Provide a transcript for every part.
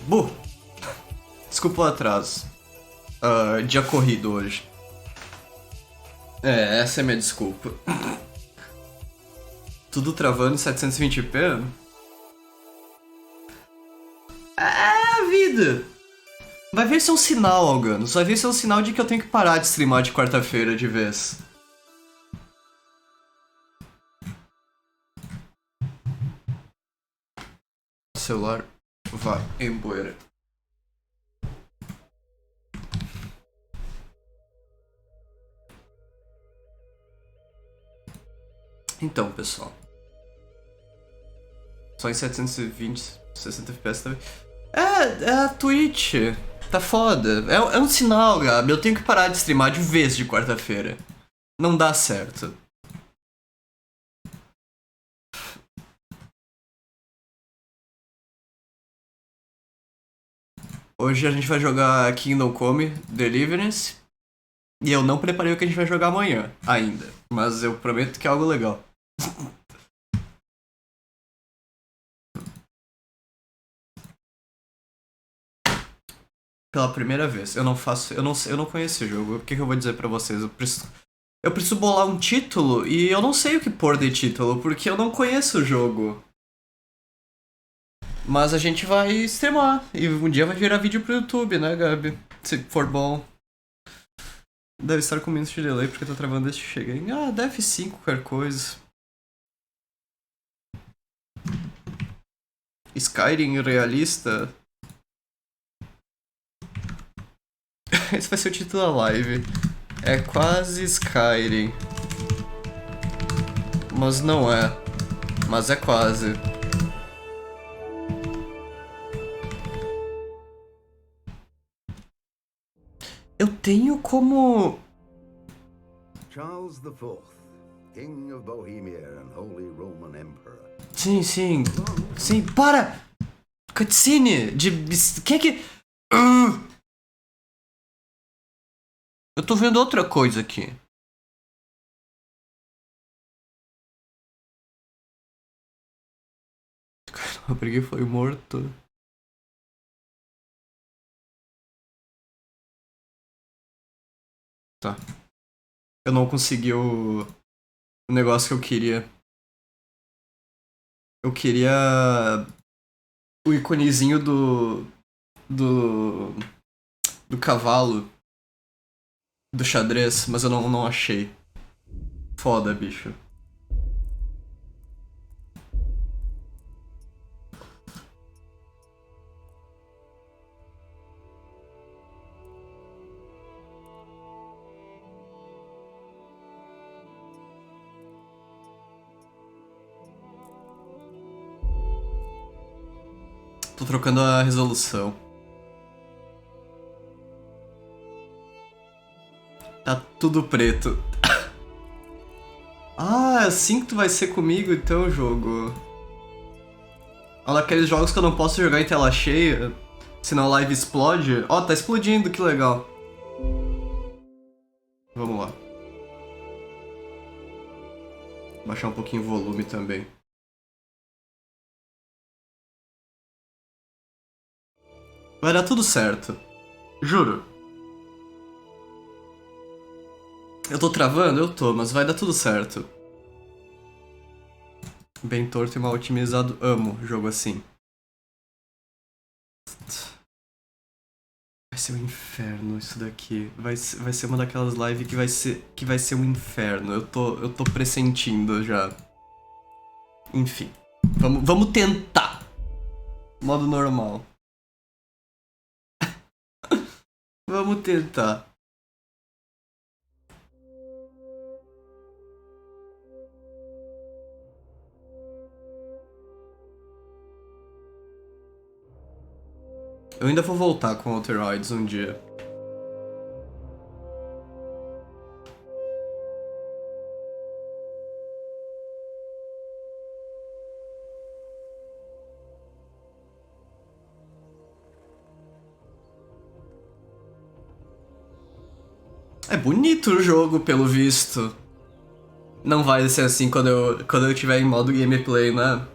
Bu! Desculpa o atraso. Dia corrido hoje. Essa é a minha desculpa. Tudo travando em 720p? É a vida! Vai ver se é um sinal, Alganos. Vai ver se é um sinal de que eu tenho que parar de streamar de quarta-feira de vez. O celular vai embora. Então, pessoal. Só em 720, 60 FPS também. É a Twitch. Tá foda. É um sinal, Gabi. Eu tenho que parar de streamar de vez de quarta-feira. Não dá certo. Hoje a gente vai jogar Kingdom Come Deliverance. E eu não preparei o que a gente vai jogar amanhã, ainda. Mas eu prometo que é algo legal. Pela primeira vez. Eu não conheço o jogo. O que eu vou dizer pra vocês? Eu preciso bolar um título e eu não sei o que pôr de título, porque eu não conheço o jogo. Mas a gente vai streamar. E um dia vai virar vídeo pro YouTube, né, Gabi? Se for bom. Deve estar com menos de delay porque tá travando desde que cheguei. Deve F5, qualquer coisa. Skyrim realista. Esse vai ser o título da live. É quase Skyrim. Mas não é. Mas é quase. Eu tenho como... Charles IV, King of Bohemia and Holy Roman Emperor. Sim, sim. Sim, para! Cutscene de... Quem é que... Eu tô vendo outra coisa aqui. O Brigui foi morto. Tá. Eu não consegui o negócio que eu queria. Eu queria o iconezinho do cavalo do xadrez, mas eu não achei. Foda, bicho. Tô trocando a resolução. Tá tudo preto. É assim que tu vai ser comigo então, jogo. Olha, aqueles jogos que eu não posso jogar em tela cheia, senão a live explode. Tá explodindo, que legal. Vamos lá. Baixar um pouquinho o volume também. Vai dar tudo certo. Juro. Eu tô travando? Eu tô, mas vai dar tudo certo. Bem torto e mal otimizado. Amo jogo assim. Vai ser um inferno isso daqui. Vai ser uma daquelas lives que vai ser um inferno. Eu tô pressentindo já. Enfim. Vamos tentar. Modo normal. Vamos tentar. Eu ainda vou voltar com Alteroids um dia. É bonito o jogo, pelo visto. Não vai ser assim quando eu tiver em modo gameplay, né?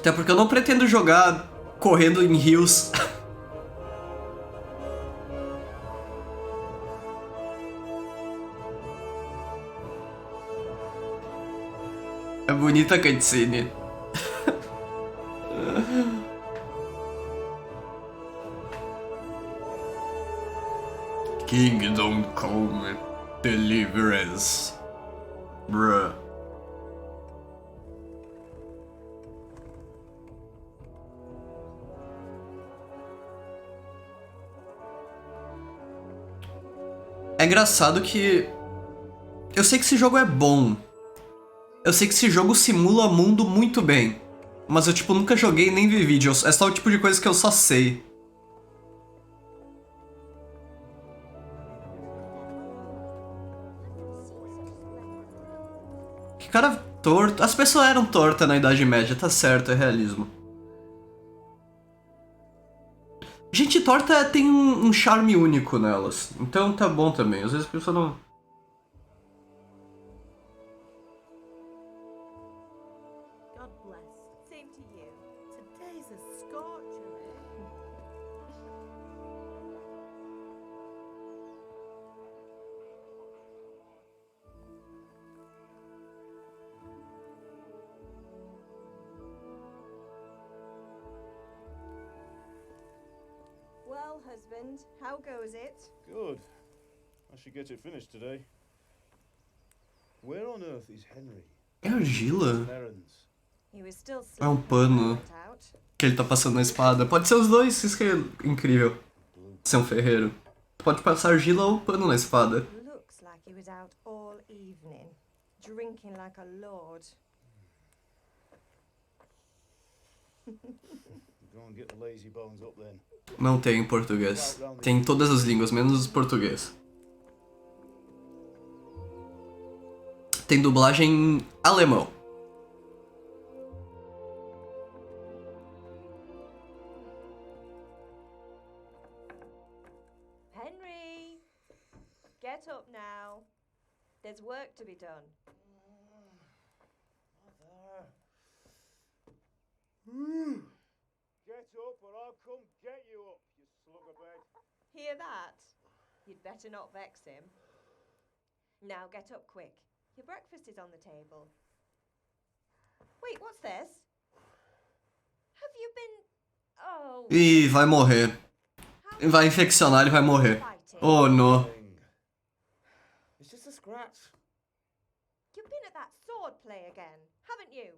Até porque eu não pretendo jogar correndo em rios. É bonita a cutscene. Kingdom Come Deliverance. Bruh. É engraçado que... Eu sei que esse jogo é bom. Eu sei que esse jogo simula mundo muito bem. Mas eu, tipo, nunca joguei nem vi vídeo. É só o tipo de coisa que eu só sei. Que cara torto. As pessoas eram tortas na Idade Média, tá certo, é realismo. Gente torta tem um charme único nelas. Então tá bom também. Às vezes a pessoa não... God bless. Same to you. Today's a scorcher, eh? Well, husband, how goes it? Good. I should get it finished today. Where on earth is Henry? É argila? Errands. He was still É um sleeping when I pano went out. que ele tá passando na espada. Pode ser os dois, isso que é incrível. Ser um ferreiro. Tu pode passar argila ou pano na espada. Looks like he was out all evening, drinking like a lord. Go and get the lazy bones up then. Não tem em português. Tem em todas as línguas, menos português. Tem dublagem em alemão. Henry, get up now. There's work to be done. Get up or I'll come get you up, you slug of bed. Hear that? You'd better not vex him. Now get up quick. Your breakfast is on the table. Wait, what's this? Have you been... Oh... Ih, vai morrer. Vai infeccionar, ele vai morrer. Oh, no. It's just a scratch. You've been at that sword play again, haven't you?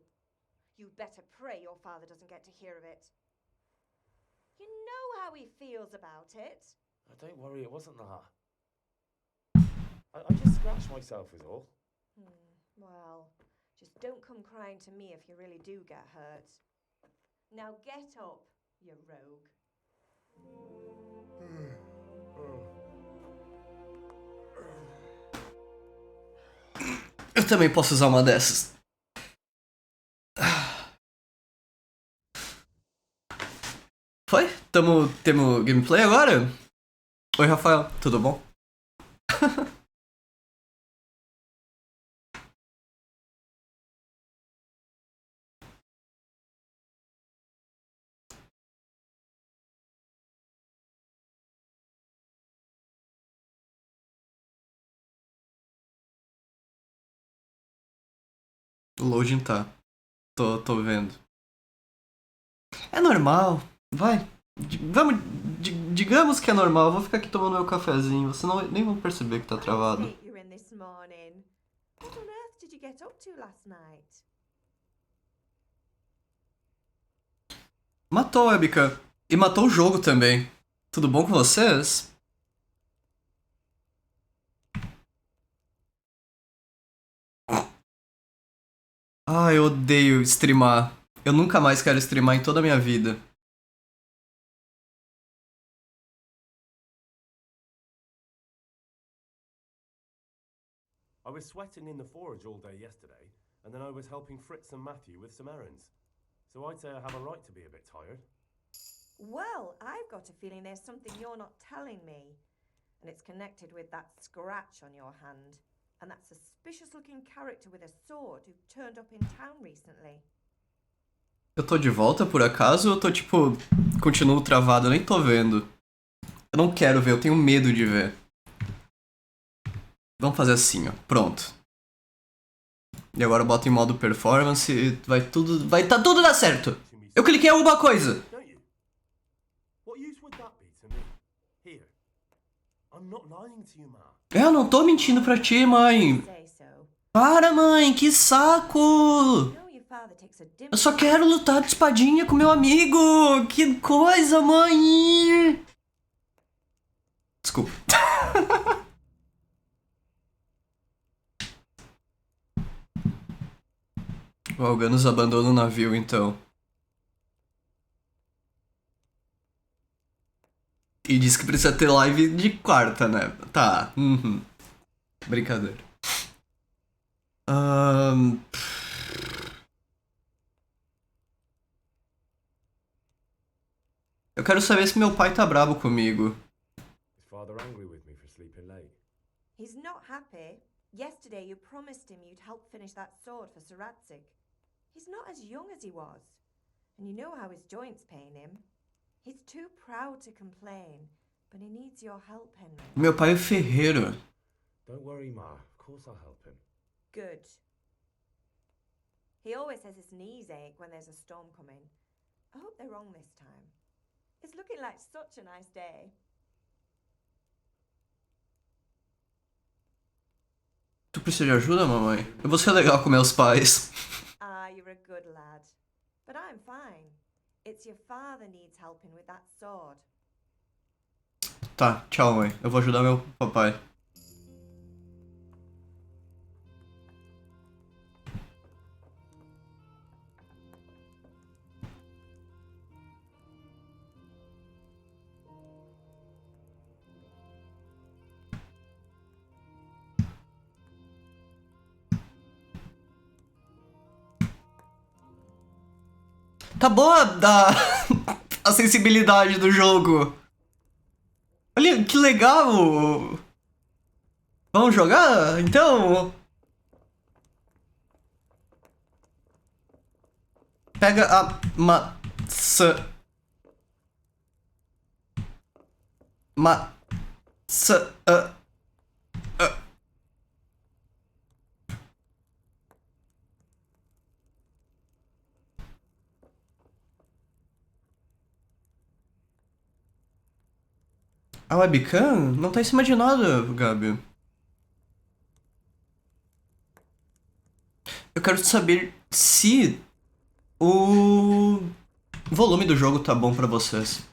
You'd better pray your father doesn't get to hear of it. You know how he feels about it. Don't worry, it wasn't that. I just scratched myself is all. Well, just don't come crying to me if you really do get hurt. Now get up, you rogue. Eu também posso usar uma dessas. Foi? Temos gameplay agora? Oi, Rafael, tudo bom? O loading tá. Tô vendo. É normal. Vai. Digamos que é normal. Eu vou ficar aqui tomando meu cafezinho. Você nem vão perceber que tá travado. I hate you in this morning. What on earth did you get up to last night? Matou a webcam. E matou o jogo também. Tudo bom com vocês? Ah, eu odeio streamar. Eu nunca mais quero streamar em toda a minha vida. I was sweating in the forge all day yesterday, and then I was helping Fritz and Matthew with some errands. So I'd say I have a right to be a bit tired. Well, I've got a feeling there's something you're not telling me. And it's connected with that scratch on your hand. And that suspicious-looking character with a sword who turned up in town recently. Eu tô de volta por acaso ou eu tô tipo. Continuo travado? Eu nem tô vendo. Eu não quero ver, eu tenho medo de ver. Vamos fazer assim, ó. Pronto. E agora eu boto em modo performance e vai tudo. Vai tá tudo dar certo! Eu cliquei em alguma coisa! Don't you? What use would that be to me? Here. I'm not lying to you, Ma. Eu não tô mentindo pra ti, mãe! Say so. Para, mãe! Que saco! You know your father takes a dim. Eu só quero lutar de espadinha com meu amigo! Que coisa, mãe! Desculpa. O Alganos abandona o navio, então. E diz que precisa ter live de quarta, né? Tá. Uhum. Brincadeira. Ahn, Eu quero saber se meu pai tá bravo comigo. Is father angry with me for sleeping late? He's not happy. Yesterday you promised him you'd help finish that sword for Sir Radzig. He's not as young as he was. And you know how his joints pain him. He's too proud to complain, but he needs your help, Henry. Meu pai é ferreiro. Don't worry, Ma. Of course I'll help him. Good. He always says his knees ache when there's a storm coming. I hope they're wrong this time. It's looking like such a nice day. Tu precisa de ajuda, mamãe? Eu vou ser legal com meus pais. Ah, you're a good lad. But I'm fine. It's your father needs helping with that sword. Tá, tchau, mãe. Eu vou ajudar meu papai. Tá boa a sensibilidade do jogo. Olha, que legal. Vamos jogar, então? Pega a maçã. Maçã. A webcam não tá em cima de nada, Gabi. Eu quero saber se o volume do jogo tá bom pra vocês.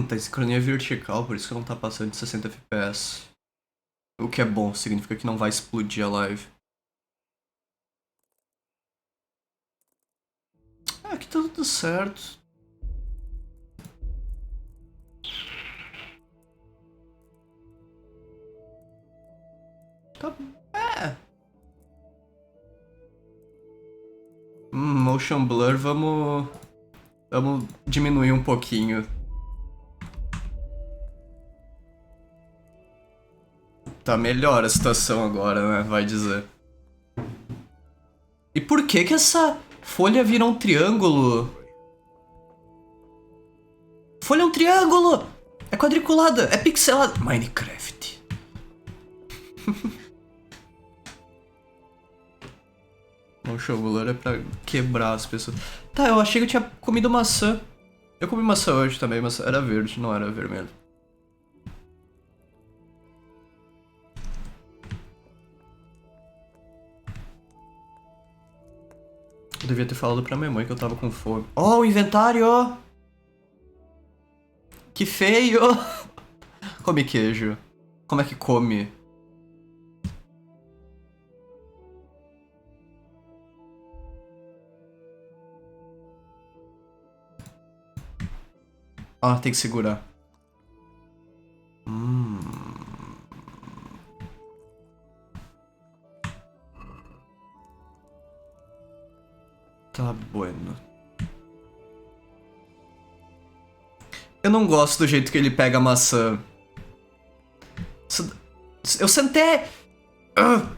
Tá em sincronia vertical, por isso que não tá passando de 60 FPS. O que é bom, significa que não vai explodir a live. Aqui tá tudo certo. Tá. É. Motion blur, vamos diminuir um pouquinho. Tá melhor a situação agora, né? Vai dizer. E por que que essa folha vira um triângulo? Folha é um triângulo! É quadriculada, é pixelada. Minecraft. Motion blur é pra quebrar as pessoas. Tá, eu achei que eu tinha comido maçã. Eu comi maçã hoje também, mas era verde, não era vermelho. Eu devia ter falado pra minha mãe que eu tava com fome. Oh, o inventário! Que feio! Come queijo. Como é que come? Ah, tem que segurar. Tá bueno. Eu não gosto do jeito que ele pega a maçã. Isso Eu sentei!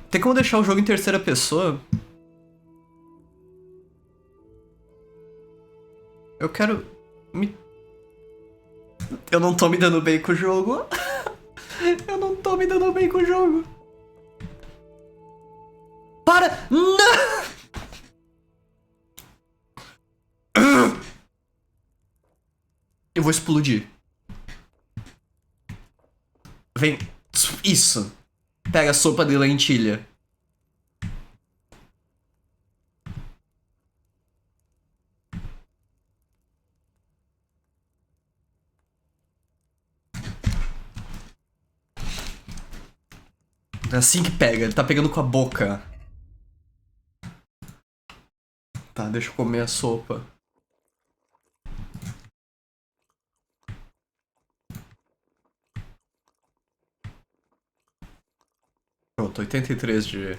Tem como deixar o jogo em terceira pessoa? Eu quero... Eu não tô me dando bem com o jogo. Eu não tô me dando bem com o jogo. Para! Não! Eu vou explodir. Vem. Isso. Pega a sopa de lentilha. É assim que pega, ele tá pegando com a boca. Tá, deixa eu comer a sopa. Pronto, 83 de...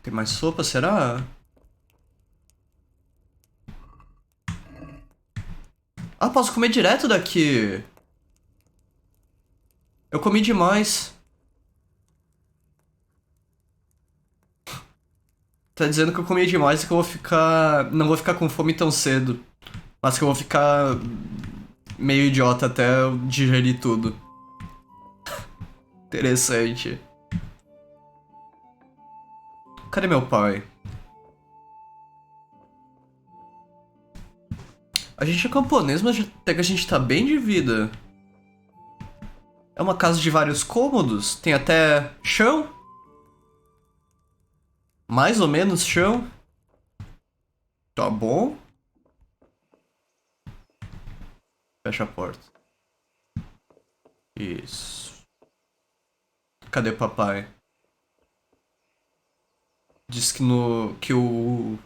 Tem mais sopa, será? Ah, posso comer direto daqui. Eu comi demais. Tá dizendo que eu comi demais e que eu vou ficar... Não vou ficar com fome tão cedo. Mas que eu vou ficar... meio idiota até eu digerir tudo. Interessante. Cadê meu pai? A gente é camponês, mas até que a gente tá bem de vida. É uma casa de vários cômodos. Tem até chão. Mais ou menos chão. Tá bom. Fecha a porta. Isso. Cadê papai? Diz que que o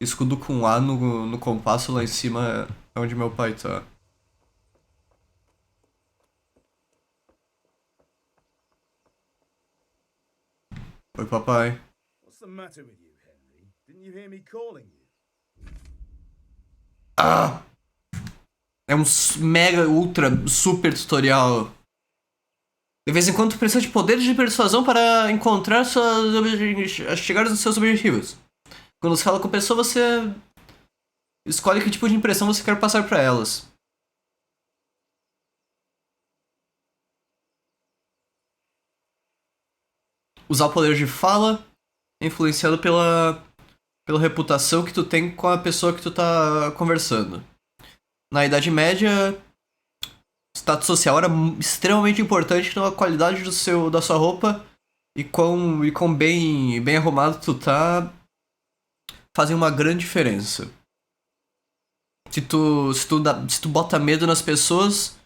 escudo com A no compasso lá em cima é onde meu pai tá. Oi, papai. What's the matter with you, Henry? Didn't you hear me calling you? Ah! É um mega, ultra, super tutorial. De vez em quando tu precisa de poderes de persuasão para encontrar chegar aos seus objetivos. Quando você fala com a pessoa, você escolhe que tipo de impressão você quer passar para elas. Usar o poder de fala, influenciado pela reputação que tu tem com a pessoa que tu tá conversando. Na Idade Média, status social era extremamente importante na qualidade da sua roupa e quão bem arrumado tu tá, fazem uma grande diferença. Se tu bota medo nas pessoas,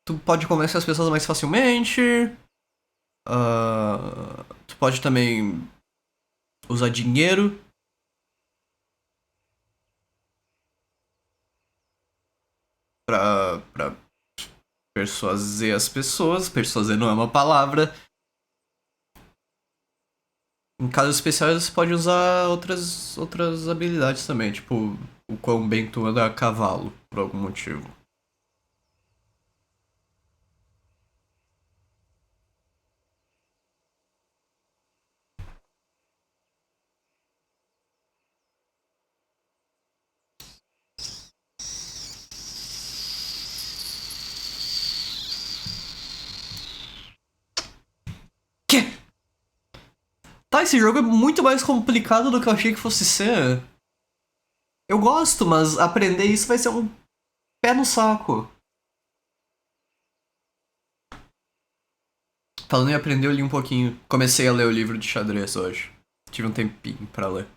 tu pode convencer as pessoas mais facilmente. Tu pode também usar dinheiro pra persuadir as pessoas. Persuadir não é uma palavra. Em casos especiais você pode usar outras habilidades também, tipo o quão bem tu anda a cavalo, por algum motivo. Quê? Tá, esse jogo é muito mais complicado do que eu achei que fosse ser. Eu gosto, mas aprender isso vai ser um pé no saco. Falando em aprender, eu li um pouquinho. Comecei a ler o livro de xadrez hoje. Tive um tempinho pra ler.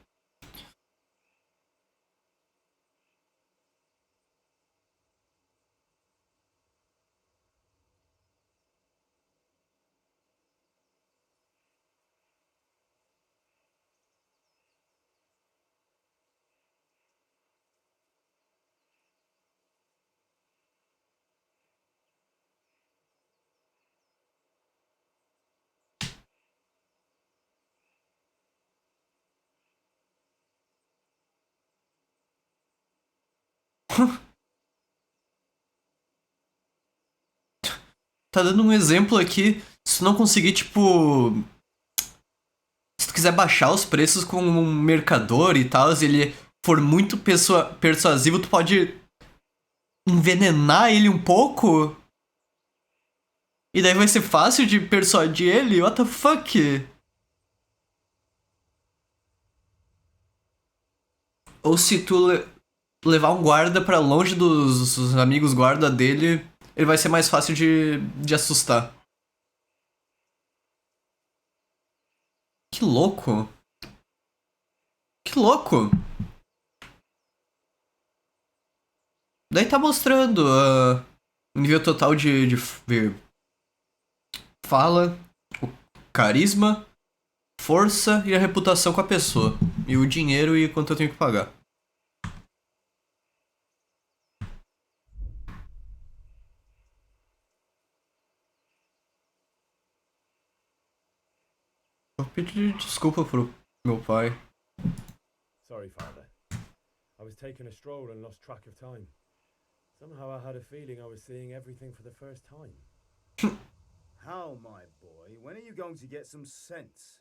tá dando um exemplo aqui. Se tu não conseguir, tipo... Se tu quiser baixar os preços com um mercador e tal, se ele for muito persuasivo, tu pode envenenar ele um pouco. E daí vai ser fácil de persuadir ele? What the fuck? Ou se tu levar um guarda pra longe dos amigos guarda dele, ele vai ser mais fácil de assustar. Que louco. Que louco. Daí tá mostrando o nível total de fala, o carisma, força e a reputação com a pessoa. E o dinheiro e quanto eu tenho que pagar. Vou pedir desculpa pro meu pai. Sorry, Father. I was taking a stroll and lost track of time. Somehow I had a feeling I was seeing everything for the first time. How, my boy? When are you going to get some sense?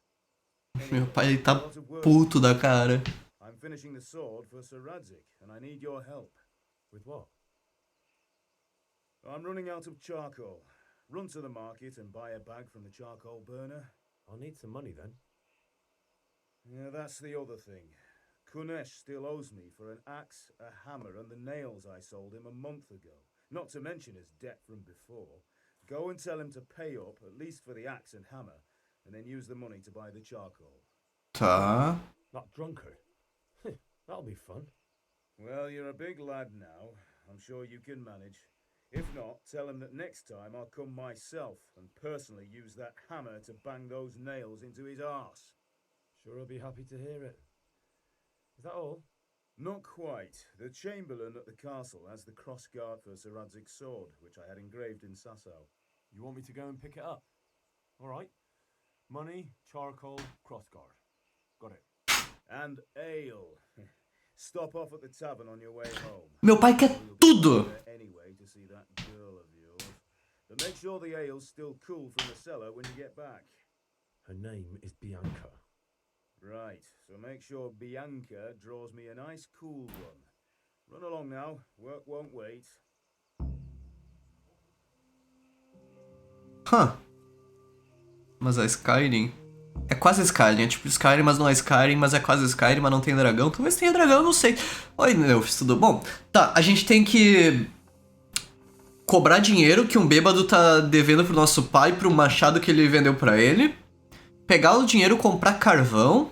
Meu pai tá puto da cara. I'm finishing the sword for Sir Radzik, and I need your help. With what? I'm running out of charcoal. Run to the market and buy a bag from the charcoal burner. I'll need some money then. Yeah, that's the other thing. Kunesh still owes me for an axe, a hammer, and the nails I sold him a month ago. Not to mention his debt from before. Go and tell him to pay up, at least for the axe and hammer, and then use the money to buy the charcoal. Tá. That drunkard? That'll be fun. Well, you're a big lad now. I'm sure you can manage. If not, tell him that next time I'll come myself and personally use that hammer to bang those nails into his arse. Sure he'll be happy to hear it. Is that all? Not quite. The Chamberlain at the castle has the crossguard for Sir Radzig's sword, which I had engraved in Sasau. You want me to go and pick it up? All right. Money, charcoal, crossguard. Got it. And ale. Stop off at the tavern on your way home. Meu pai quer tudo. Anyway, to see that girl of yours. But make sure the ale's still cool from the cellar when you get back. Her name is Bianca. Right, so make sure Bianca draws me a nice cool one. Run along now, work won't wait. Mas a Skyrim... É quase Skyrim, é tipo Skyrim, mas não é Skyrim, mas é quase Skyrim, mas não tem dragão. Talvez tenha dragão, não sei. Oi, Neufs, tudo bom? Tá, a gente tem que cobrar dinheiro que um bêbado tá devendo pro nosso pai, pro machado que ele vendeu pra ele. Pegar o dinheiro, comprar carvão.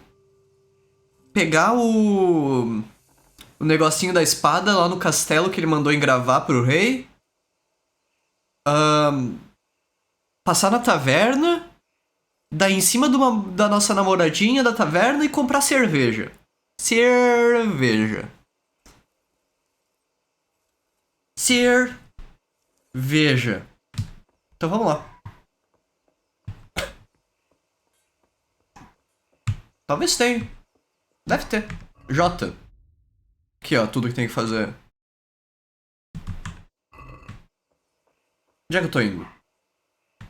Pegar o negocinho da espada lá no castelo que ele mandou engravar pro rei. Passar na taverna. Dar em cima da nossa namoradinha da taverna e comprar cerveja. Cerveja. Então vamos lá. Talvez tenha. Deve ter. J. Aqui, ó, tudo que tem que fazer. Onde é que eu tô indo?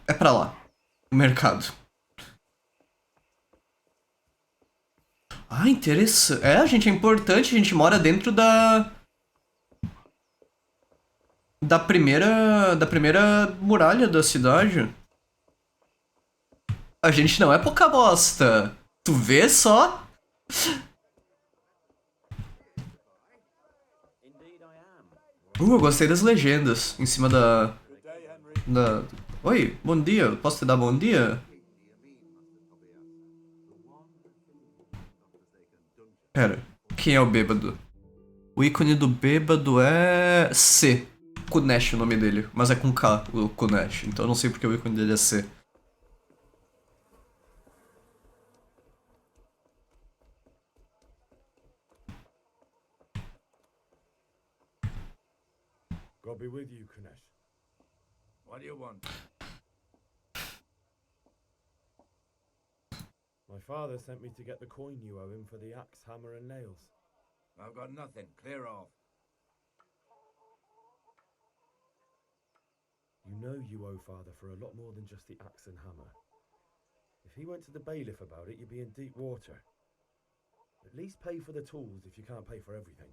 É pra lá. O mercado. Ah, interessante. É, gente, é importante. A gente mora dentro da primeira muralha da cidade. A gente não é pouca bosta. Tu vê só? Eu gostei das legendas em cima da... Oi, bom dia. Posso te dar bom dia? Pera, quem é o bêbado? O ícone do bêbado é... C. Kunesh o nome dele, mas é com K, o Kunesh. Então eu não sei porque o ícone dele é C. God be with you, Kunesh. What do you want? My father sent me to get the coin you owe him for the axe, hammer, and nails. I've got nothing. Clear off. You know you owe Father for a lot more than just the axe and hammer. If he went to the bailiff about it, you'd be in deep water. At least pay for the tools if you can't pay for everything.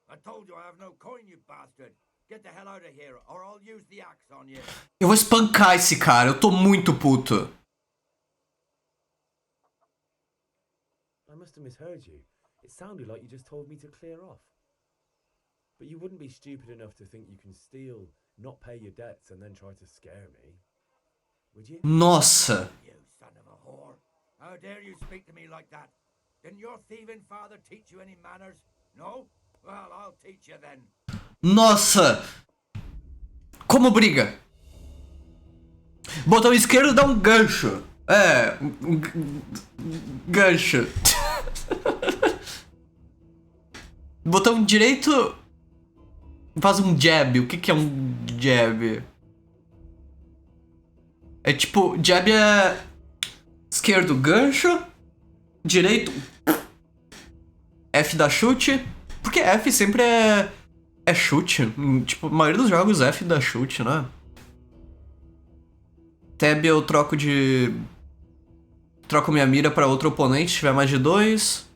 I told you I have no coin, you bastard. Get the hell out of here, or I'll use the axe on you. Eu vou espancar esse cara, eu tô muito puto. I must have misheard you. It sounded like you just told me to clear off. But you wouldn't be stupid enough to think you can steal, not pay your debts, and then try to scare me, would you? Nossa. You son of a whore. How dare you speak to me like that? Didn't your thieving father teach you any manners? No? Well, I'll teach you then. Nossa. Como briga? Botão esquerdo dá um gancho. É, gancho. Botão direito faz um jab. O que é um jab? É tipo, jab é esquerdo gancho, direito F dá chute. Porque F sempre é chute. Tipo, a maioria dos jogos F dá chute, né? Tab eu troco minha mira pra outro oponente se tiver mais de 2.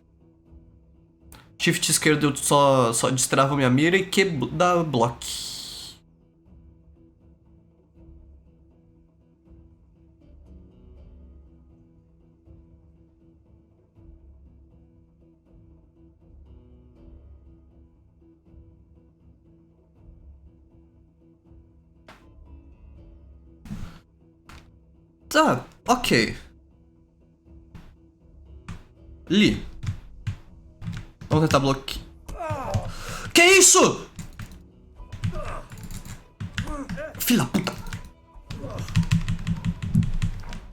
Shift esquerdo eu só destravo minha mira e Q dá block. Tá, ok. Li. Vamos tentar bloquear. Que isso? Filha da puta.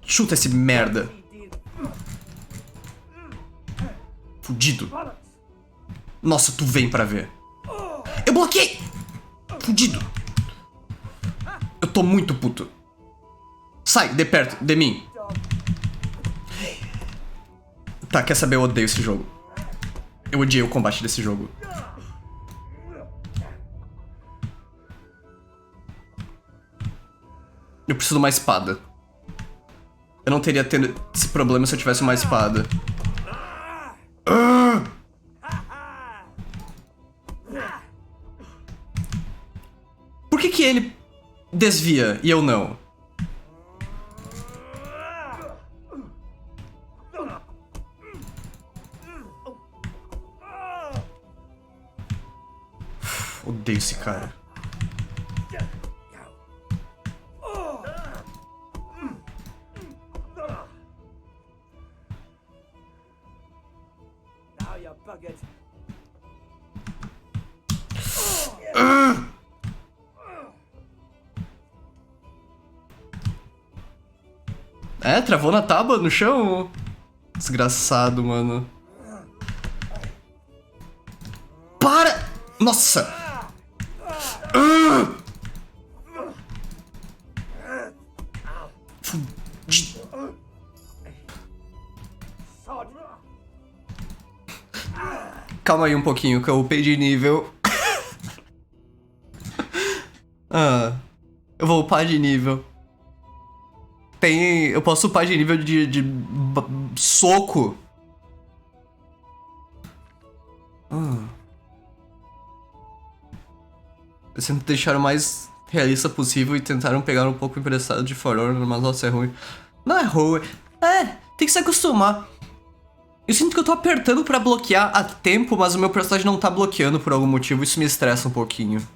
Chuta esse merda. Fudido. Nossa, tu vem pra ver. Eu bloqueei. Fudido. Eu tô muito puto. Sai, de perto, de mim. Tá, quer saber? Eu odeio esse jogo. Eu odiei o combate desse jogo. Eu preciso de uma espada. Eu não teria tido esse problema se eu tivesse uma espada. Por que ele desvia e eu não? Odeio esse cara. É, travou na tábua, no chão? Desgraçado, mano. Para! Nossa! Fudido. Calma aí um pouquinho que eu upei de nível. Eu vou upar de nível. Eu posso upar de nível de soco. Eles sempre deixaram o mais realista possível e tentaram pegar um pouco emprestado de For Honor, mas nossa, é ruim. Não é ruim. É, tem que se acostumar. Eu sinto que eu tô apertando pra bloquear a tempo, mas o meu personagem não tá bloqueando por algum motivo. Isso me estressa um pouquinho.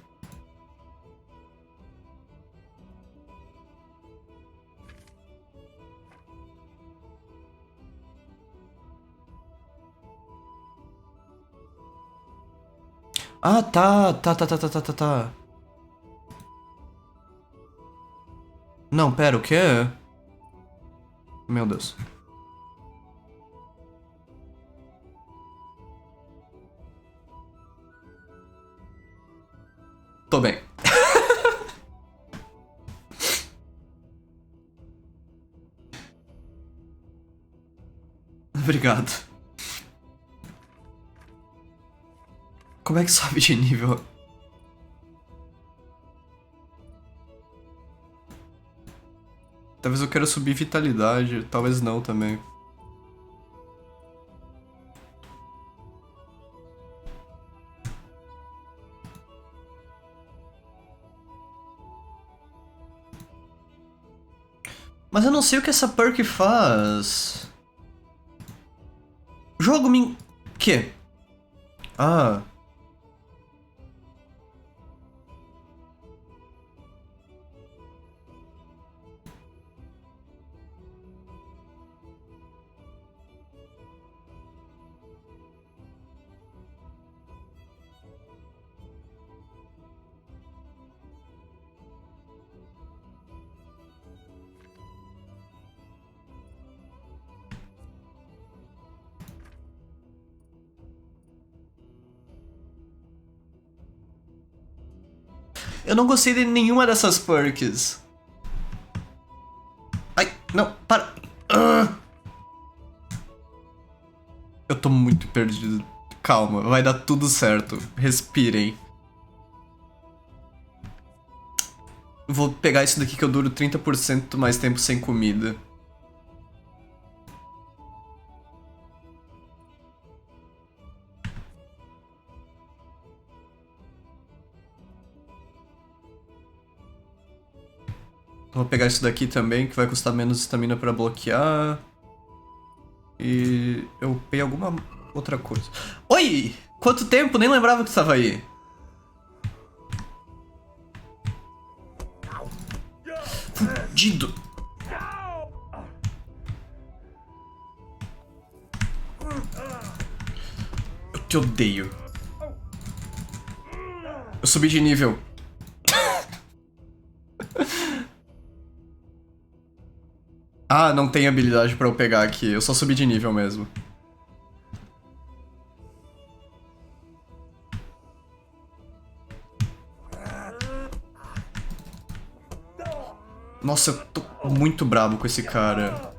Ah, tá. Não, pera, o quê? Meu Deus. Tô bem. Obrigado. Como é que sobe de nível? Talvez eu queira subir vitalidade, talvez não também. Mas eu não sei o que essa perk faz. Jogo me... Que? Ah... Eu não gostei de nenhuma dessas perks. Ai, não, para. Eu tô muito perdido. Calma, vai dar tudo certo. Respirem. Vou pegar isso daqui que eu duro 30% mais tempo sem comida. Vou pegar isso daqui também, que vai custar menos estamina pra bloquear. E eu peguei alguma outra coisa. Oi! Quanto tempo? Nem lembrava que estava aí. Fudido! Eu te odeio. Eu subi de nível. Ah, não tem habilidade pra eu pegar aqui. Eu só subi de nível mesmo. Nossa, eu tô muito brabo com esse cara.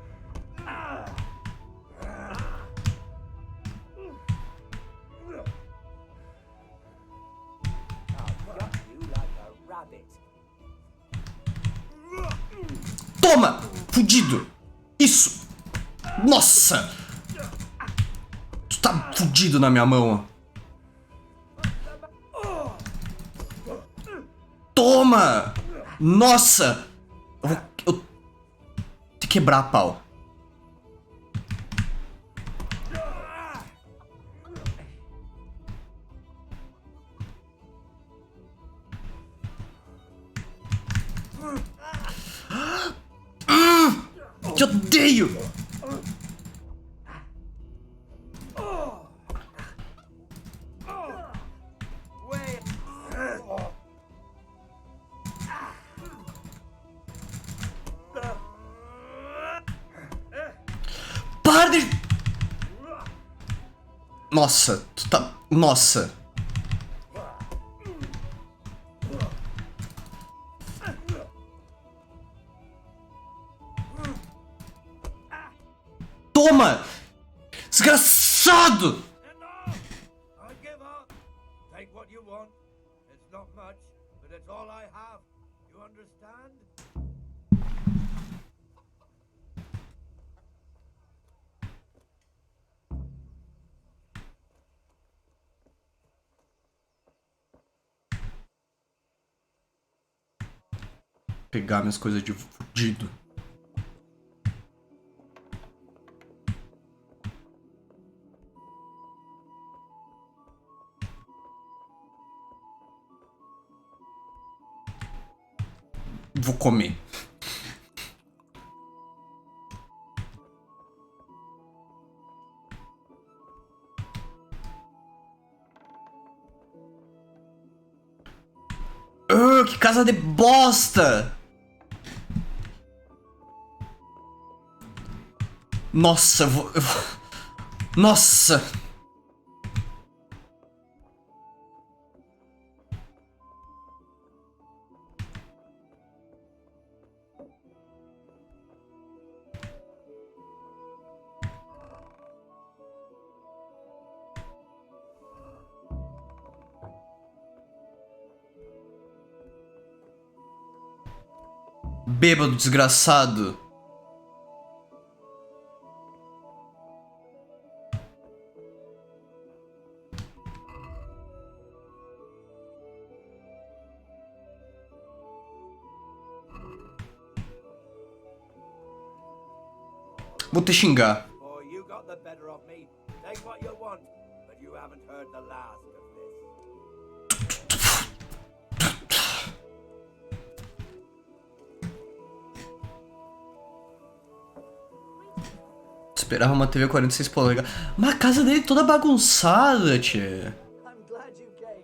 Toma! Fudido! Isso! Nossa! Tu tá fudido na minha mão. Toma! Nossa! Eu tenho que quebrar a pau. Te odeio! Para de... Nossa, tu tá... Nossa. Toma! Desgraçado! I give up. Take what you want. It's not much, but it's all I have. You understand? Pegar minhas coisas de fudido. Vou comer. Que casa de bosta! Nossa, eu vou... Nossa! Bêbado desgraçado. Vou te xingar. Boy, you got the better of me. Take what you want, but you haven't heard the last of this. Esperava uma TV 46 polegadas. Mas a casa dele toda bagunçada, tia. I'm glad you came.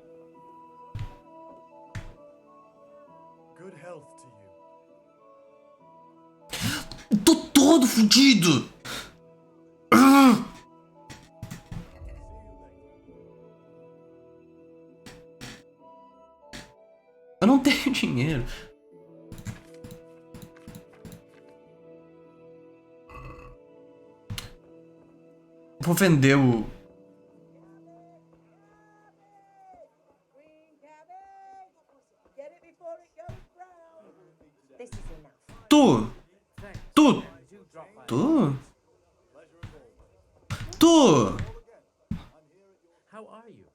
Good health to you. Tô todo fudido. Eu não tenho dinheiro. Vou vender o... This is enough. Tu! Tu! How are you?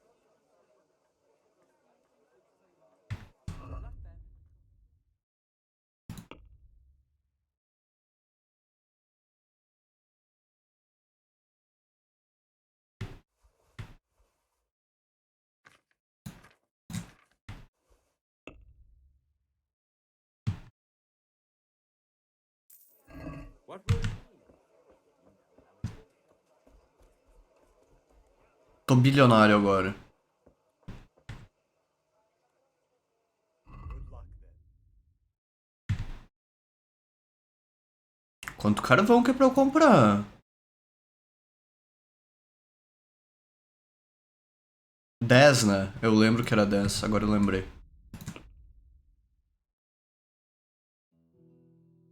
What will Tô bilionário agora. Good luck then. Quanto carvão que é pra eu comprar? 10, né? Eu lembro que era 10, agora eu lembrei.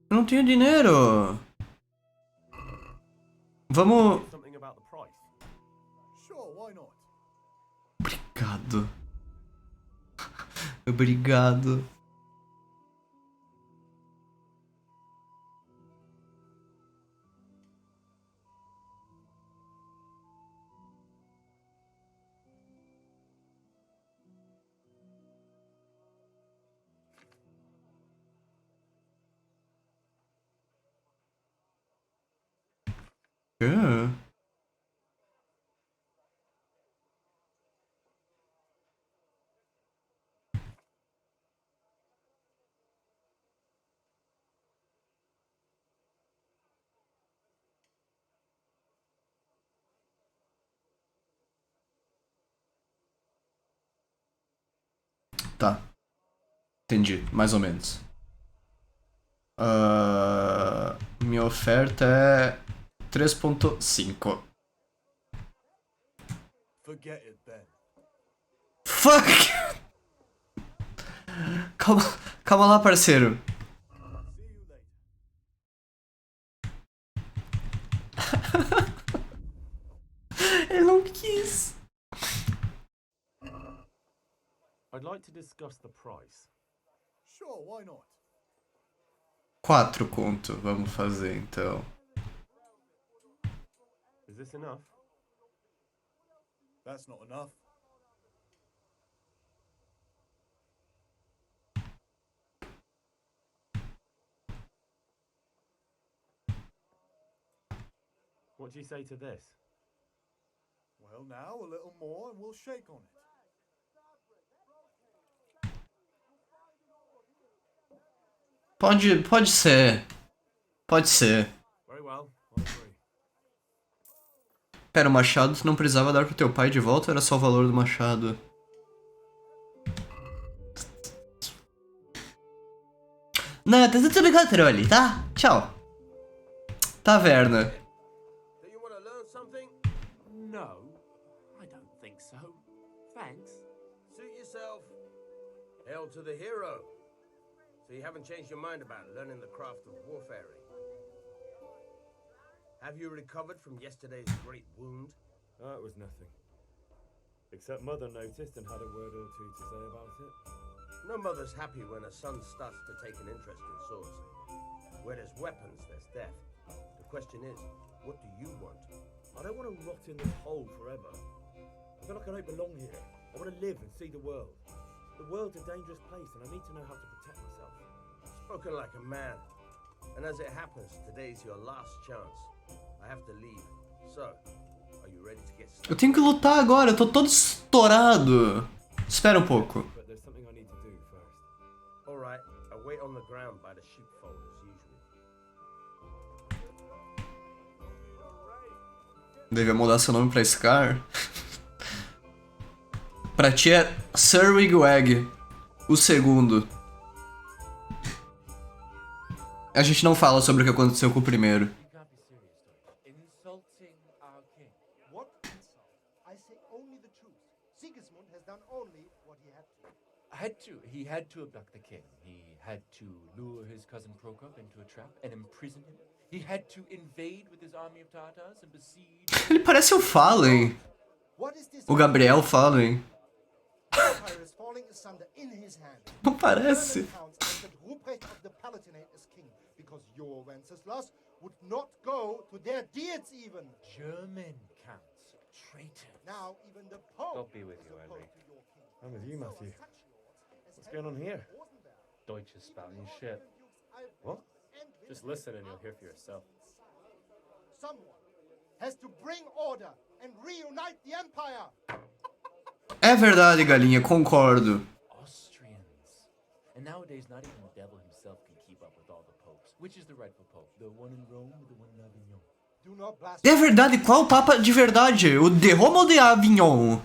Eu não tenho dinheiro. Vamos... something about the price? Sure, why not? Obrigado. Obrigado. É. Tá. Entendi, mais ou menos. Minha oferta é 3.5. Forget it then. Fuck! Calma, calma lá, parceiro. See you later. Ele não quis. I'd like to discuss the price. Sure, why not? 4 conto, vamos fazer então. Is this enough? That's not enough. What do you say to this? Well, now a little more and we'll shake on it. Pode ser. Pode ser. Very well, I agree. Pera, o machado tu não precisava dar pro teu pai de volta ou era só o valor do machado? Não, tá tudo controle, tá? Tchau. Taverna. Do you want to learn something? No, I don't think so. Thanks. Suit yourself. Hail to the hero. So you haven't changed your mind about learning the craft of warfaring? Have you recovered from yesterday's great wound? It was nothing. Except Mother noticed and had a word or two to say about it. No mother's happy when a son starts to take an interest in swords. Where there's weapons, there's death. The question is, what do you want? I don't want to rot in this hole forever. I feel like I don't belong here. I want to live and see the world. The world's a dangerous place and I need to know how to protect myself. Spoken like a man. And as it happens, today's your last chance. have to leave. So, are you ready to get Eu started? tenho que lutar agora, eu tô todo estourado. Espera um pouco. But there's something I need to do first. All right, I'll wait on the ground by the sheepfold as usual. Devia mudar seu nome pra Scar. Pra ti é Sir Wigwag, o segundo. A gente não fala sobre o que aconteceu com o primeiro. You can't be serious, Deutsch. Insulting our king. What insult? I say only the truth. Sigismund has done only what he had to. He had to abduct the king. He had to lure his cousin Prokop into a trap and imprison him. He had to invade with his army of Tartars and besiege. Ele parece o Fallen. What is this? O Gabriel Fallen. Empire is falling asunder in his hand. Não parece. German counts entered Ruprecht of the Palatinate as king because your Wenceslas would not go to their deeds even. German counts, traitors. Now even the Pope God be with is you, opposed Henry. to your king. I'm with you, So Matthew. such lords as What's going on here? Rosenberg, Deutsch is spouting shit. What? and Just listen and you'll hear for yourself. someone has to bring order and reunite the empire. É verdade, galinha, concordo. Austrians. And nowadays, not even the devil himself can keep up with all the popes. Which is the rightful pope? The one in Rome or the one in Avignon? Do not É blaspheme. verdade, qual o Papa de verdade? O de Roma ou de Avignon?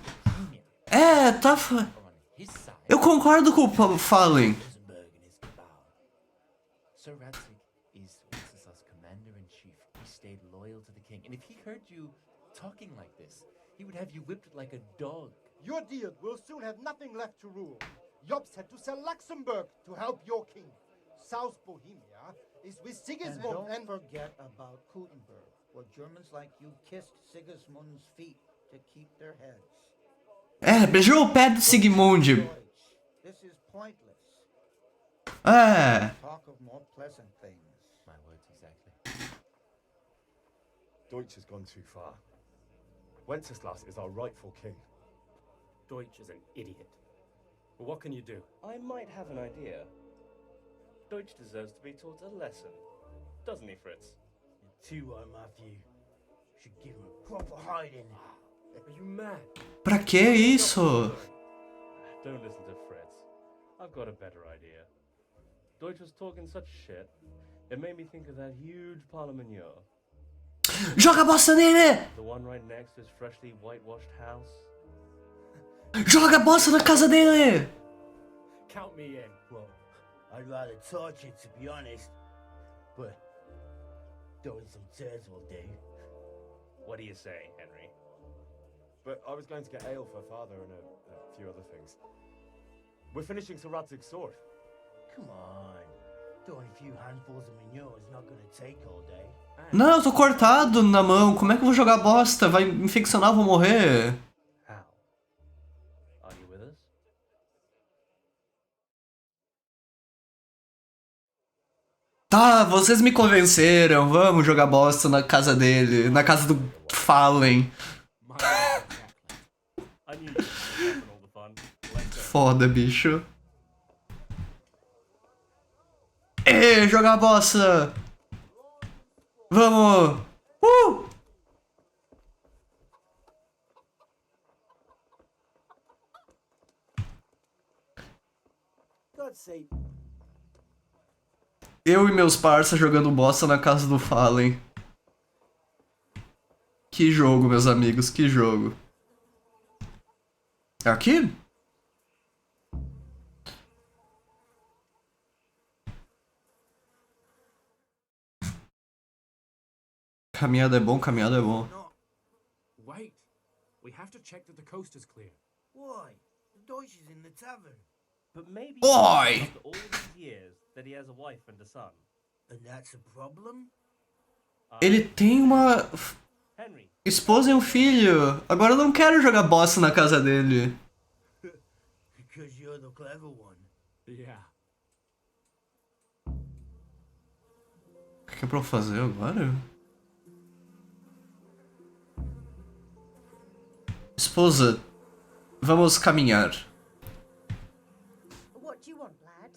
É, tá... On his side, Eu concordo com o Fallen. Rosenberg and his cabal. Sir Ratzig is Wenceslas' commander-in-chief. He stayed loyal to the king. And if he heard you talking like this, he would have you whipped like a dog. Your deed will soon have nothing left to rule. Jobst had to sell Luxembourg to help your king. South Bohemia is with And Sigismund don't and... forget about Gutenberg, where Germans like you kissed Sigismund's feet to keep their heads. É, beijou o pé do Sigmund. Deutsch, this is pointless. É. Talk of more pleasant things. My words exactly. Deutsch has gone too far. Wenceslas is our rightful king. Deutsch is an idiot. But what can you do? I might have an idea. Deutsch deserves to be taught a lesson. Doesn't he, Fritz? You too are, Matthew. Should give him a proper hiding. Are you mad? Pra que isso? Don't listen to Fritz. I've got a better idea. Deutsch was talking such shit, it made me think of that huge parliament. Joga a bosta nele! The one right next to his freshly whitewashed house. Joga a bosta na casa dele! Count me in. Well, I'd rather torch it, to be honest. But throwing some turds will do. What do you say, Henry? But I was going to get ale for father and a few other things. We're finishing Sir Radzig's sword. Come on. Throwing a few handfuls of manure is not gonna take all day. Não, eu tô cortado na mão. Como é que eu vou jogar bosta? Vai me infeccionar, eu vou morrer. How? Are you with us? Tá, vocês me convenceram. Vamos jogar bosta na casa dele. Na casa do Fallen. My exactly. I knew you were all the fun. Let's go. Foda, bicho. Ê, jogar bosta! Vamos! God's sake. Eu e meus parça jogando bosta na casa do Fallen. Que jogo, meus amigos, que jogo. É aqui? Caminhada é bom, caminhada é bom. No. Wait. We have to check that the coast is clear. Why? The Deutsch is in the tavern. But maybe Oi! after all these years that he has a wife and a son. And that's a problem? Ele tem uma Henry, esposa e um filho. Agora eu não quero jogar bosta na casa dele. Because you're the clever one. Yeah. O que é pra eu fazer agora? Esposa, vamos caminhar. What do you want, lad?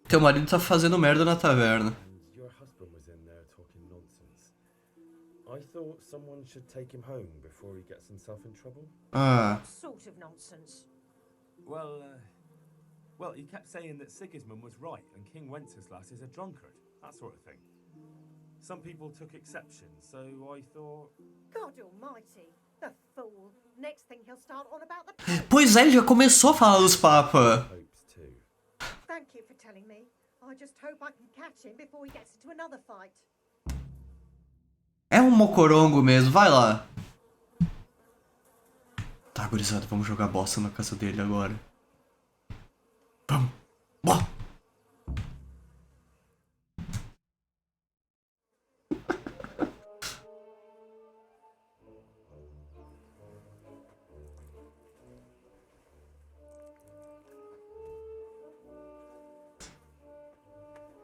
Teu marido tá fazendo merda na taverna. And your husband was in there I thought someone should take him home before he gets himself in trouble. Ah, Sort of nonsense. Well, he kept saying that Sigismund was right and King Wenceslas is a drunkard, that sort of thing. Some people took exception, so I thought... God almighty, the fool. Next thing he'll start on about the Pope. pois é, ele já começou a falar dos papas. Popes too. Thank you for telling me. I just hope I can catch him before he gets into another fight. É um mocorongo mesmo, vai lá. Tá, gurizada, vamos jogar bosta na casa dele agora. Vamos. Bora.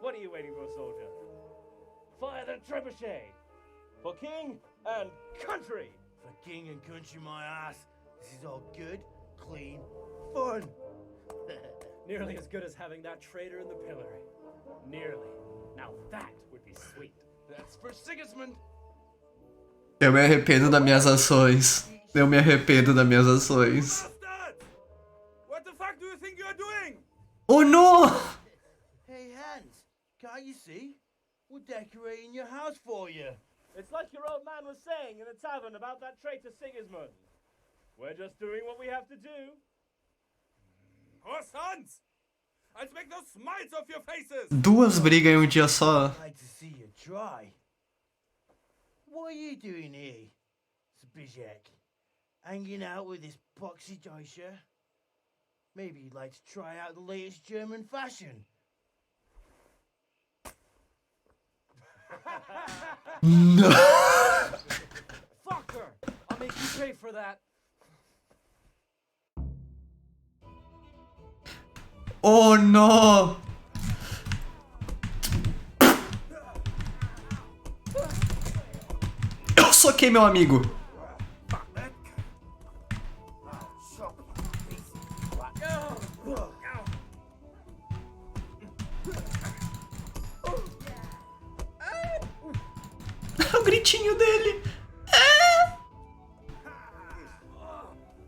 What are you waiting for, soldier? Fire the trebuchet! For king and country! For king and country, my ass. This is all good, clean, fun. Nearly as good as having that traitor in the pillory. Nearly. Now that would be sweet. That's for Sigismund. Eu me arrependo das minhas ações. Eu me arrependo das minhas ações. Bastard! What the fuck do you think you're doing? Oh no! Hey, Hans, can't you see? We're decorating your house for you. It's like your old man was saying in the tavern about that traitor Sigismund. We're just doing what we have to do. Oh, sons! I'll make those smiles off your faces! Duas brigas em um dia só. Glad to see you try. What are you doing here, Zbigniew? Hanging out with this poxy Deutscher? Maybe you'd like to try out the latest German fashion. No. Fuck her! I'll make you pay for that. Oh no! Eu soquei meu amigo. O gritinho dele. É.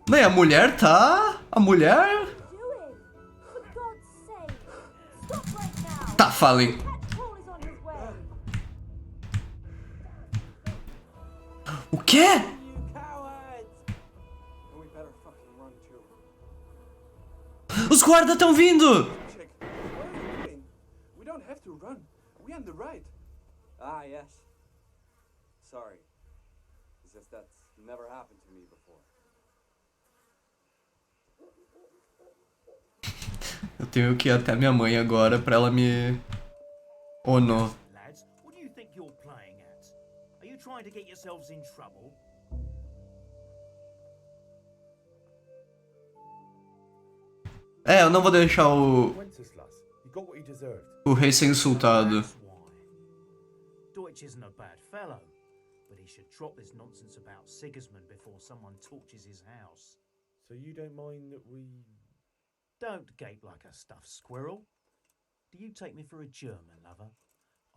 Não, e a mulher tá... A mulher... Tá, falem. O quê? Os guardas estão vindo! We don't have to run. We on the right. Ah, yes. Sorry. It's just that's never happened to me before. Eu tenho que ir até minha mãe agora pra ela me... Oh, não. Lads, what do you think you're playing at? Are you trying to get yourselves in trouble? É, eu não vou deixar Wenceslas, he got what he deserved. o rei ser insultado. That's why. Deutsch isn't a bad fellow, but he should drop this nonsense about Sigismund before someone torches his house. So you don't mind that we... Don't gape like a stuffed squirrel. Do you take me for a German, lover?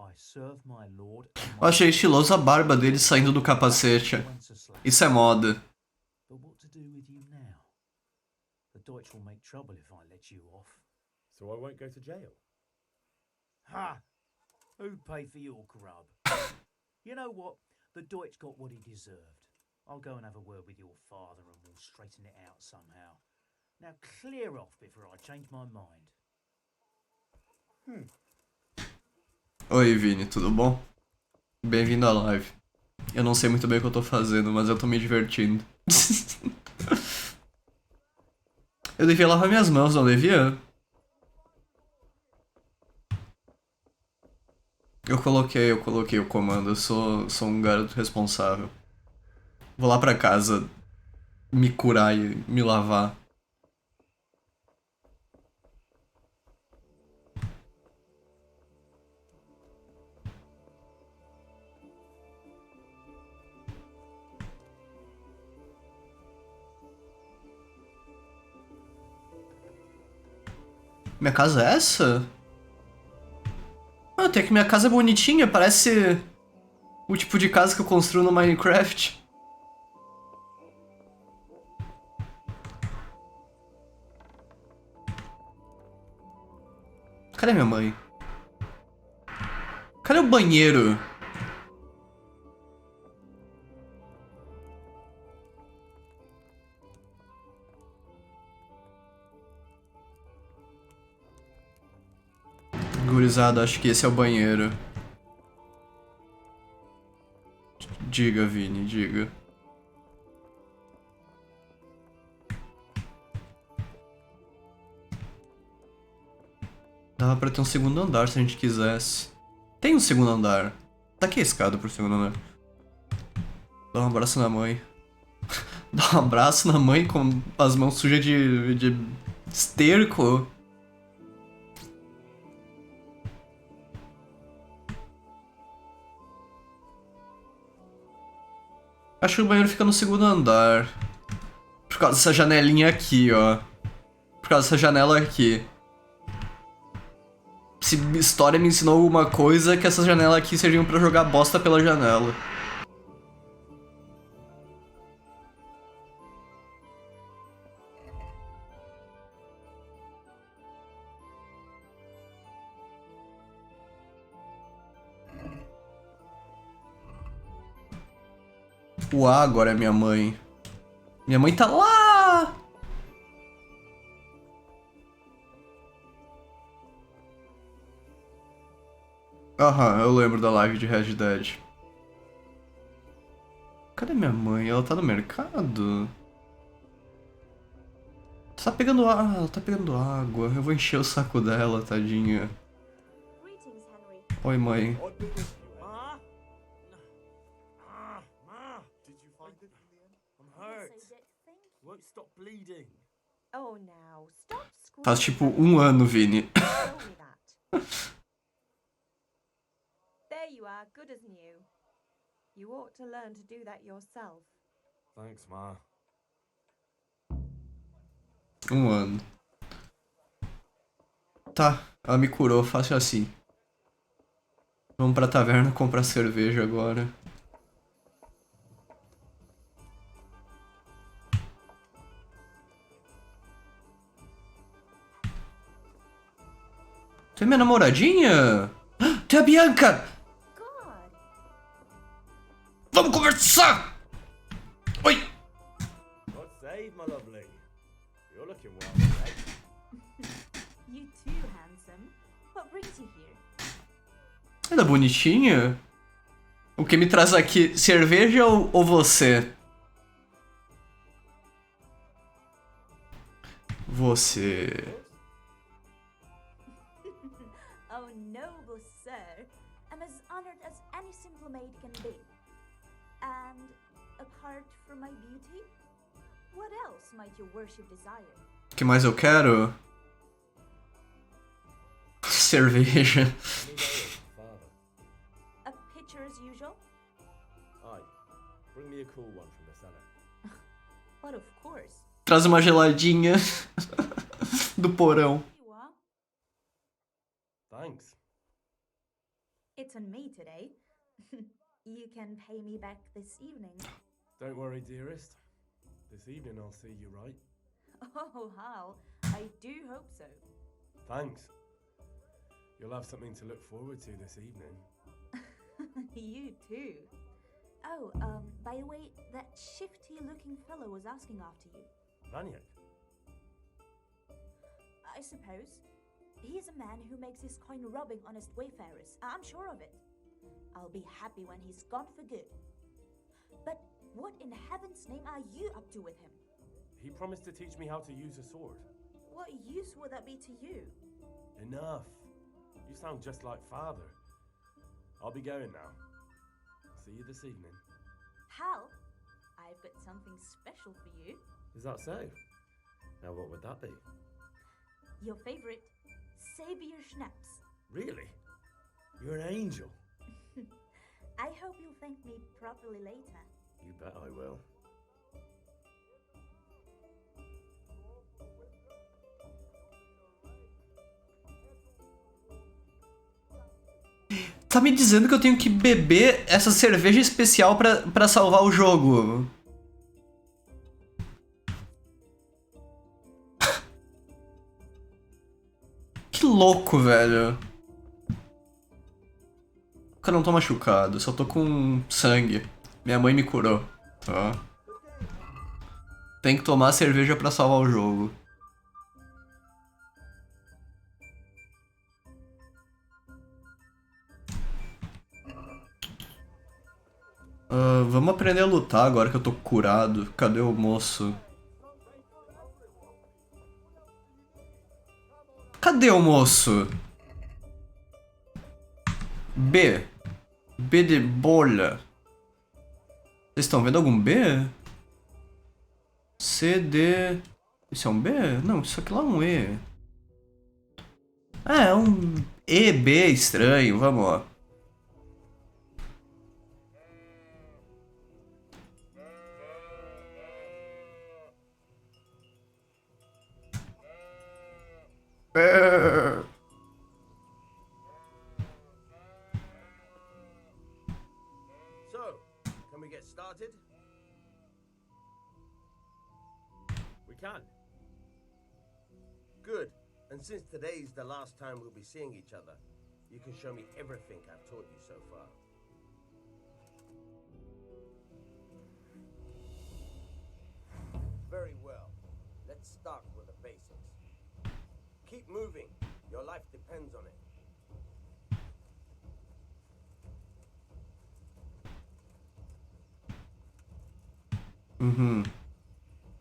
I serve my lord and Eu achei estiloso a barba dele saindo do capacete. Wenceslas. Isso é moda. But what to do with you now? The Deutsch will make trouble if I let you off. So I won't go to jail? Ha! Who'd pay for your grub? You know what? The Deutsch got what he deserved. I'll go and have a word with your father and we'll straighten it out somehow. Now clear off before I change my mind. Oi, Vini, tudo bom? Bem-vindo à live. Eu não sei muito bem o que eu tô fazendo, mas eu tô me divertindo. Eu devia lavar minhas mãos, não devia? Eu coloquei o comando, eu sou um garoto responsável. Vou lá pra casa me curar e me lavar. Minha casa é essa? Ah, até que minha casa é bonitinha, parece... O tipo de casa que eu construo no Minecraft. Cadê minha mãe? Cadê o banheiro? Gurizada, acho que esse é o banheiro. Diga, Vini, diga. Dava pra ter um segundo andar se a gente quisesse. Tem um segundo andar. Tá aqui a escada pro segundo andar. Dá um abraço na mãe. Dá um abraço na mãe com as mãos sujas de esterco. Acho que o banheiro fica no segundo andar. Por causa dessa janelinha aqui, ó. Por causa dessa janela aqui. Se história me ensinou alguma coisa, que essas janelas aqui serviam pra jogar bosta pela janela. O A agora é minha mãe. Minha mãe tá lá! Aham, eu lembro da live de Red Dead. Cadê minha mãe? Ela tá no mercado? Tá pegando água. Ela tá pegando água. Eu vou encher o saco dela, tadinha. Oi, mãe. Won't stop bleeding. Oh, now, stop Faz screaming. tipo 1 ano, Vini. Show me that. There you are, good as new. You ought to learn to do that yourself. Thanks, Ma. 1 ano. Tá, ela me curou, fácil assim. Vamos pra taverna comprar cerveja agora. Tem minha namoradinha? Tem a Bianca! God, Vamos conversar! Oi! God save, my lovely. You're looking well today. You too, handsome. What brings you here? Ela é bonitinha. O que me traz aqui, cerveja ou você? Você... Oh, noble sir. I'm as honored as any simple maid can be. And apart from my beauty, what else might your worship desire? O que mais eu quero? Cerveja. Father. A pitcher as usual? Aye. Bring me a cool one from the cellar. But of course. Traz uma geladinha do porão. You are. Thanks. It's on me today. You can pay me back this evening. Don't worry, dearest. This evening I'll see you right. Oh, how? I do hope so. Thanks. You'll have something to look forward to this evening. You too. Oh, by the way, that shifty-looking fellow was asking after you. Maniac? I suppose. He is a man who makes his coin robbing honest wayfarers. I'm sure of it. I'll be happy when he's gone for good. But what in heaven's name are you up to with him? He promised to teach me how to use a sword. What use would that be to you? Enough. You sound just like father. I'll be going now. See you this evening. Hal, I've got something special for you. Is that so? Now what would that be? Your favorite, Savior Schnapps. Really? You're an angel. I hope you'll thank me properly later. You bet I will. tá me dizendo que eu tenho que beber essa cerveja especial pra salvar o jogo. Que louco, velho. Eu não tô machucado, só tô com sangue. Minha mãe me curou. Tá? Tem que tomar cerveja pra salvar o jogo. Vamos aprender a lutar agora que eu tô curado. Cadê o moço? Cadê o moço? B. B de bolha. Vocês estão vendo algum B? C, D... Isso é um B? Não, isso aqui lá é um E. É um E, B estranho. Vamos lá. So, can we get started? We can. Good. And since today's the last time we'll be seeing each other, you can show me everything I've taught you so far. Very well. Let's start with the basics. Keep moving. Your life depends on it.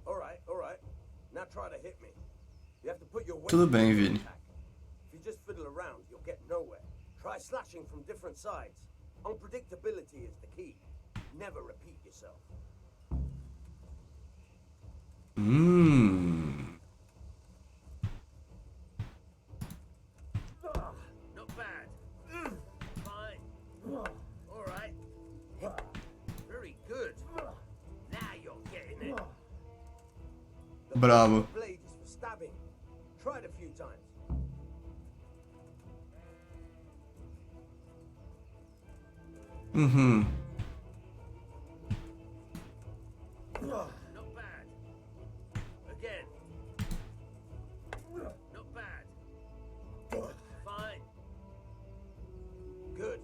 All right. Now try to hit me. You have to put your weight. Tudo bem, Vini. If you just fiddle around, you'll get nowhere. Try slashing from different sides. Unpredictability is the key. Never repeat yourself. Not bad. Fine. All right. Very good. Now you're getting it. Bravo. The blade is for stabbing. Try it a few times. Not bad. Again. Not bad. Fine. Good.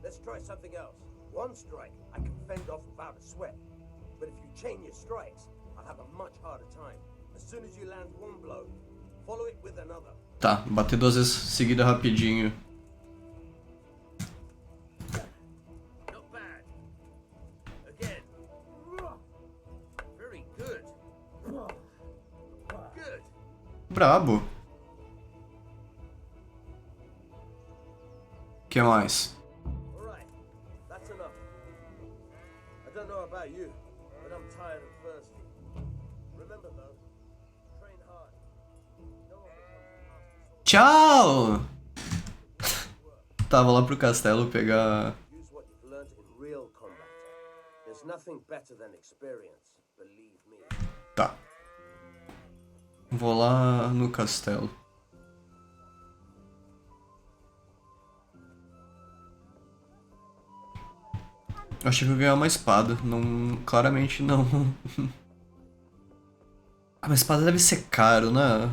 Let's try something else. One strike, I can fend off without a sweat. But if you chain your strikes, I'll have a much harder time. As soon as you land one blow, follow it with another. Tá, bater 2 vezes seguida rapidinho. Not bad. Again. Very good. Good. Brabo. Que mais? All right. That's enough. I don't know about you, but I'm tired and thirsty. Remember though, train hard. No one becomes Tchau! Tava lá pro castelo pegar... use what you've learned in real combat. There's nothing better than experience, believe me. Tá. Vou lá no castelo. Eu achei que eu ia ganhar uma espada. Não... Claramente não. Ah, mas espada deve ser caro, né?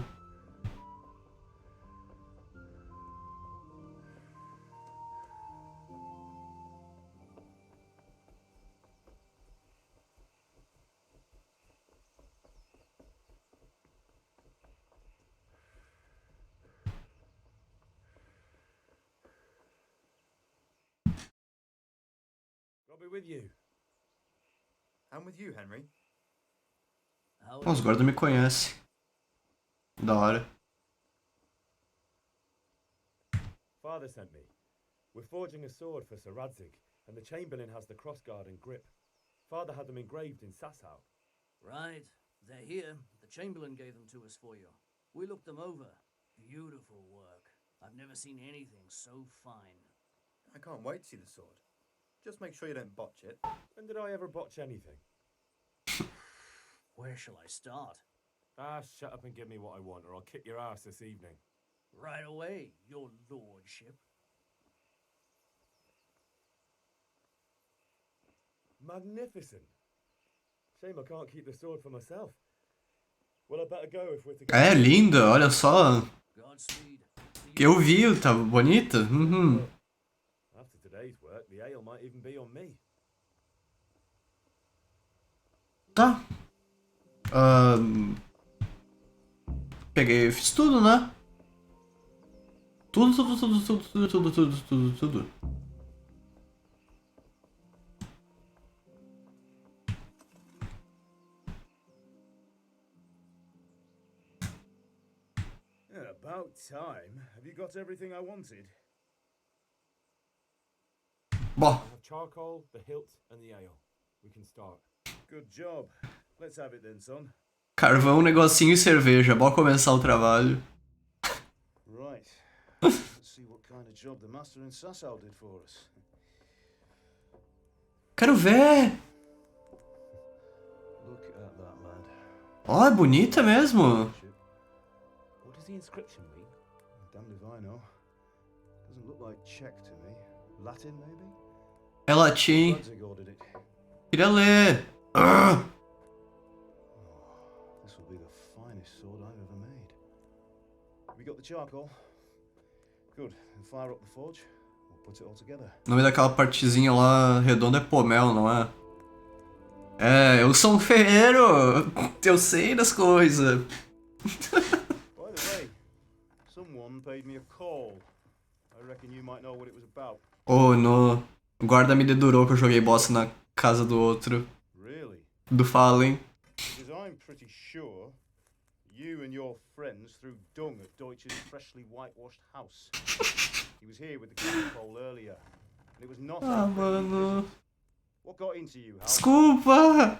I'll be with you. I'm with you, Henry. Os guardas me conhecem. Da hora. Father sent me. We're forging a sword for Sir Radzig, and the Chamberlain has the crossguard and grip. Father had them engraved in Sasau. Right. They're here. The Chamberlain gave them to us for you. We looked them over. Beautiful work. I've never seen anything so fine. I can't wait to see the sword. Just make sure you don't botch it. When did I ever botch anything? Where shall I start? Ah, shut up and give me what I want, or I'll kick your ass this evening. Right away, your lordship. Magnificent. Shame I can't keep the sword for myself. Well, I better go if we're to É linda, olha só. Eu vi, tá bonita? Uhum. After today's work, the ale might even be on me. Tá. Peguei, fiz tudo, né? Tudo. Yeah, about time. Have you got everything I wanted? Bom. I have charcoal, the hilt, and the ale. We can start. Good job. Let's have it then, son. Carvão, negocinho e cerveja. Bora começar o trabalho. Right. Let's see what kind of job the master in Sasau did for us. Quero ver! Look at that, lad. Ó, é bonita mesmo. What does the inscription mean? Damned if I know. Doesn't look like Czech to me. Latin, maybe? É latim. Danzig ordered it. Queria ler. This will be the finest sword I've ever made. We got the charcoal? Good. Then fire up the forge. We'll put it all together. O nome daquela partezinha lá redonda é pomel, não é? É, eu sou um ferreiro. Eu sei das coisas. By the way, someone paid me a call. I reckon you might know what it was about. Oh, no. O guarda me dedurou que eu joguei bosta na casa do outro. Really? Do Fallen. Because I'm pretty sure you and your friends threw dung at Deutsch's freshly whitewashed house. He was here with the catapult earlier, and it was nothing. Ah, mano. What got into you, Hal? Desculpa!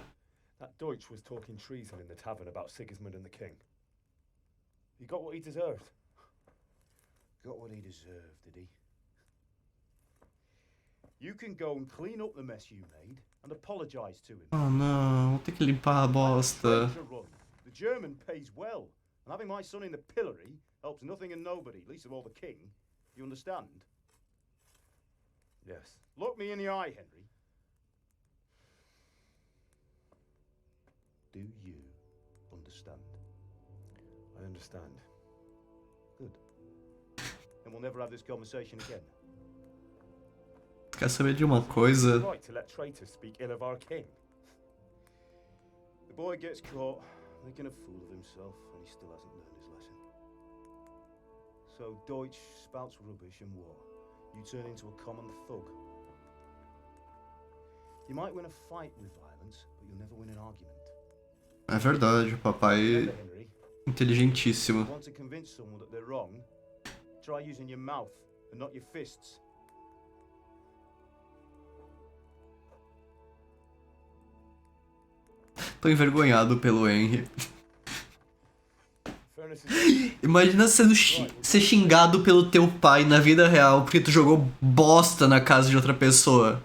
That Deutsch was talking treason in the tavern about Sigismund and the king. He got what he deserved. Got what he deserved, did he? You can go and clean up the mess you made and apologize to him. Oh, não. Vou ter que limpar a bosta. The German pays well, and having my son in the pillory helps nothing and nobody, least of all the king. You understand? Yes. Look me in the eye, Henry. Do you understand? I understand. Good. Then we'll never have this conversation again. Quer saber de uma coisa? Right to let traitors speak ill of our king. The boy gets caught, making a fool of himself, and he still hasn't learned his lesson. So Deutsch spouts rubbish and war. You turn into a common thug. You might win a fight with violence, but you'll never win an argument. É verdade, o papai inteligentíssimo. If you want to convince someone that they're wrong, try using your mouth and not your fists. Tô envergonhado pelo Henry. Imagina ser xingado pelo teu pai na vida real porque tu jogou bosta na casa de outra pessoa.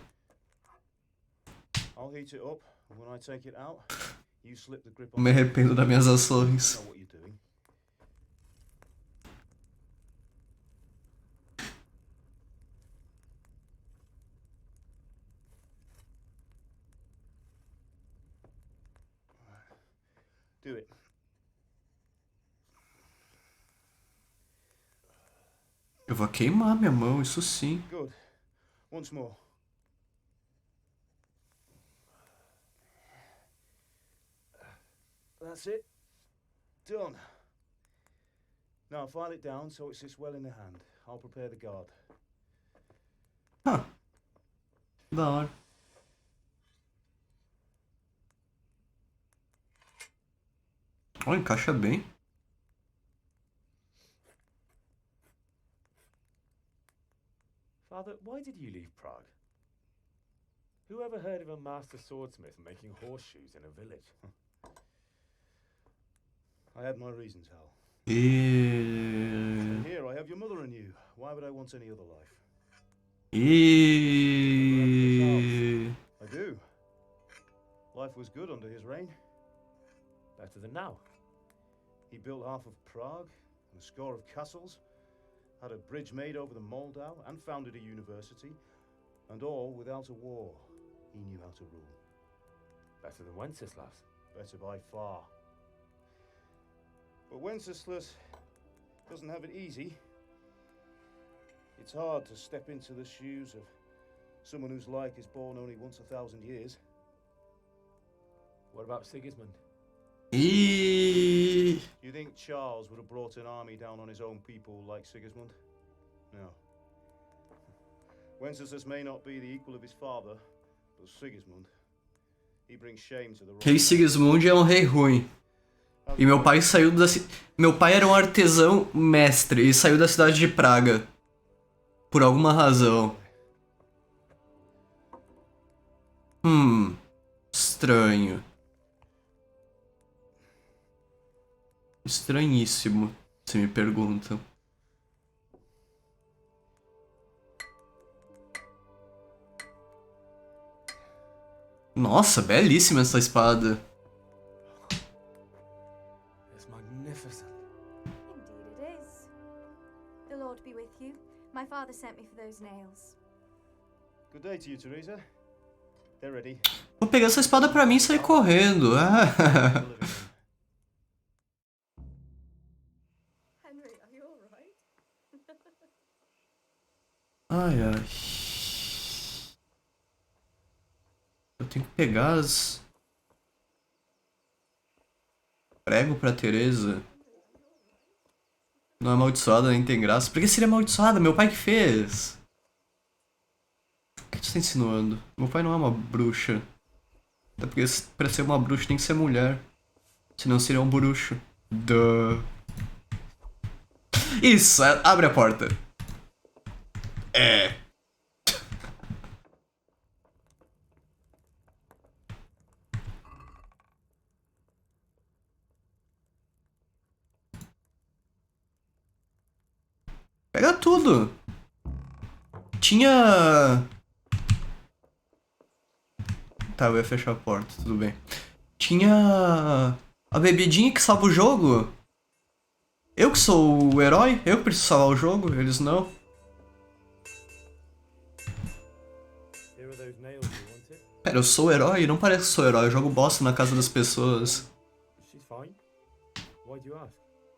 I'll heat it up, and when I take it out, you slip the grip Eu me arrependo das minhas ações. know what you're doing. Do it. Eu vou queimar minha mão, isso sim. Good. Once more. That's it. Done. Now file it down so it sits well in the hand. I'll prepare the guard. Da hora. Ó, encaixa bem. Father, why did you leave Prague? Who ever heard of a master swordsmith making horseshoes in a village? I had my reasons, Hal. E... And here I have your mother and you. Why would I want any other life? I do. Life was good under his reign. Better than now. He built half of Prague and a score of castles, had a bridge made over the Moldau, and founded a university, and all without a war. he knew how to rule. Better than Wenceslas. Better by far. But Wenceslas doesn't have it easy. It's hard to step into the shoes of someone whose like is born only once 1,000 years. What about Sigismund? E You think Charles would have brought an army down on his own people like Sigismund? No. Wenceslas may not be the equal of his father, but Sigismund, he brings shame to the Rei Sigismund é um rei ruim. E meu pai saiu da meu pai era um artesão mestre e saiu da cidade de Praga por alguma razão. Estranho. Estranhíssimo, se me perguntam. Nossa, belíssima essa espada. It's magnificent. Indeed it is. The Lord be with you. My father sent me for those nails. Good day to you, Teresa. They're ready. Vou pegar essa espada pra mim e sair correndo. Henry, are you all right? Ai, ai. Eu tenho que pegar as... Prego pra Teresa. Não é amaldiçoada, nem tem graça. Por que seria amaldiçoada? Meu pai que fez. O que você tá insinuando? Meu pai não é uma bruxa. Até porque pra ser uma bruxa tem que ser mulher. Senão seria um bruxo. Duh. Isso, abre a porta. É. Pega tudo. Tinha... Tá, eu ia fechar a porta, tudo bem. Tinha... a bebidinha que salva o jogo. Eu que sou o herói, eu que preciso salvar o jogo, eles não. Pera, eu sou o herói? Não parece que sou o herói, eu jogo bosta na casa das pessoas. She's fine. Why do you ask?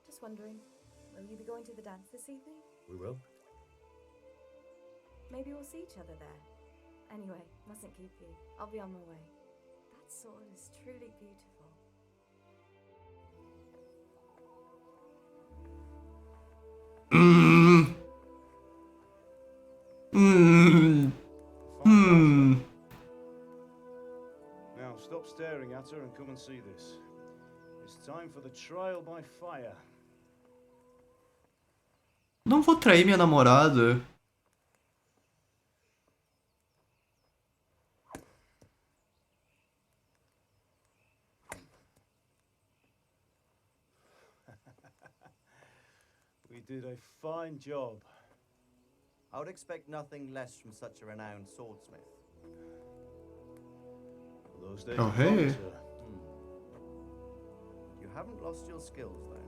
Just wondering, will you be going to the dance this evening? We will. Maybe we'll see each other there. Anyway, mustn't keep you. I'll be on my way. That sword is truly beautiful. Now stop staring at her and come and see this. It's time for the trial by fire. Não vou trair minha namorada. We did a fine job. I would expect nothing less from such a renowned swordsmith. Those days Oh, are hey. gone, sir. You haven't lost your skills, though.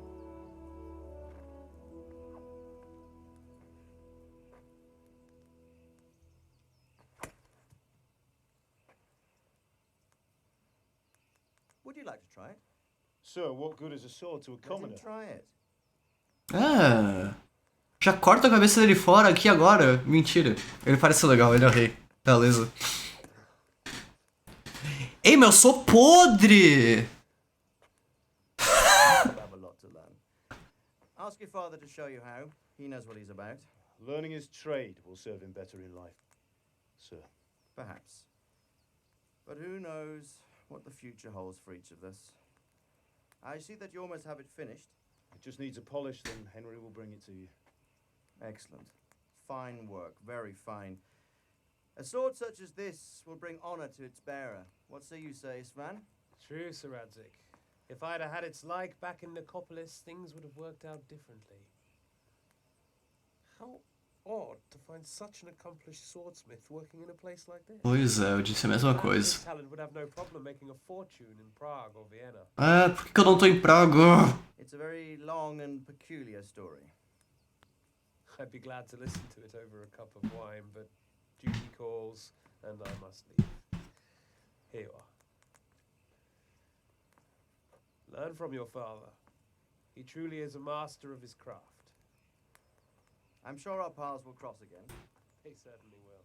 Would you like to try it? Sir, what good is a sword to a Let him commoner? try it. Ah, já corta a cabeça dele fora aqui agora. Mentira. Ele parece legal, ele é rei. Beleza. Ei, meu, eu sou podre! You have a lot to learn. Ask your father to show you how. He knows what he's about. Learning his trade will serve him better in life, sir. Perhaps. But who knows what the future holds for each of us. I see that you almost have it finished. It just needs a polish, then Henry will bring it to you. Excellent. Fine work, very fine. A sword such as this will bring honor to its bearer. What say you, Svan? True, Sir Radzik. If I'd have had its like back in Nicopolis, things would have worked out differently. How odd to find such an accomplished swordsmith working in a place like this. Pois é, eu disse a mesma coisa. Talent would have no problem making a fortune in Prague or Vienna. Ah, por que eu não tô em Praga? It's a very long and peculiar story. I'd be glad to listen to it over a cup of wine, but duty calls, and I must leave. Here you are. Learn from your father. He truly is a master of his craft. I'm sure our paths will cross again. He certainly will.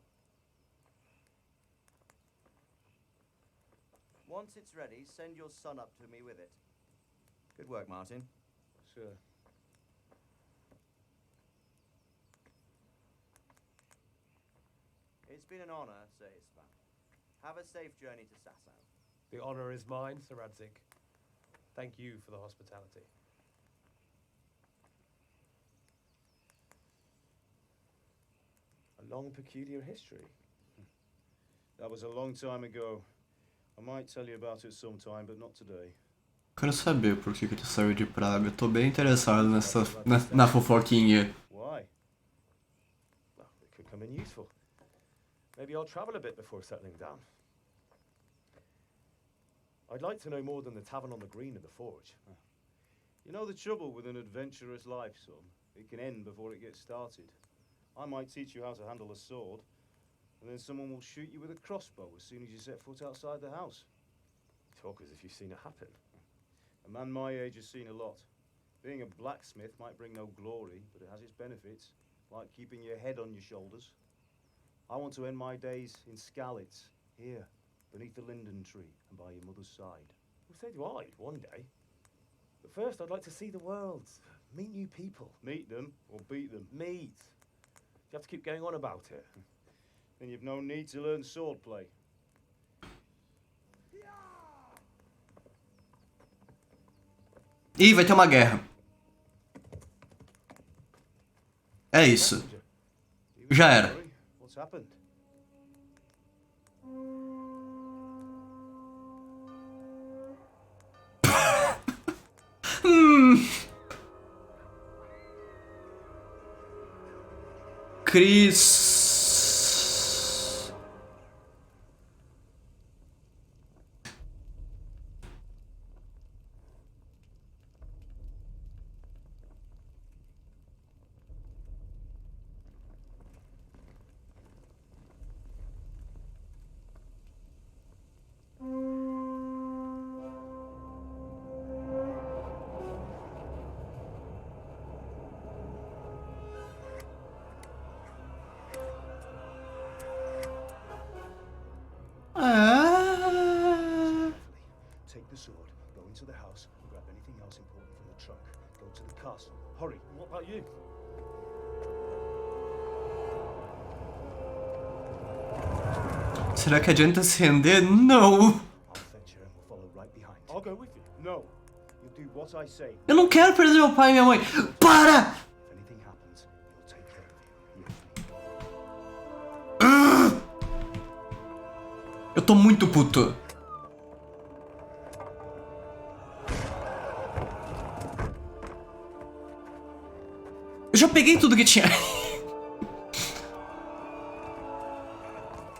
Once it's ready, send your son up to me with it. Good work, Martin. Sure. It's been an honor, Sir Ispan. Have a safe journey to Sasau. The honor is mine, Sir Radzik. Thank you for the hospitality. A long, peculiar history. That was a long time ago. I might tell you about it sometime, but not today. Quero saber por que tu saiu de Praga. Tô bem interessado na fofoquinha. Why? Well, it could come in useful. Maybe I'll travel a bit before settling down. I'd like to know more than the tavern on the green and the forge. You know the trouble with an adventurous life, son? It can end before it gets started. I might teach you how to handle a sword, and then someone will shoot you with a crossbow as soon as you set foot outside the house. Talk as if you've seen it happen. A man my age has seen a lot. Being a blacksmith might bring no glory, but it has its benefits, like keeping your head on your shoulders. I want to end my days in Skalitz, here, beneath the linden tree and by your mother's side. Well, so do I, one day. But first, I'd like to see the world, meet new people. Meet them or beat them? Meet. You have to keep going on about it. Then you've no need to learn swordplay. Ih, vai ter uma guerra. É isso. Já era. What's happened? Chris. Take the sword, go into the house, and grab anything else important from the trunk. Go to the castle. Hurry. What about you? Será que adianta se render? Não. I'll fetch her and we'll follow right behind. I'll go with you. No. You do what I say. Eu não quero perder meu pai e minha mãe. Para! If anything happens, you'll take care of you. Eu tô muito puto. Eu já peguei tudo que tinha.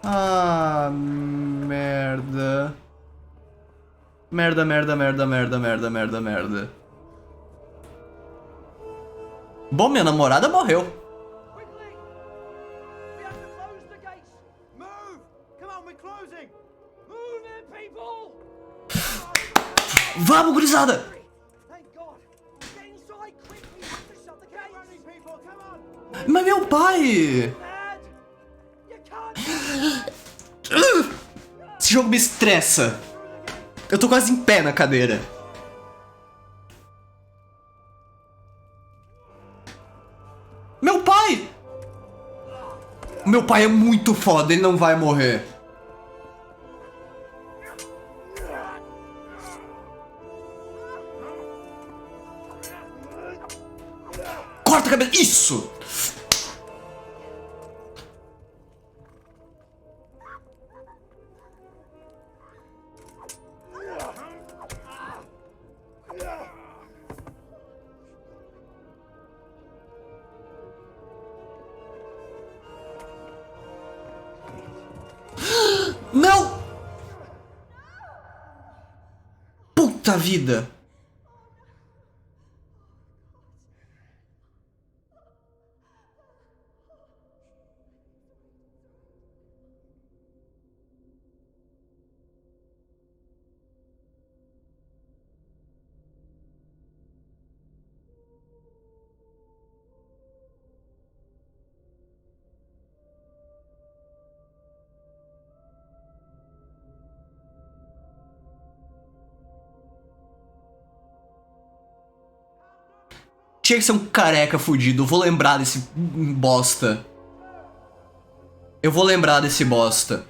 Ah, merda. Merda, merda, merda, merda, merda, merda, merda. Bom, minha namorada morreu. Vamos, gurizada! Mas meu pai! Esse jogo me estressa. Eu tô quase em pé na cadeira. Meu pai! Meu pai é muito foda, ele não vai morrer. Corta a cabeça. Isso! Não! Puta vida! Tinha que ser um careca fudido. Eu vou lembrar desse bosta. Eu vou lembrar desse bosta.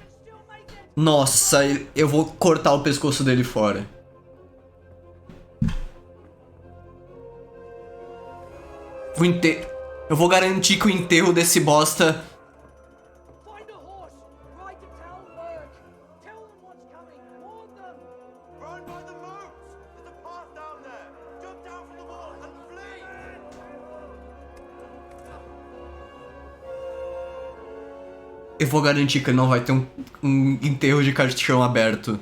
Nossa, eu vou cortar o pescoço dele fora. Eu vou garantir que o enterro desse bosta... Eu vou garantir que ele não vai ter um enterro de caixão aberto.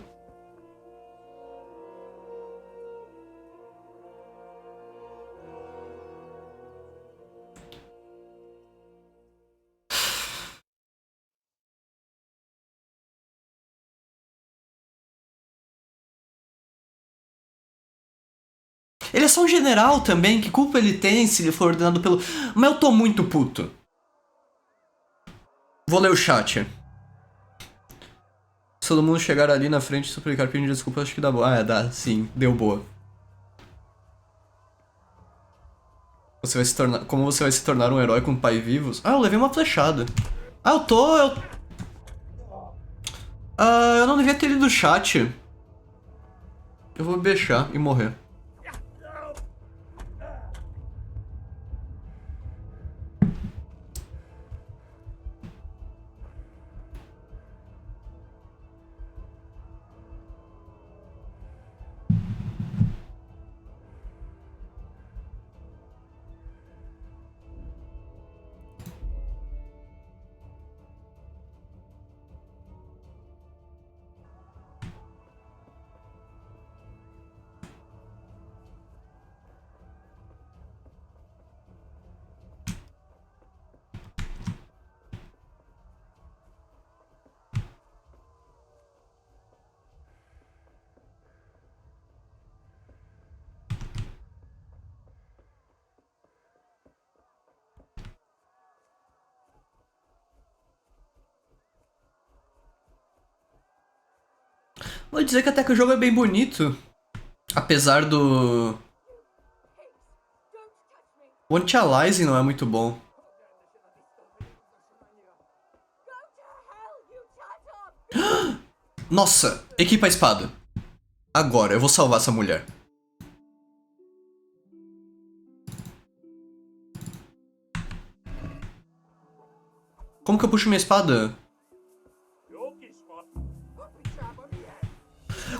Ele é só um general também, que culpa ele tem se ele for ordenado pelo... Mas eu tô muito puto. Vou ler o chat. Se todo mundo chegar ali na frente e suplicar pedindo desculpa, acho que dá boa. Ah, dá, sim, deu boa. Você vai se tornar... Como você vai se tornar um herói com um pai vivos? Ah, eu levei uma flechada. Ah, eu não devia ter lido o chat. Eu vou beijar e morrer. Vou dizer que até que o jogo é bem bonito. Apesar do... O anti-aliasing não é muito bom. Nossa, equipa a espada. Agora, eu vou salvar essa mulher. Como que eu puxo minha espada?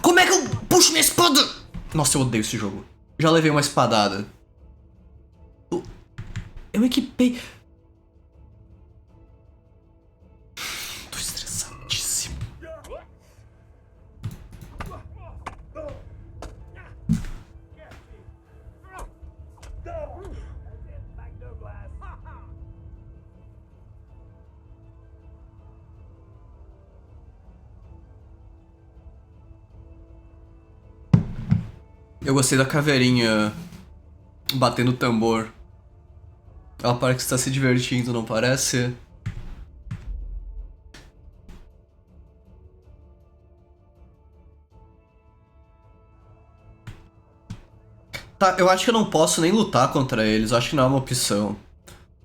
Como é que eu puxo minha espada? Nossa, eu odeio esse jogo. Já levei uma espadada. Eu equipei... Tô estressadíssimo. Eu gostei da caveirinha batendo tambor. Ela parece que está se divertindo, não parece? Tá, eu acho que eu não posso nem lutar contra eles. Eu acho que não é uma opção.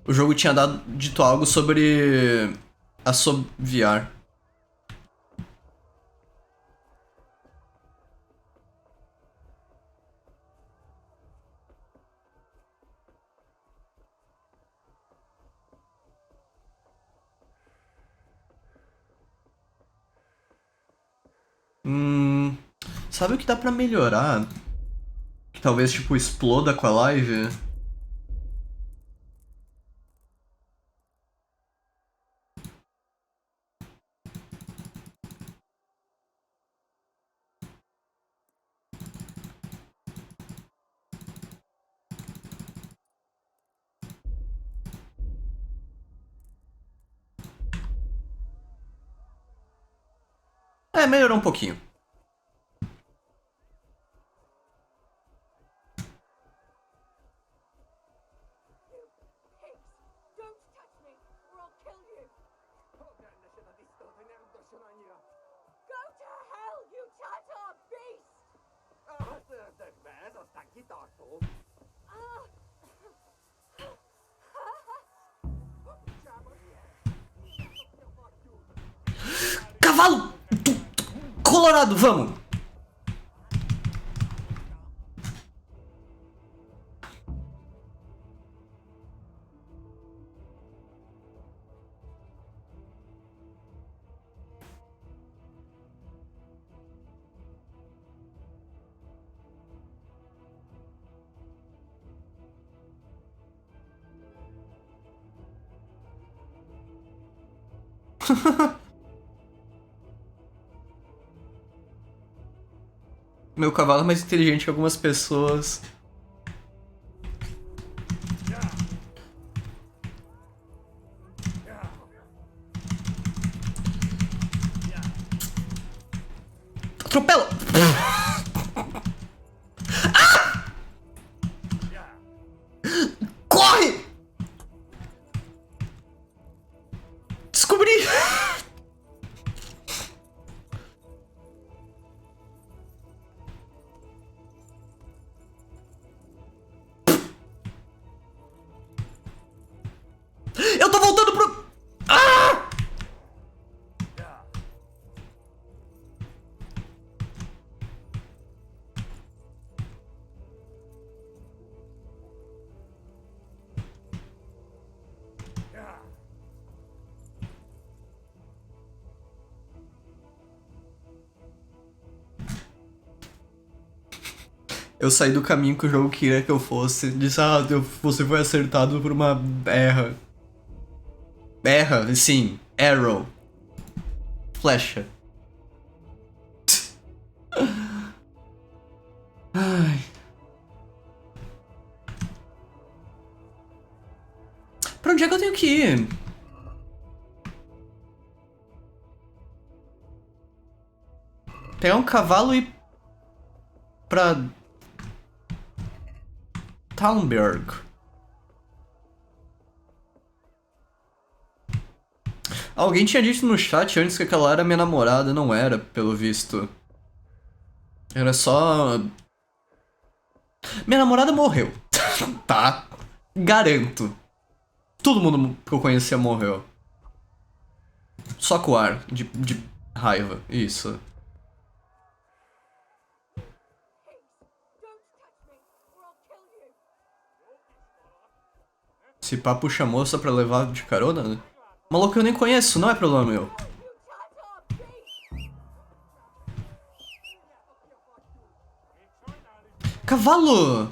O jogo tinha dito algo sobre... assoviar. Sabe o que dá pra melhorar? Que talvez, tipo, exploda com a live? É, melhorou um pouquinho. Cavalo! Colorado, vamos! Meu cavalo é mais inteligente que algumas pessoas. Atropela! Ah! Corre! Descobri! Eu tô voltando pro... Ah! Eu saí do caminho que o jogo queria que eu fosse. Disse, você foi acertado por uma berra. Berra, sim. Arrow. Flecha. Ai. Pra onde é que eu tenho que ir? Pegar um cavalo e... pra... Talmberg. Alguém tinha dito no chat antes que aquela era minha namorada, não era, pelo visto. Era só... Minha namorada morreu. Tá? Garanto. Todo mundo que eu conhecia morreu. Só com ar, de raiva, isso. Esse papo puxa a moça pra levar de carona, né? Maluco, eu nem conheço, não é problema meu. Cavalo!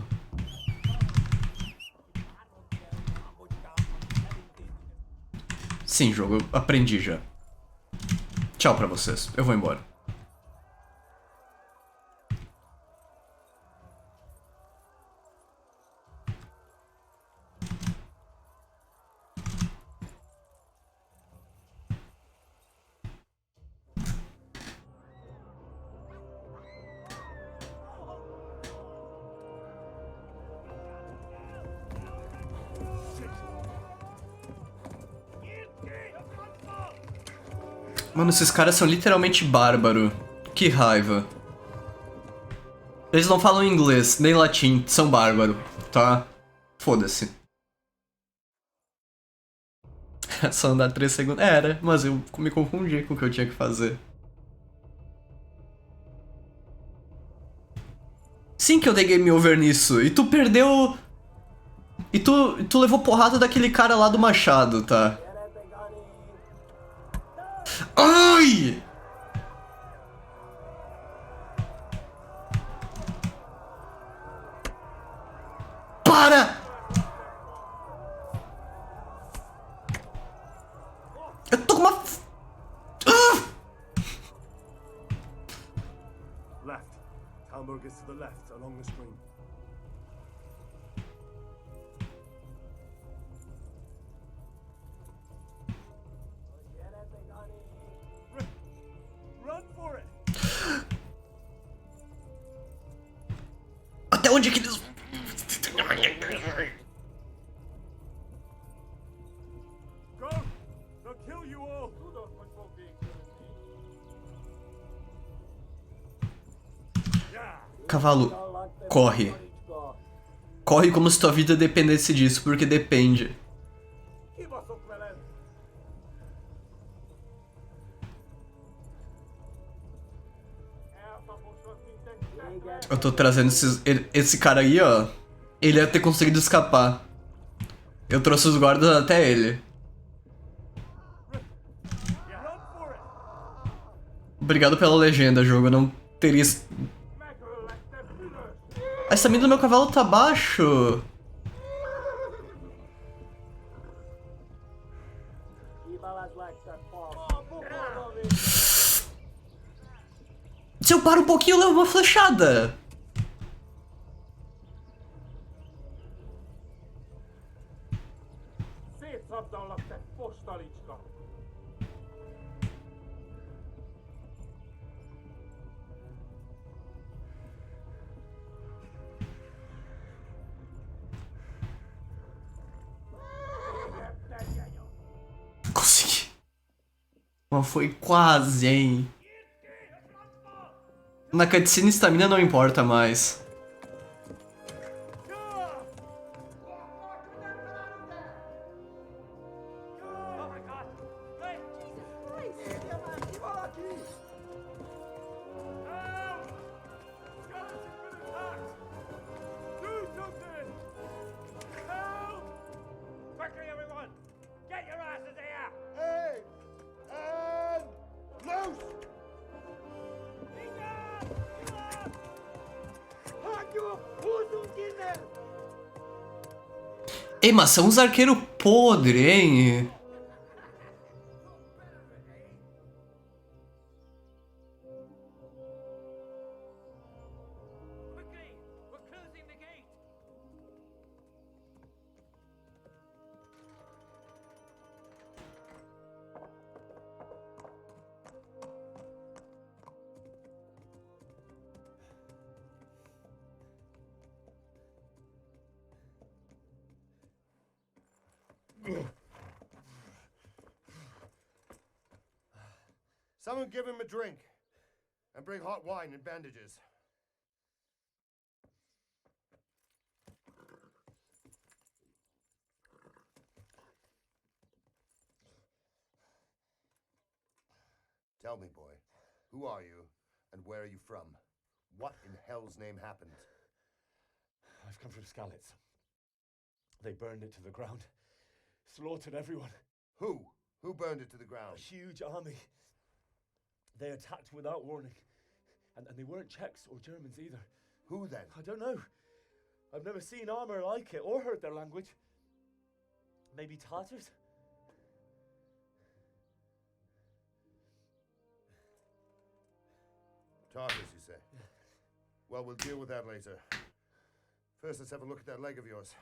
Sim, jogo, eu aprendi já. Tchau pra vocês, eu vou embora. Mano, esses caras são literalmente bárbaro. Que raiva. Eles não falam inglês, nem latim, são bárbaro, tá? Foda-se. Só andar 3 segundos. Era, mas eu me confundi com o que eu tinha que fazer. Sim que eu dei game over nisso. E tu perdeu... E tu levou porrada daquele cara lá do machado, tá? Ai! Para! Eu tô com uma... Left. Talmberg is to the left, along the stream. Run for it! Até onde que eles... Go! They'll kill you all! Cavalo, corre. Corre como se tua vida dependesse disso, porque depende. Eu tô trazendo esse cara aí, ó. Ele ia ter conseguido escapar. Eu trouxe os guardas até ele. Obrigado pela legenda, jogo. Eu não teria... A estamina do meu cavalo tá baixo. Se eu paro um pouquinho, eu levo uma flechada. Consegui. Mas foi quase, hein? Na cutscene, estamina não importa mais. Ei, mas são uns arqueiros podres, hein? Someone give him a drink. And bring hot wine and bandages. Tell me, boy, who are you, and where are you from? What in hell's name happened? I've come from Skalitz. They burned it to the ground. Slaughtered everyone. Who? Who burned it to the ground? A huge army. They attacked without warning. And they weren't Czechs or Germans either. Who then? I don't know. I've never seen armor like it or heard their language. Maybe Tatars? Tartars, you say? Well, we'll deal with that later. First, let's have a look at that leg of yours.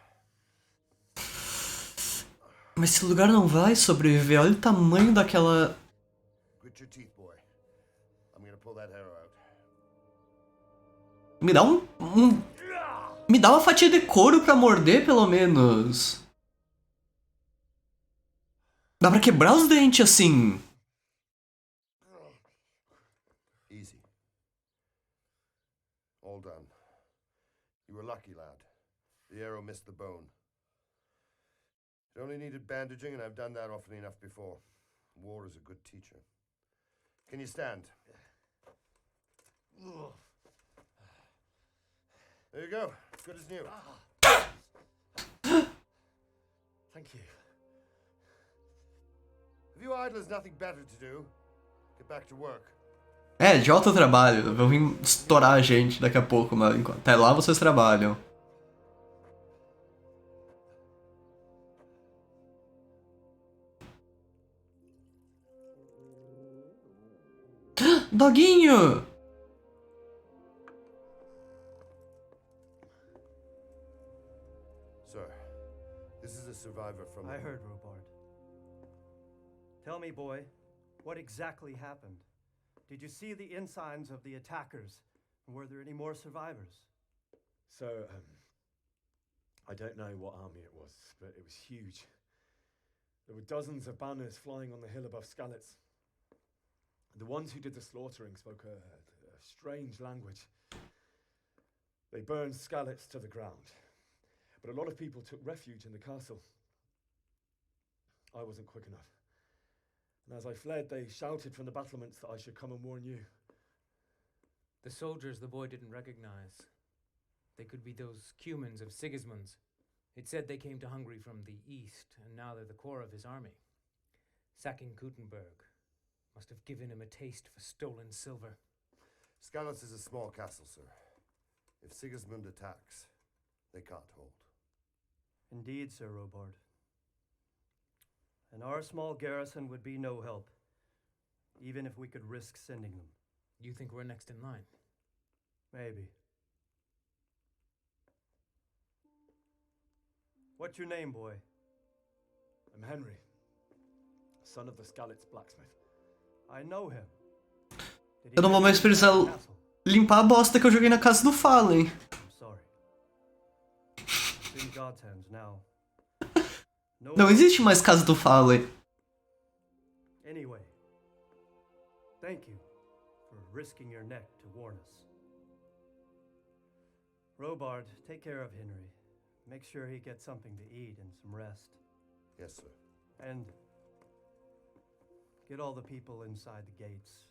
Mas esse lugar não vai sobreviver. Olha o tamanho daquela... Grit your teeth, boy. I'm gonna pull that arrow out. Me dá Me dá uma fatia de couro pra morder, pelo menos. Dá pra quebrar os dentes assim. Easy. All done. You were lucky, lad. The arrow missed the bone. It only needed bandaging, and I've done that often enough before. War is a good teacher. Can you stand? There you go. As good as new. Thank you. Have you idlers nothing better to do? Get back to work. É, de alto trabalho. Vão vir estourar a gente daqui a pouco, mas até lá vocês trabalham. Doguinho! Sir, this is a survivor from... I heard, Robard. Tell me, boy, what exactly happened? Did you see the ensigns of the attackers? And were there any more survivors? So, I don't know what army it was, but it was huge. There were dozens of banners flying on the hill above Skalitz. The ones who did the slaughtering spoke a strange language. They burned Skalitz to the ground, but a lot of people took refuge in the castle. I wasn't quick enough. And as I fled, they shouted from the battlements that I should come and warn you. The soldiers the boy didn't recognize. They could be those Cumans of Sigismund's. It said they came to Hungary from the east, and now they're the core of his army. Sacking Gutenberg must have given him a taste for stolen silver. Skalitz is a small castle, sir. If Sigismund attacks, they can't hold. Indeed, Sir Robard. And our small garrison would be no help, even if we could risk sending them. You think we're next in line? Maybe. What's your name, boy? I'm Henry, son of the Skalitz blacksmith. I know him. Eu não vou mais precisar limpar a bosta que eu joguei na casa do Fallen. I'm sorry. It's in God's hands now. Não existe mais casa do Fallen. Anyway, thank you for risking your neck to warn us. Robard, take care of Henry. Make sure he gets something to eat and some rest. Yes, sir. And get all the people inside the gates.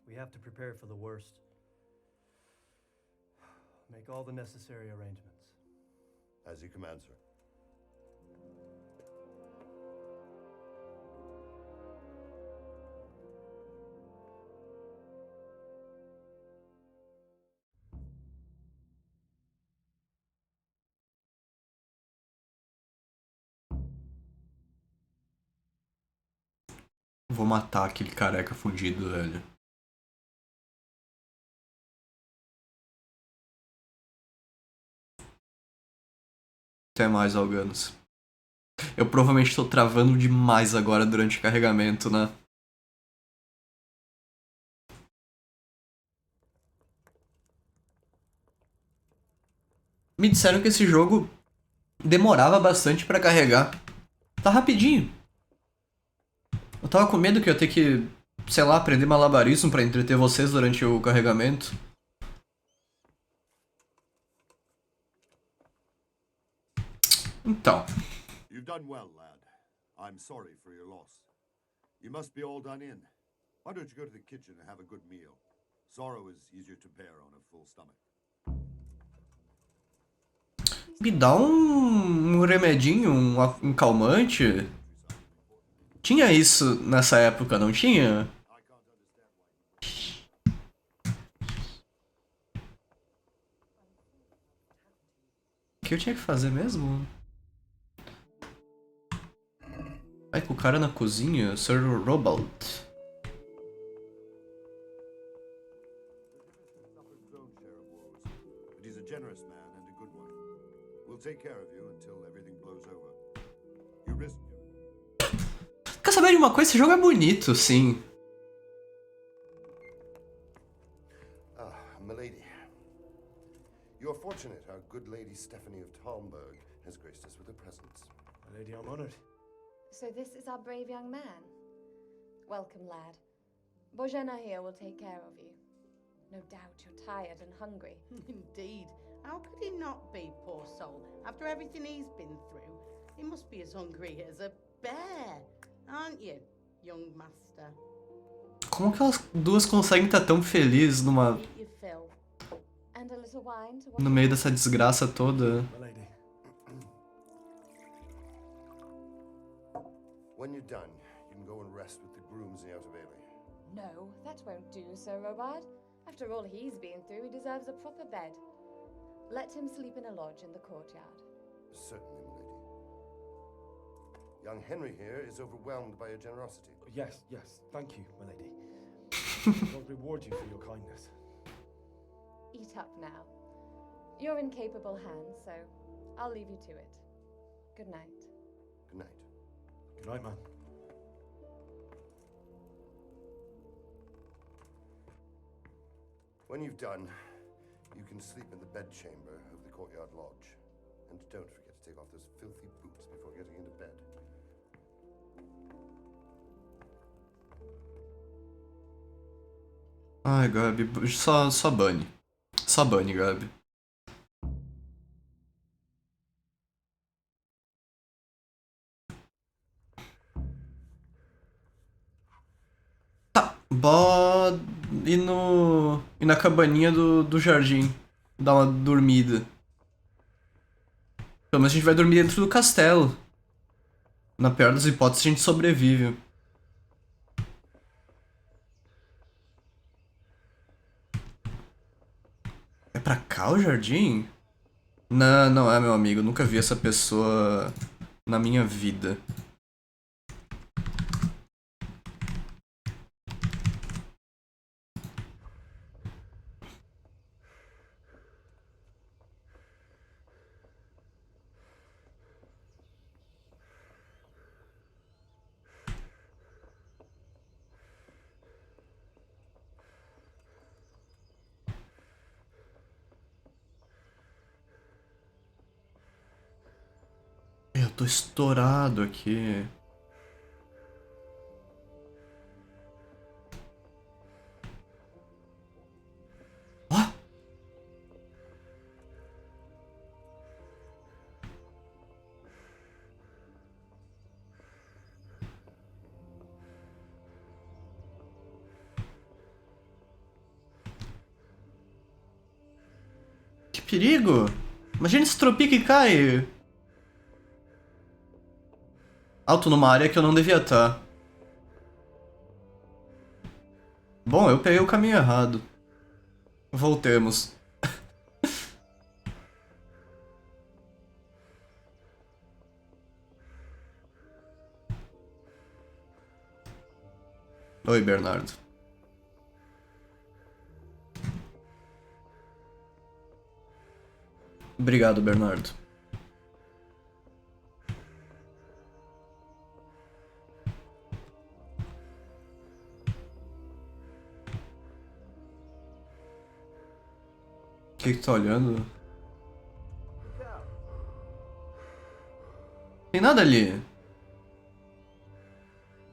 We have to prepare for the worst. Make all the necessary arrangements. As you command, sir. Vou matar aquele careca fudido, velho. Até mais, Alganos. Eu provavelmente tô travando demais agora durante o carregamento, né? Me disseram que esse jogo demorava bastante pra carregar. Tá rapidinho. Eu tava com medo que eu ia ter que, sei lá, aprender malabarismo pra entreter vocês durante o carregamento. Então. You've done well, lad. I'm sorry for your loss. You must be all done in. Why don't you go to the kitchen and have a good meal? Sorrow is easier to bear on a full stomach. Me dá um remedinho, um calmante. Tinha isso nessa época, não tinha? O que eu tinha que fazer mesmo? Vai com o cara na cozinha, Sir Robald. But he's a generous man and a good one. We'll take care of you until everything blows over. You risk. Quer saber de uma coisa? Esse jogo é bonito, sim. Ah, milady. You are fortunate our good lady Stephanie of Talmberg has graced us with her presence. My lady, I'm honored. So this is our brave young man. Welcome, lad. Bojena here will take care of you. No doubt you're tired and hungry. Indeed. How could he not be, poor soul? After everything he's been through, he must be as hungry as a bear, aren't you, young master? Como que elas duas conseguem estar tão felizes numa... Eat your fill. And a little wine to no meio dessa desgraça toda? My lady. When you're done, you can go and rest with the grooms in the outer bailey. No, that won't do, Sir Robard. After all he's been through, he deserves a proper bed. Let him sleep in a lodge in the courtyard. Certainly, milady. Young Henry here is overwhelmed by your generosity. Yes, thank you, my lady. God reward you for your kindness. Eat up now. You're in capable hands, so I'll leave you to it. Good night. Good night. Good night, man. When you've done, you can sleep in the bedchamber of the courtyard lodge. And don't forget to take off those filthy boots before getting into bed. Ai, Gabi, só bane. Só bane, Gabi. Tá, e na cabaninha do jardim. Dar uma dormida. Pelo menos a gente vai dormir dentro do castelo. Na pior das hipóteses, a gente sobrevive. É pra cá o jardim? Não, não é, meu amigo. Nunca vi essa pessoa na minha vida. Eu tô estourado aqui. Que perigo! Imagina esse tropique e cai! Alto numa área que eu não devia estar. Bom, eu peguei o caminho errado. Voltemos. Oi, Bernardo. Obrigado, Bernardo. O que tá olhando? Tem nada ali.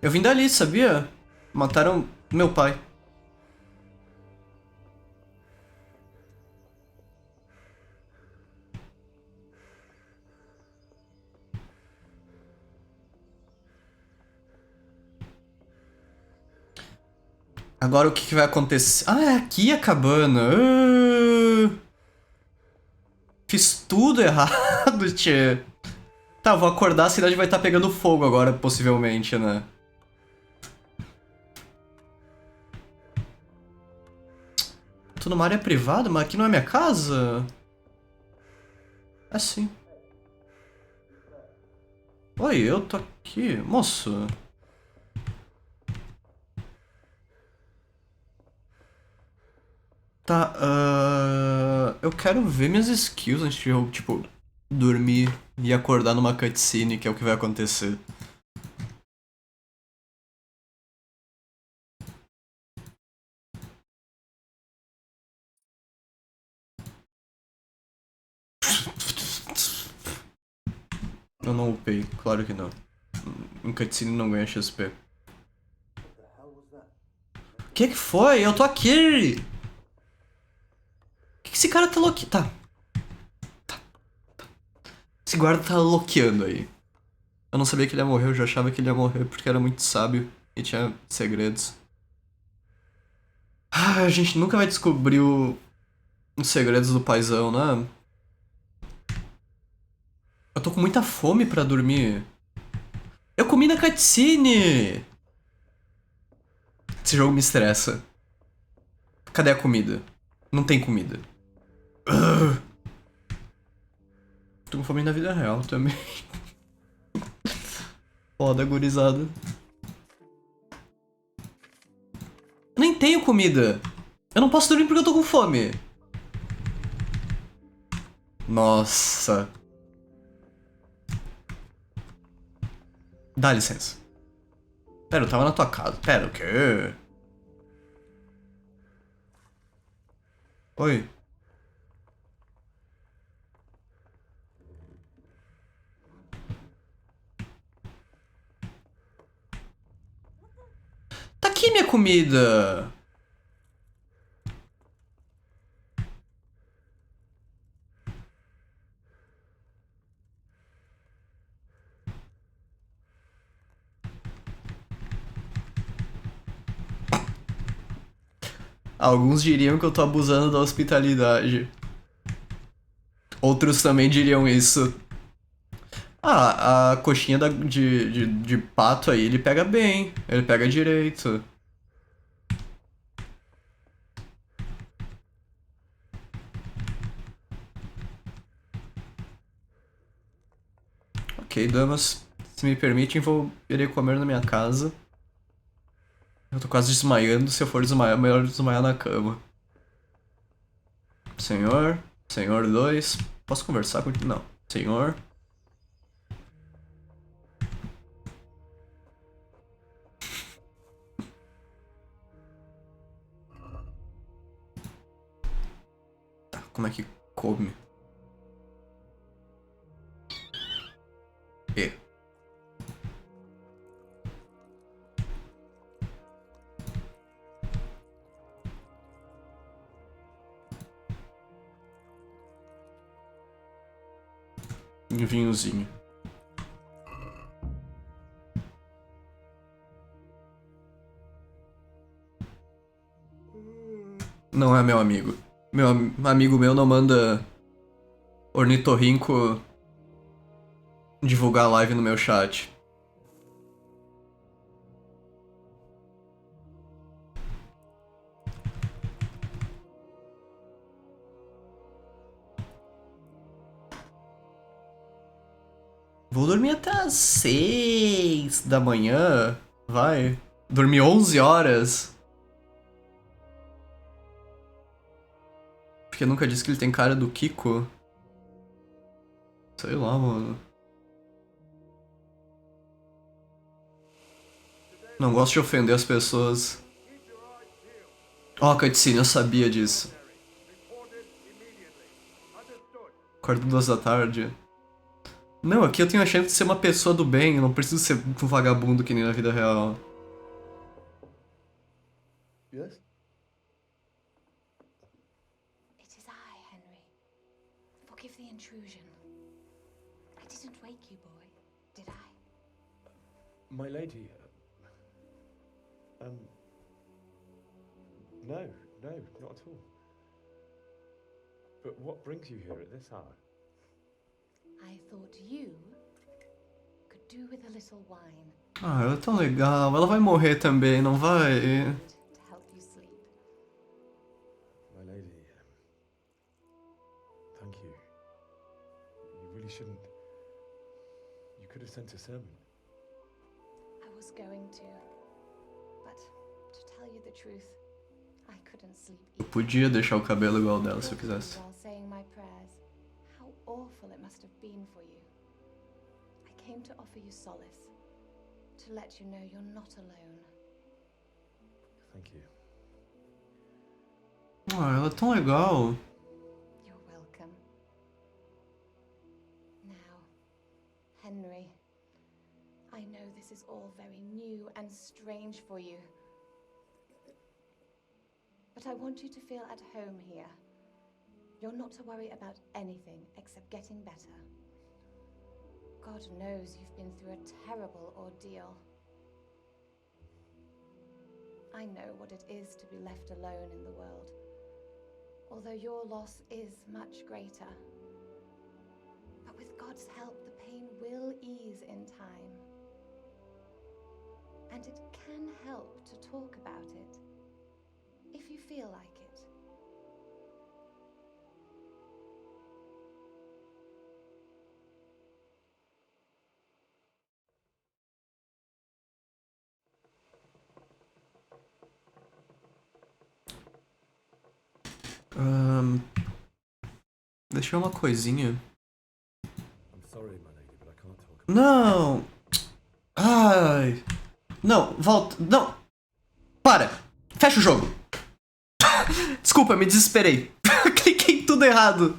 Eu vim dali, sabia? Mataram meu pai. Agora o que vai acontecer? Ah, é aqui a cabana. Fiz tudo errado, tchê. Tá, eu vou acordar, a cidade vai estar pegando fogo agora, possivelmente, né? Tô numa área privada, mas aqui não é minha casa? É sim. Oi, eu tô aqui. Moço. Tá, eu quero ver minhas skills antes de eu, tipo, dormir e acordar numa cutscene, que é o que vai acontecer. Eu não upei, claro que não. Em cutscene não ganha XP. O que foi? Eu tô aqui! O que esse cara tá louco? Tá. Esse guarda tá loqueando aí. Eu não sabia que ele ia morrer, eu já achava que ele ia morrer porque era muito sábio e tinha segredos. Ah, a gente nunca vai descobrir os segredos do paizão, né? Eu tô com muita fome pra dormir. Eu comi na cutscene! Esse jogo me estressa. Cadê a comida? Não tem comida. Ugh. Tô com fome na vida real também. Foda, gurizada. Eu nem tenho comida. Eu não posso dormir porque eu tô com fome. Nossa. Dá licença. Pera, eu tava na tua casa. Pera, o quê? Oi. Tá aqui minha comida. Alguns diriam que eu tô abusando da hospitalidade. Outros também diriam isso. Ah, a coxinha de pato aí, ele pega bem. Ele pega direito. Ok, damas. Se me permitem, vou querer comer na minha casa. Eu tô quase desmaiando. Se eu for desmaiar, é melhor desmaiar na cama. Senhor. Senhor 2. Posso conversar com... Não. Senhor. Tá, como é que come? E. Um vinhozinho. Não é meu amigo. Amigo meu não manda ornitorrinco divulgar live no meu chat. Vou dormir até às 6 da manhã. Vai. Dormir 11 horas. Porque nunca disse que ele tem cara do Kiko. Sei lá, mano. Não gosto de ofender as pessoas. Ó, cutscene, eu sabia disso. Acordo 2 da tarde. Não, aqui eu tenho a chance de ser uma pessoa do bem, eu não preciso ser um vagabundo que nem na vida real. Yes? It is I, Henry. Forgive the intrusion. I didn't wake you, boy, did I? My lady. No, not at all. But what brings you here at this hour? I thought you could do with a little wine Ah, ela é tão legal. Ela vai morrer também, não vai? to help you sleep. My lady. Thank you. You really shouldn't. You could have sent a sermon. I was going to, but to tell you the truth, I couldn't sleep either. Podia deixar o cabelo igual dela se eu quisesse. While saying my prayers, how awful it must have been for you. I came to offer you solace, to let you know you're not alone. Thank you. Ah, ela é tão legal. You're welcome. Now, Henry, I know this is all very new and strange for you. But I want you to feel at home here. You're not to worry about anything except getting better. God knows you've been through a terrible ordeal. I know what it is to be left alone in the world, although your loss is much greater. But with God's help, the pain will ease in time. And it can help to talk about it, if you feel like it. Deixa eu uma coisinha. I'm sorry, my lady, but I can't talk. Não! Ai! Não, volta. Não! Para! Fecha o jogo! Desculpa, me desesperei. Cliquei em tudo errado.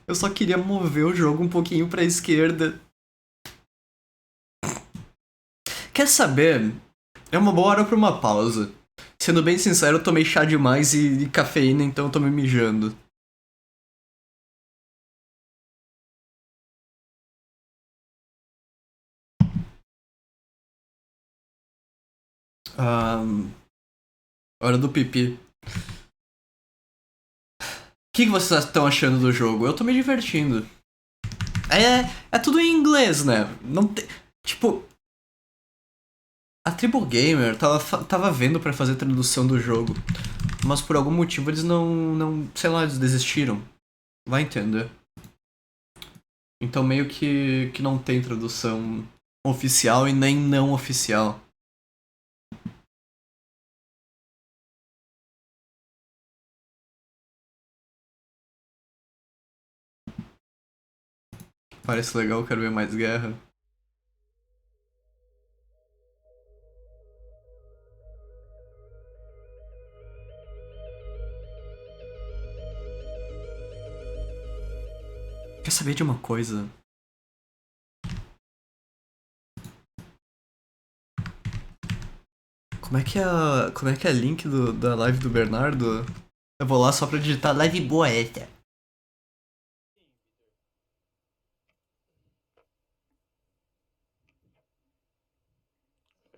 Eu só queria mover o jogo um pouquinho pra esquerda. Quer saber? É uma boa hora pra uma pausa. Sendo bem sincero, eu tomei chá demais e cafeína, então eu tô me mijando. Hora do pipi. O que vocês estão achando do jogo? Eu tô me divertindo. É tudo em inglês, né? Não tem. Tipo. A Triple Gamer tava vendo pra fazer tradução do jogo. Mas por algum motivo eles não. Sei lá, eles desistiram. Vai entender. Então meio que não tem tradução oficial e nem não oficial. Parece legal, quero ver mais guerra. Quer saber de uma coisa? Como é que é link da live do Bernardo? Eu vou lá só pra digitar live boa essa.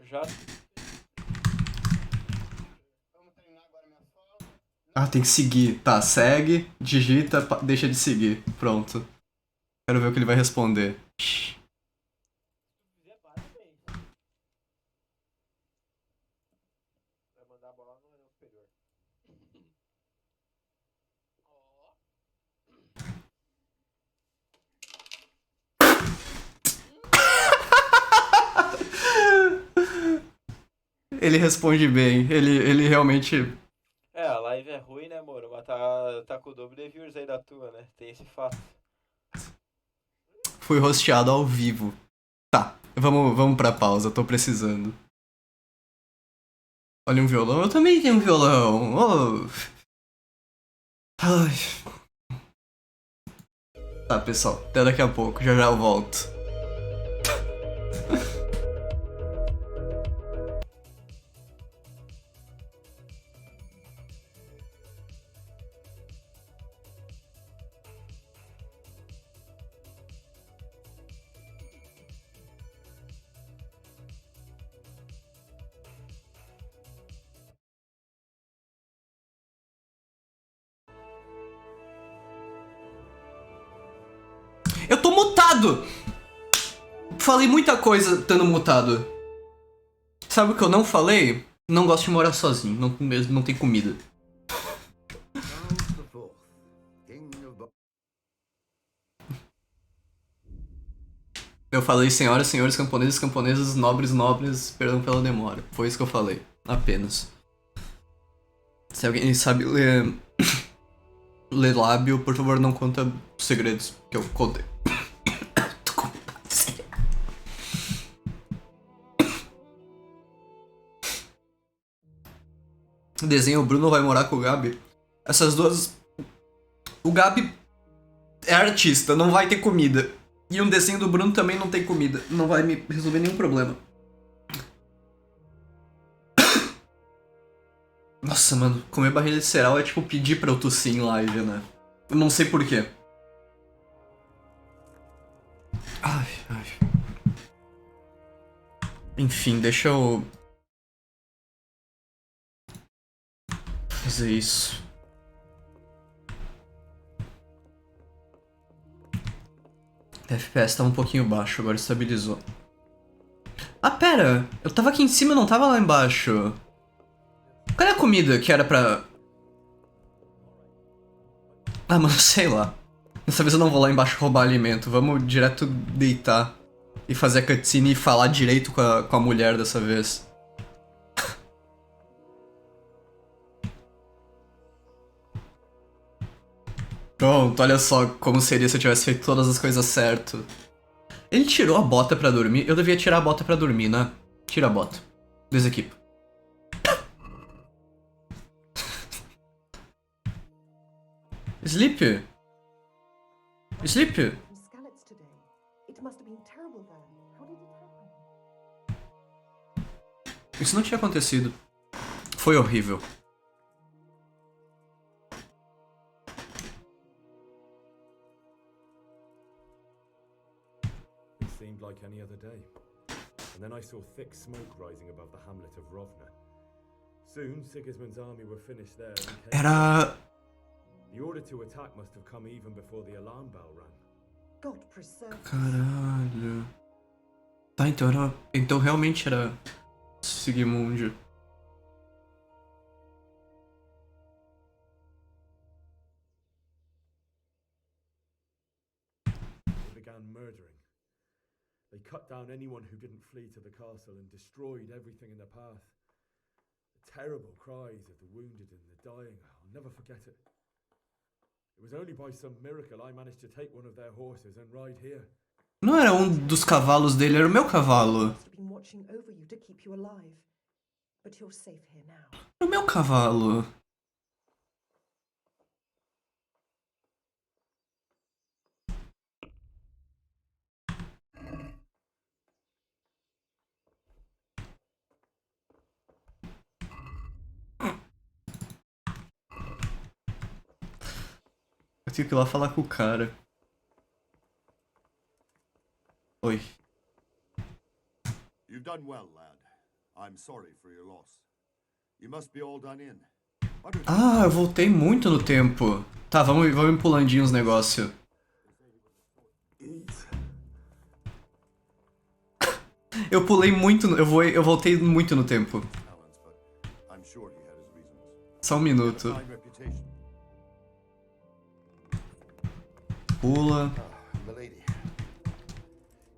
Já. Ah, tem que seguir. Tá, segue, digita, deixa de seguir. Pronto. Quero ver o que ele vai responder. Vai mandar a bola no superior. Ele responde bem. Ele realmente. É, a live é ruim, né, moro? Mas tá com o dobro de views aí da tua, né? Tem esse fato. Fui hosteado ao vivo. Tá, vamos pra pausa, tô precisando. Olha um violão, eu também tenho um violão. Oh. Ai. Tá, pessoal, até daqui a pouco, já eu volto. Eu tô mutado! Falei muita coisa estando mutado. Sabe o que eu não falei? Não gosto de morar sozinho, não tem comida. Eu falei senhoras, senhores, camponeses, camponesas, nobres, nobres, perdão pela demora. Foi isso que eu falei, apenas. Se alguém sabe ler, ler lábio, por favor não conta segredos que eu contei. Desenho, o Bruno vai morar com o Gabi. Essas duas... O Gabi é artista, não vai ter comida. E um desenho do Bruno também não tem comida. Não vai me resolver nenhum problema. Nossa, mano, comer barriga de cereal é tipo pedir pra eu tossir em live, né? Eu não sei porquê. Ai. Enfim, deixa eu... fazer isso. O FPS tava um pouquinho baixo, agora estabilizou. Ah, pera! Eu tava aqui em cima e não tava lá embaixo. Cadê a comida que era pra... Ah, mano, sei lá. Dessa vez eu não vou lá embaixo roubar alimento. Vamos direto deitar e fazer a cutscene e falar direito com a mulher dessa vez. Pronto, olha só como seria se eu tivesse feito todas as coisas certo. Ele tirou a bota pra dormir? Eu devia tirar a bota pra dormir, né? Tira a bota. Desequipa. Sleep? Sleep? Isso não tinha acontecido. Foi horrível. It seemed like any other day. and then I saw thick smoke rising above the hamlet of Rovna. Soon, Sigismund's army were finished there and came. Era... The order to attack must have come even before the alarm bell rang. God preserve. Caralho. Tá, então realmente era Sigmund. They began murdering. They cut down anyone who didn't flee to the castle and destroyed everything in their path. The terrible cries of the wounded and the dying, I'll never forget it. It was only by some miracle I managed to take one of their horses and ride here. Não era dos cavalos dele, era o meu cavalo. Been watching over you to keep you alive, but you're safe here now. Era o meu cavalo. Eu tenho que ir lá falar com o cara. Oi. You've done well, lad. I'm sorry for your loss. You must be all done in. Ah, eu voltei muito no tempo. Tá, vamos pulandinho os negócios. Eu pulei muito, eu voltei muito no tempo. Só um minuto. Pula. Milady,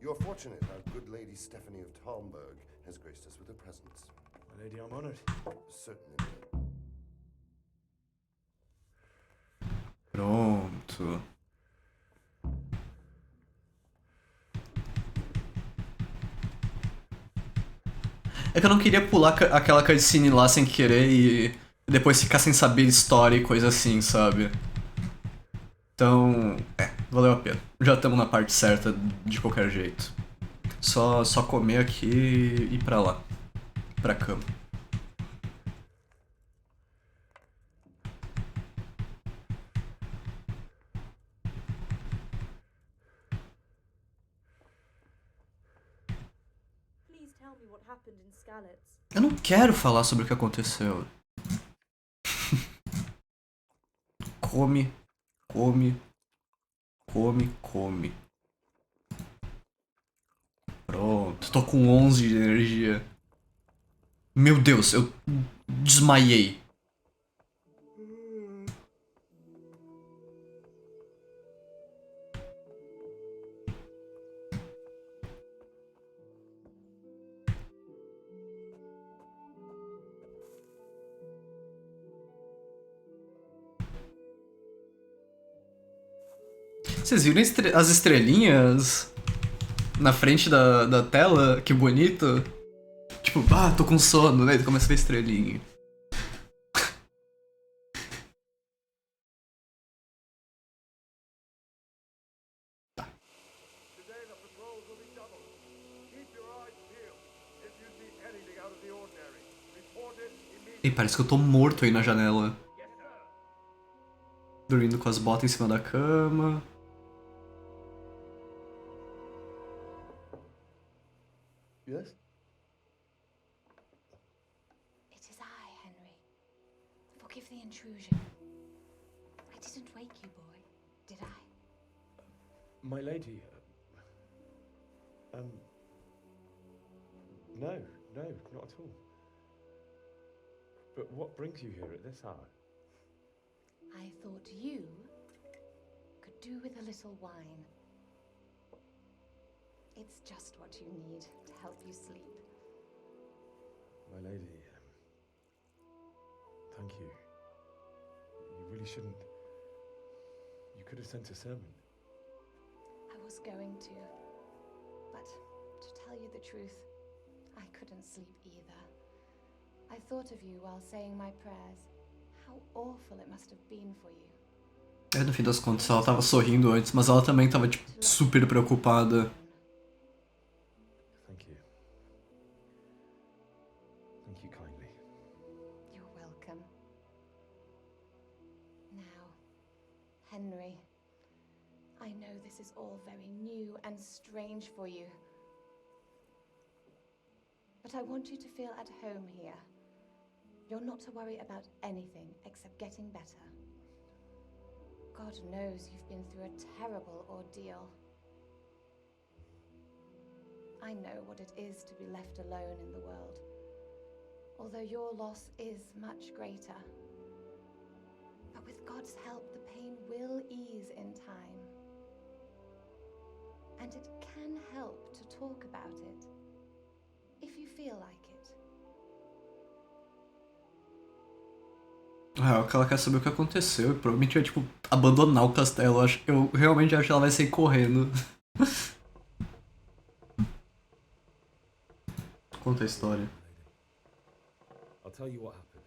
you're fortunate our good lady Stephanie of Talmberg has graced us with her presence. Milady, I'm honored. Certainly. Pronto. É que eu não queria pular aquela cutscene lá sem querer e depois ficar sem saber história e coisa assim, sabe? Então, valeu a pena. Já estamos na parte certa de qualquer jeito. Só comer aqui e ir pra lá. Pra cama. Eu não quero falar sobre o que aconteceu. Come, come, come, come. Pronto, tô com 11 de energia. Meu Deus, eu desmaiei. Vocês viram as estrelinhas na frente da tela? Que bonito. Tipo, tô com sono, né? Começa a ver estrelinha. E parece que eu tô morto aí na janela. Dormindo com as botas em cima da cama. Yes? It is I, Henry. Forgive the intrusion. I didn't wake you, boy, did I? My lady, no, not at all. But what brings you here at this hour? I thought you could do with a little wine. It's just what you need to help you sleep. My lady, thank you. You really shouldn't. You could have sent a sermon. I was going to, but to tell you the truth, I couldn't sleep either. I thought of you while saying my prayers. How awful it must have been for you. No fim das contas, ela tava sorrindo antes, mas ela também tava, tipo, super preocupada. Thank you. Thank you kindly. You're welcome. Now, Henry, I know this is all very new and strange for you. But I want you to feel at home here. You're not to worry about anything except getting better. God knows you've been through a terrible ordeal. I know what it is to be left alone in the world, although your loss is much greater. But with God's help, the pain will ease in time. And it can help to talk about it, if you feel like it. Ah, ela quer saber o que aconteceu e provavelmente vai, tipo, abandonar o castelo. Eu realmente acho que ela vai sair correndo. Conta a história. I'll tell you what happened.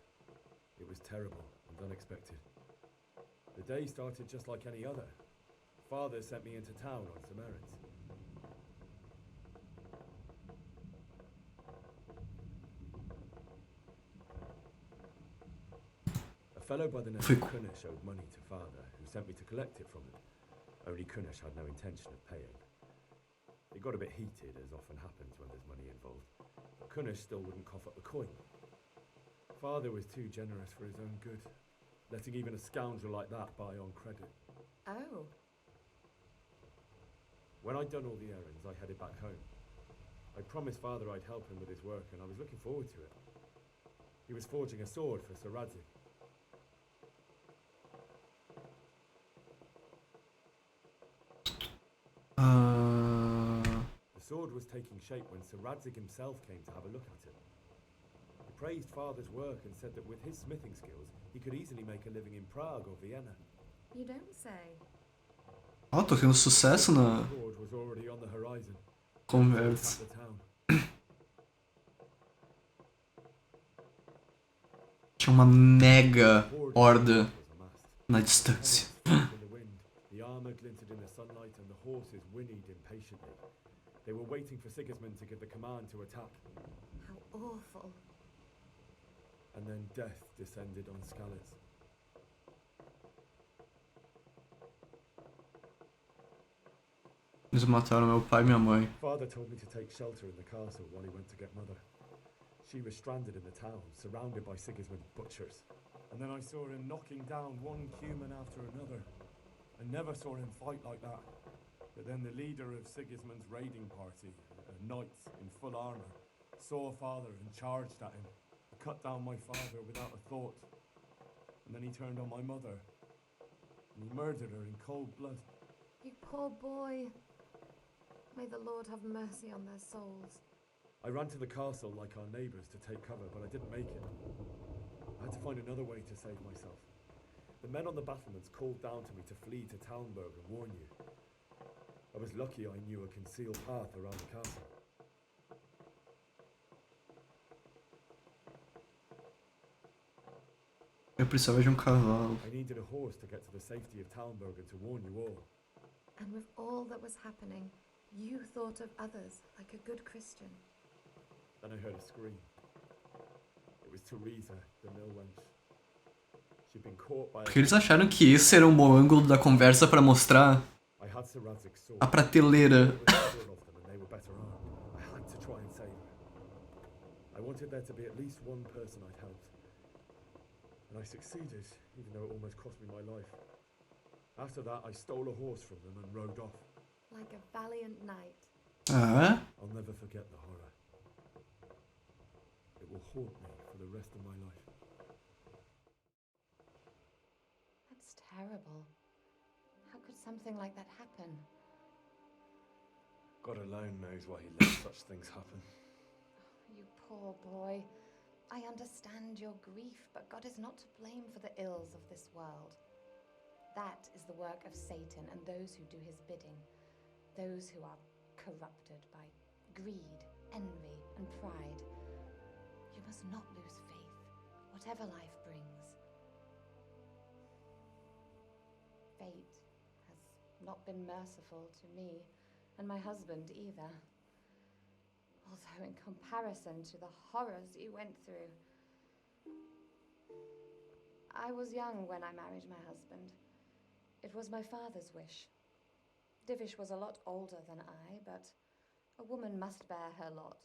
It was terrible and unexpected. The day started just like any other. Father sent me into town on some errands. A fellow by the name of Kunish owed money to Father, who sent me to collect it from him. Only Kunish had no intention of paying. It got a bit heated, as often happens when there's money involved, but Kunish still wouldn't cough up the coin. Father was too generous for his own good, letting even a scoundrel like that buy on credit. Oh. When I'd done all the errands, I headed back home. I promised Father I'd help him with his work, and I was looking forward to it. He was forging a sword for Sir Radzik. The sword was taking shape when Sir Radzik himself came to have a look at it. He praised Father's work and said that with his smithing skills, he could easily make a living in Prague or Vienna. You don't say. Ó, tô tendo sucesso na The sword was already on the horizon. conversa. The town. Tinha uma mega horda na distância. In the wind, the armor glinted in the sunlight and the horses whinnied impatiently. They were waiting for Sigismund to give the command to attack. How awful. And then death descended on Skalitz. Eles mataram meu pai e minha mãe. Father told me to take shelter in the castle while he went to get Mother. She was stranded in the town, surrounded by Sigismund's butchers. And then I saw him knocking down one human after another. I never saw him fight like that. But then the leader of Sigismund's raiding party, a knight in full armor, saw Father and charged at him. He cut down my father without a thought. And then he turned on my mother. And he murdered her in cold blood. You poor boy. May the Lord have mercy on their souls. I ran to the castle like our neighbours to take cover, but I didn't make it. I had to find another way to save myself. The men on the battlements called down to me to flee to Talmberg and warn you. I was lucky I knew a concealed path around the castle. Eu precisava de cavalo. I needed a horse to get to the safety of Talmberg and to warn you all. And with all that was happening, you thought of others like a good Christian. Then I heard a scream. It was Teresa, the mill wench. She'd been caught by Porque eles acharam que esse era um bom ângulo da conversa pra mostrar I had Sir Radzig's sword. a prateleira. They were better armed. I had to try and save her. I wanted there to be at least one person I'd helped. And I succeeded, even though it almost cost me my life. After that, I stole a horse from them and rode off. Like a valiant knight. Ah? I'll never forget the horror. It will haunt me for the rest of my life. That's terrible. How could something like that happen? God alone knows why he lets such things happen. You poor boy. I understand your grief, but God is not to blame for the ills of this world. That is the work of Satan and those who do his bidding. Those who are corrupted by greed, envy, and pride. You must not lose faith, whatever life brings. Fate has not been merciful to me, and my husband either. Although in comparison to the horrors you went through. I was young when I married my husband. It was my father's wish. Divish was a lot older than I, but a woman must bear her lot.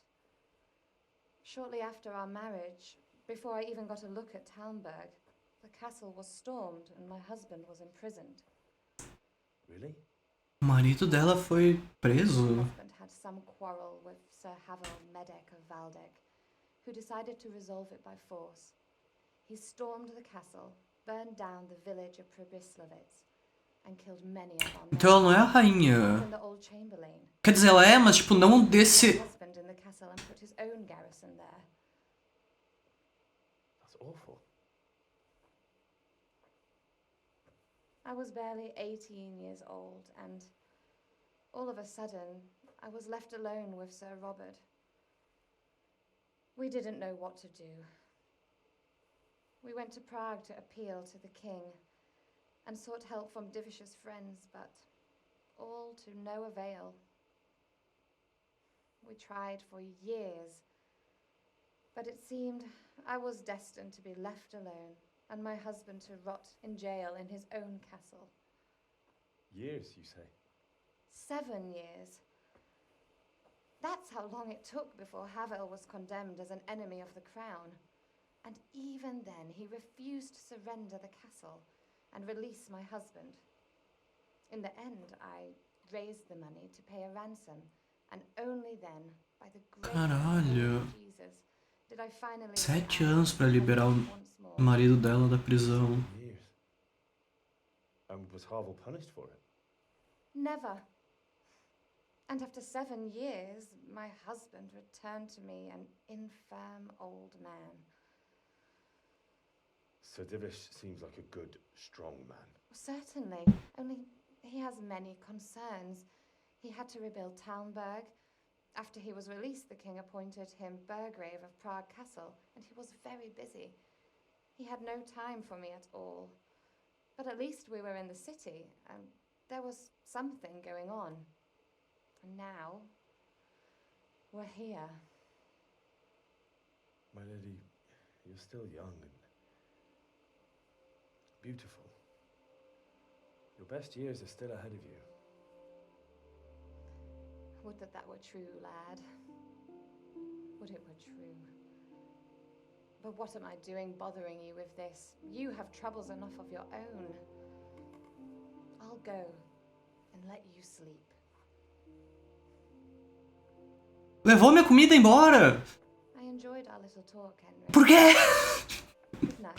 Shortly after our marriage, before I even got a look at Talmberg, the castle was stormed and my husband was imprisoned. Really? O marido dela foi My preso. husband had some quarrel with Sir Havel Medek of Valdek, who decided to resolve it by force. He stormed the castle, burned down the village of Pribyslavitz, and killed many of our men. Então ela não é a rainha. Even the old chamberlain. Quer dizer, ela é, mas tipo, não desse... My husband in the castle and put his own garrison there. That's awful. I was barely 18 years old, and all of a sudden, I was left alone with Sir Robert. We didn't know what to do. We went to Prague to appeal to the king and sought help from Divish's friends, but all to no avail. We tried for years, but it seemed I was destined to be left alone and my husband to rot in jail in his own castle. Years, you say? 7 years. That's how long it took before Havel was condemned as an enemy of the crown. And even then, he refused to surrender the castle and release my husband. In the end, I raised the money to pay a ransom, and only then, by the grace Caralho. of Jesus, did I finally... 7 anos pra liberar o marido dela da prisão. Years. And was Havel punished for it? Never. And after 7 years, my husband returned to me an infirm old man. Sir Divish seems like a good, strong man. Certainly, only he has many concerns. He had to rebuild Talmberg. After he was released, the king appointed him Burgrave of Prague Castle, and he was very busy. He had no time for me at all. But at least we were in the city, and there was something going on. And now, we're here. My lady, you're still young and beautiful. Your best years are still ahead of you. Would that that were true, lad. Would it were true. But what am I doing bothering you with this? You have troubles enough of your own. I'll go and let you sleep. Levou minha comida embora! I enjoyed our little talk, Henry. Por quê? Good night,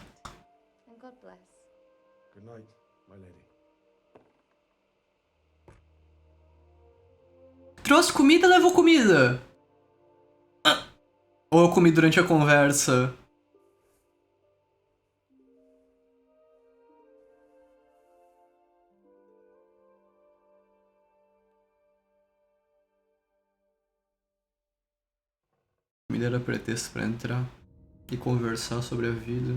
and God bless. Good night, my lady. Trouxe comida, levou comida. Ah. Ou eu comi durante a conversa. Comida era pretexto pra entrar e conversar sobre a vida.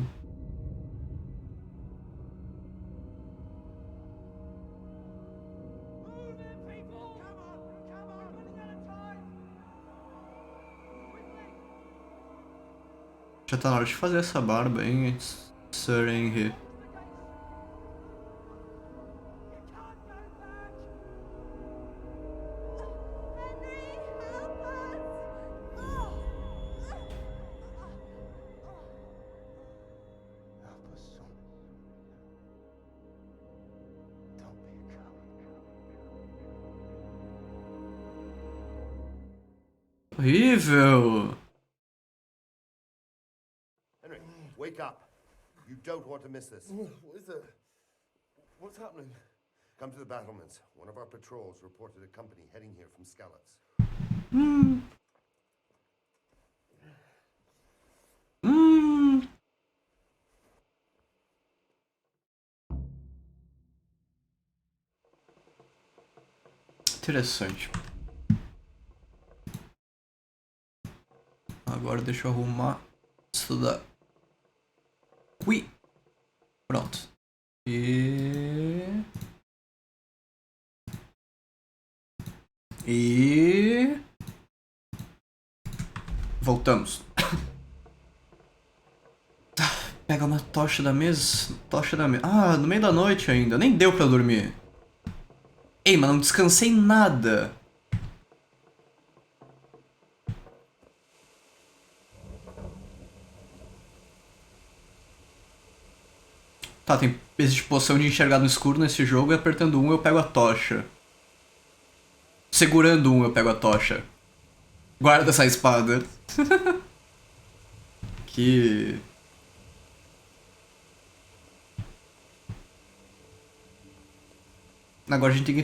Já tá na hora de fazer essa barba, hein, Sir Henry. Horrível! Henry, wake up. You don't want to miss this. What is it? What's happening? Come to the battlements. One of our patrols reported a company heading here from Skalitz. Interessante. Agora deixa eu arrumar isso daqui. Pronto. E voltamos. Pega uma tocha da mesa. Ah, no meio da noite ainda. Nem deu pra dormir. Ei, mas não descansei nada. Tá, existe poção de enxergar no escuro nesse jogo e apertando um eu pego a tocha. Segurando um eu pego a tocha. Guarda essa espada. Que... Agora a gente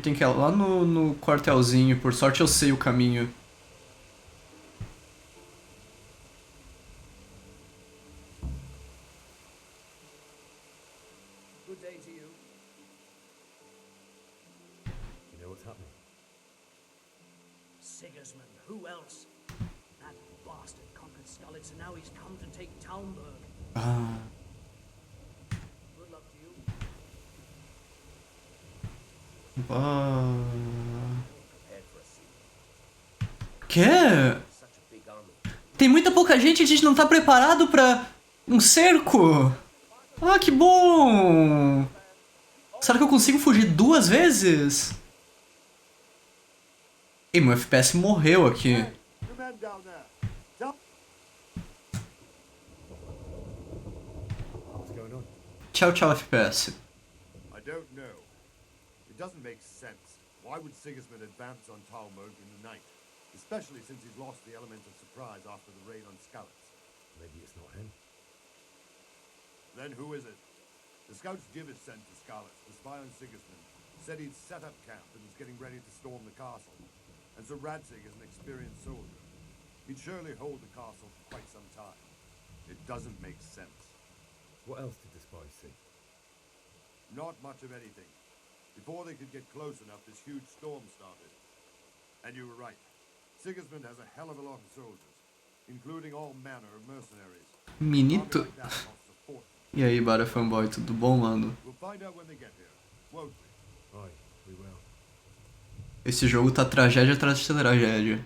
tem que ir lá no quartelzinho. Por sorte eu sei o caminho. Good day to you. You know what's happening? Sigismund, who else? That bastard conquered Skalitz and now he's come to take Talmberg. Ah. Good luck to you. Quê? Tem muita pouca gente e a gente não tá preparado pra um cerco. Ah, que bom! Será que eu consigo fugir 2 vezes? Ih, meu FPS morreu aqui. Tchau, tchau, FPS. I don't know. It doesn't make sense. Why would Sigismund advance on Talmberg in the night? Especially since he's lost the element of surprise after the raid on Skalitz. Maybe it's not him. Then who is it? The scouts Gibbis sent to Skalitz to spy on Sigismund said he'd set up camp and was getting ready to storm the castle. And so Radzig is an experienced soldier. He'd surely hold the castle for quite some time. It doesn't make sense. What else did the spies see? Not much of anything. Before they could get close enough, this huge storm started. And you were right. Sigismund has a hell of a lot of soldiers, including all manner of mercenaries. Minito. E aí, Bara Fanboy, tudo bom, mano? We'll find out when they get here, won't we? Aye, we will. Esse jogo tá tragédia atrás de tragédia.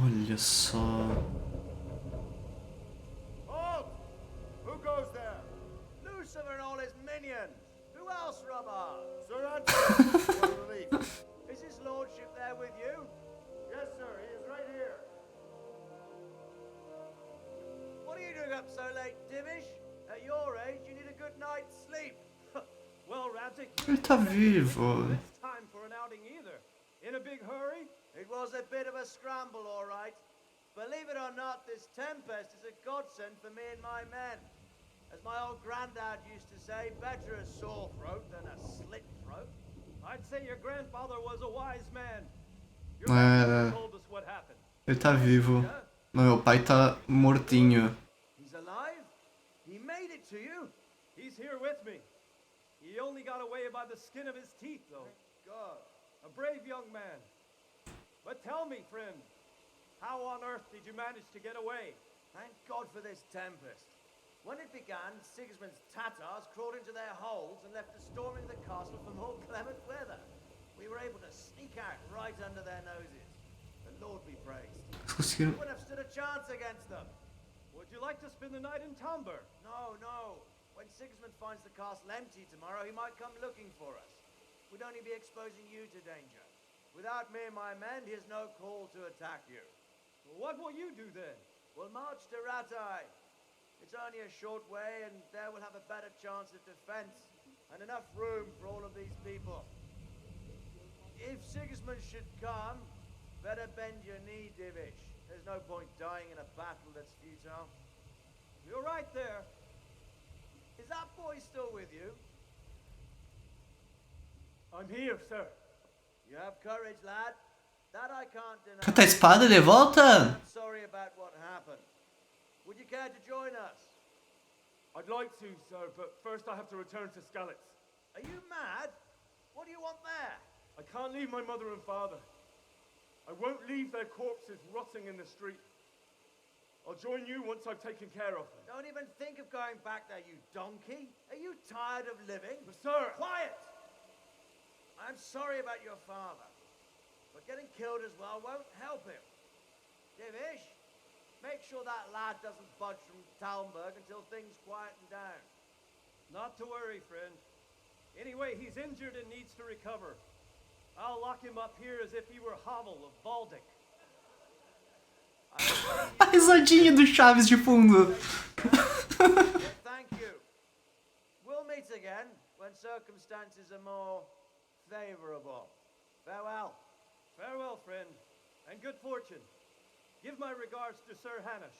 Olha só. Halt! Who goes there? Lucifer and all his minions. Who else, Rubber? Sir Anthony. Is his lordship there with you? Yes, sir. He is right here. What are you doing up so late, Divish? At your age, you need a good night's sleep. Well, Radzig, Ele tá vivo. it's time for an outing either. In a big hurry? It was a bit of a scramble, all right. Believe it or not, this tempest is a godsend for me and my men. As my old granddad used to say, better a sore throat than a slit throat. I'd say your grandfather was a wise man. Your É, grandfather told us what happened. ele tá vivo. Mas meu pai tá mortinho. He's alive? He made it to you? He's here with me. He only got away by the skin of his teeth, though. God. A brave young man. But tell me, friend, how on earth did you manage to get away? Thank God for this tempest. When it began, Sigismund's Tatars crawled into their holes and left us storming the castle for more clement weather. We were able to sneak out right under their noses. The Lord be praised. We wouldn't have stood a chance against them. Would you like to spend the night in Talmberg? No, no. When Sigismund finds the castle empty tomorrow, he might come looking for us. We'd only be exposing you to danger. Without me and my men, he has no call to attack you. Well, what will you do then? We'll march to Ratai. It's only a short way, and there we'll have a better chance of defense and enough room for all of these people. If Sigismund should come, better bend your knee, Divish. There's no point dying in a battle that's futile. You're right there. Is that boy still with you? I'm here, sir. You have courage, lad. That I can't deny. Cata a espada de volta? I'm sorry about what happened. Would you care to join us? I'd like to, sir, but first I have to return to Skalitz. Are you mad? What do you want there? I can't leave my mother and father. I won't leave their corpses rotting in the street. I'll join you once I've taken care of them. Don't even think of going back there, you donkey. Are you tired of living? But sir! Quiet! I'm sorry about your father, but getting killed as well won't help him. Divish, make sure that lad doesn't budge from Talmberg until things quieten down. Not to worry, friend. Anyway, he's injured and needs to recover. I'll lock him up here as if he were Hovel of Baldic. Risadinha do Chaves de fundo. Thank you. We'll meet again when circumstances are more favorable. Farewell. Farewell, friend, and good fortune. Give my regards to Sir Hanish.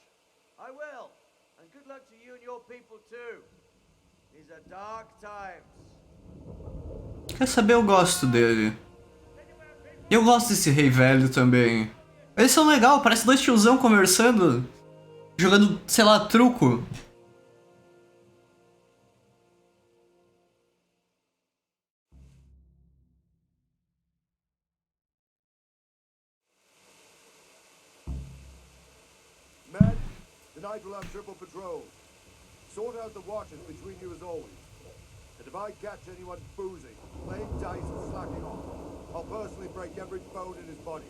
I will. And good luck to you and your people too. These are dark times. Quer saber, eu gosto dele. Eu gosto desse rei velho também. Eles são legal, parece dois tiozão conversando. Jogando, sei lá, truco. Men, tonight we'll have triple patrol. Sort out the watches between you as always. And if I catch anyone boozing, playing dice and slacking off, I'll personally break every bone in his body.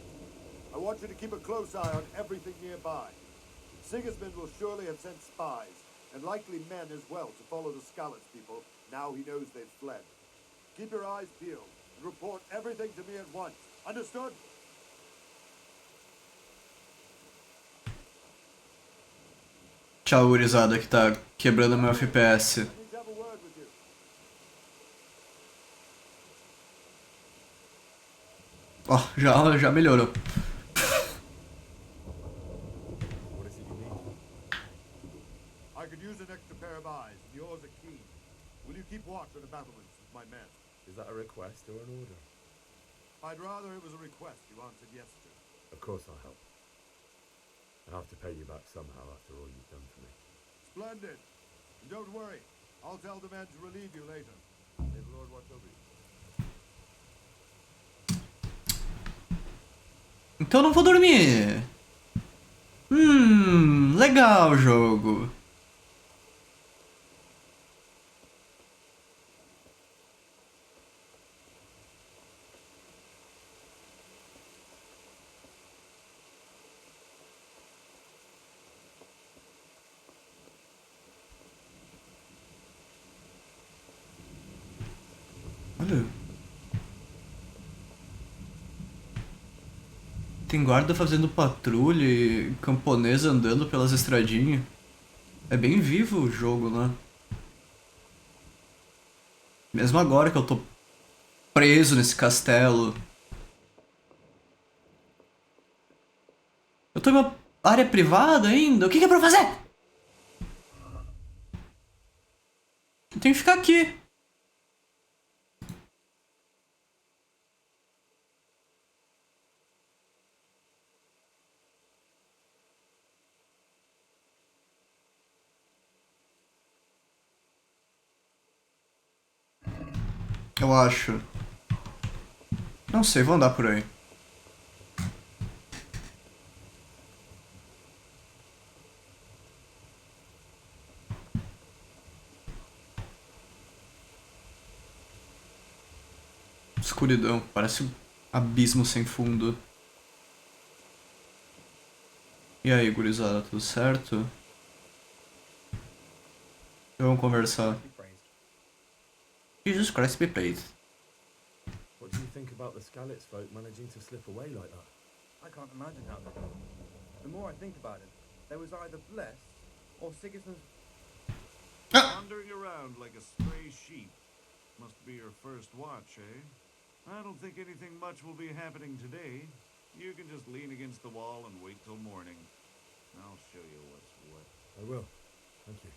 I want you to keep a close eye on everything nearby. Sigismund will surely have sent spies, and likely men as well, to follow the Skalitz people, now he knows they've fled. Keep your eyes peeled, and report everything to me at once. Understood? Tchau, gurizada, que tá quebrando meu FPS. Ó, já melhorou. What is it you need? I could use an extra pair of eyes, and yours are keen. Will you keep watch on the battlements with my men? Is that a request or an order? I'd rather it was a request you answered yes to. Of course I'll help. I have to pay you back somehow after all you've done for me. Splendid. And don't worry, I'll tell the men to relieve you later. May the Lord watch over you. Então eu não vou dormir. Legal o jogo. Olha. Tem guarda fazendo patrulha e camponesa andando pelas estradinhas. É bem vivo o jogo, né? Mesmo agora que eu tô preso nesse castelo. Eu tô em uma área privada ainda? O que é pra eu fazer? Eu tenho que ficar aqui. Eu acho. Não sei, vou andar por aí. Escuridão, parece um abismo sem fundo. E aí, gurizada, tudo certo? Vamos conversar. Jesus Christ be praised. What do you think about the Skalitz folk managing to slip away like that? I can't imagine how they did. The more I think about it, they was either blessed or Sigismund's wandering around like a stray sheep. Must be your first watch, eh? I don't think anything much will be happening today. You can just lean against the wall and wait till morning. I'll show you what's what. I will. Thank you.